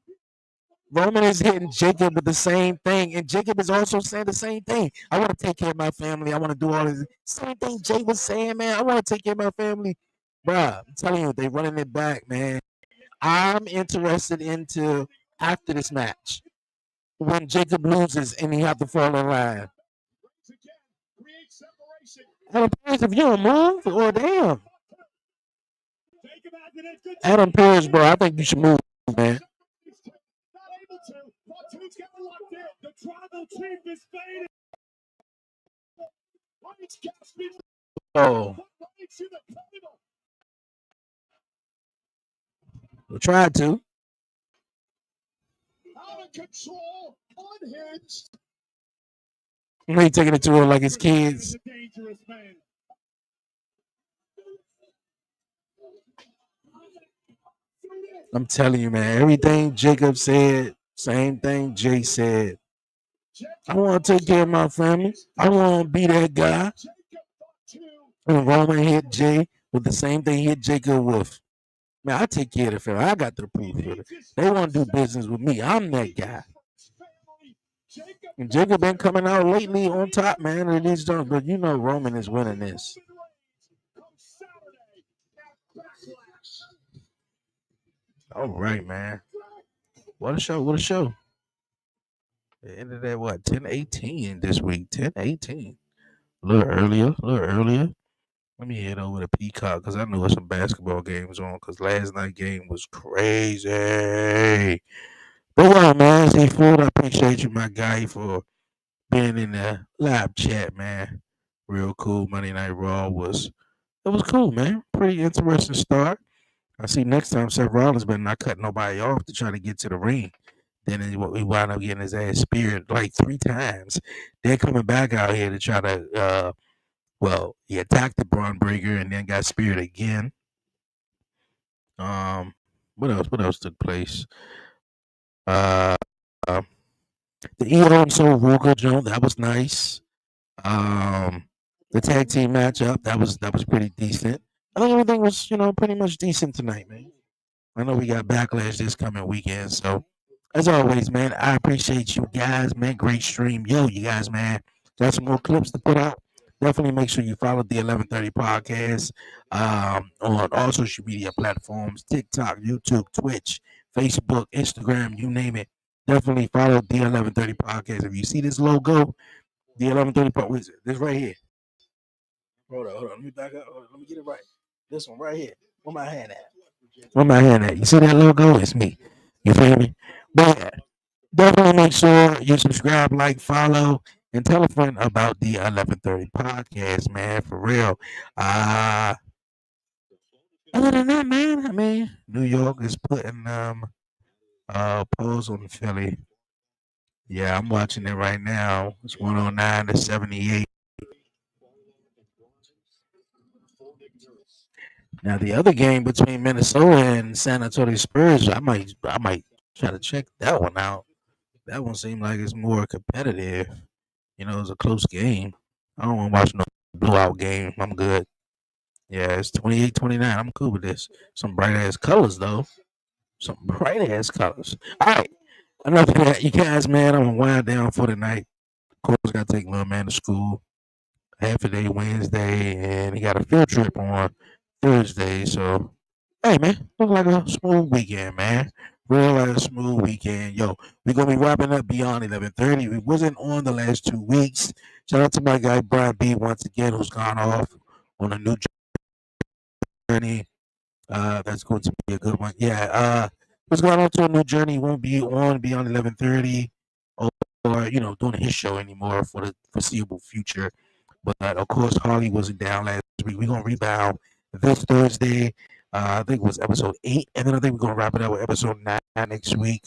Roman is hitting Jacob with the same thing, and Jacob is also saying the same thing. I want to take care of my family. I want to do all this. Same thing Jay was saying, man. I want to take care of my family. Bruh, I'm telling you, they running it back, man. I'm interested into after this match when Jacob loses and he have to fall in line. Adam Page, if you don't move, or damn. Adam Page, bro, I think you should move, man. Oh. We tried to. Out of control, unhinged. He taking it to her like his kids. I'm telling you, man. Everything Jacob said, same thing Jay said. I want to take care of my family. I want to be that guy. And Roman hit Jay with the same thing he hit Jacob with. Man, I take care of the family. I got the proof of it. They want to do business with me. I'm that guy. And Jacob been coming out lately on top, man. It is done, but you know Roman is winning this. All right, man. What a show. What a show. It ended at what? 10:18 this week. 10:18. A little earlier. A little earlier. Let me head over to Peacock because I know there's some basketball games on because last night game was crazy. But yeah, man, say Ford, I appreciate you, my guy, for being in the live chat, man. Real cool. Monday Night Raw was cool, man. Pretty interesting start. I see next time Seth Rollins better not cut nobody off to try to get to the ring. Then we wound up getting his ass speared like 3 times. They're coming back out here to try to he attacked the Braun Breaker and then got speared again. What else? What else took place? Uh, the EO and Soul Walker joint, that was nice. The tag team matchup, that was pretty decent. I think everything was, pretty much decent tonight, man. I know we got Backlash this coming weekend, so as always, man, I appreciate you guys, man. Great stream. Yo, you guys, man, got some more clips to put out. Definitely make sure you follow the 1130 podcast on all social media platforms, TikTok, YouTube, Twitch, Facebook, Instagram, you name it. Definitely follow the 1130 podcast. If you see this logo, the 1130 podcast, what is it? This right here. Hold on. Let me back up. Let me get it right. This one right here. Where my hand at? Where my hand at? You see that logo? It's me. You feel me? But definitely make sure you subscribe, like, follow, and tell a friend about the 1130 podcast, man. For real. Other than that, man, I mean, New York is putting pause on Philly. Yeah, I'm watching it right now. It's 109 to 78. Now the other game between Minnesota and San Antonio Spurs, I might try to check that one out. That one seemed like it's more competitive. It was a close game. I don't want to watch no blowout game. I'm good. Yeah, it's 28, 29. I'm cool with this. Some bright ass colors though. Some bright ass colors. All right. Enough of that. You guys, man, I'm gonna wind down for the night. Of course, gotta take little man to school. Half a day Wednesday, and he got a field trip on Thursday. So, hey, man, look like a smooth weekend, man. Real like a smooth weekend. Yo, we're gonna be wrapping up beyond 11:30. We wasn't on the last 2 weeks. Shout out to my guy Brian B once again, who's gone off on a new journey. That's going to be a good one. Yeah. What's going on to a new journey? He won't be on beyond 11:30, or doing his show anymore for the foreseeable future. But of course, Harley wasn't down last week. We're gonna rebound this Thursday. I think it was episode 8, and then I think we're gonna wrap it up with episode 9 next week.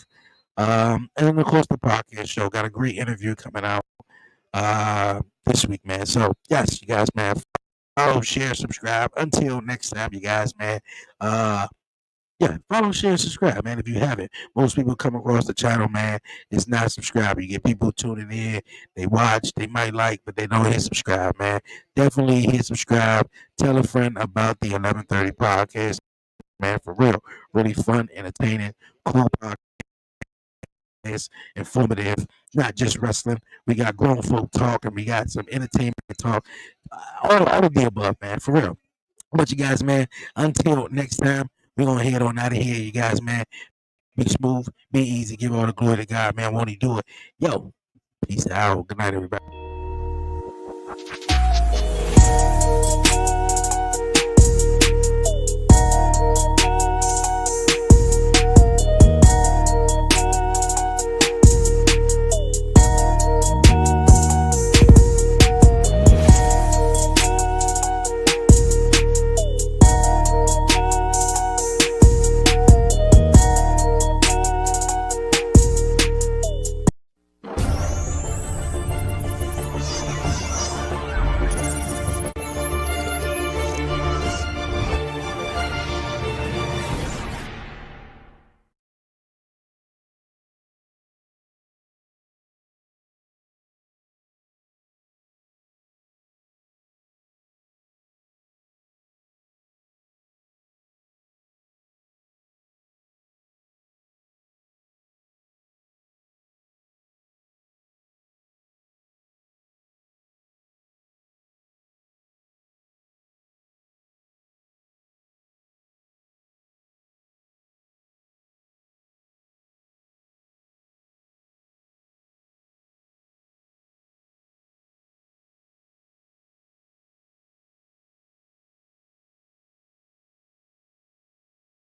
And then of course the podcast show got a great interview coming out this week, man. So yes, you guys, man, follow, share, subscribe. Until next time, you guys, man. Yeah, follow, share, subscribe, man. If you haven't, most people come across the channel, man, is not subscribed. You get people tuning in, they watch, they might like, but they don't hit subscribe, man. Definitely hit subscribe. Tell a friend about the 11:30 podcast, man. For real, really fun, entertaining, cool podcast, informative. Not just wrestling. We got grown folk talk, and we got some entertainment talk. All of the above, man. For real. But you guys, man, until next time, we're gonna head on out of here, you guys, man. Be smooth, be easy, give all the glory to God, man. Won't he do it? Yo, peace out. Good night, everybody.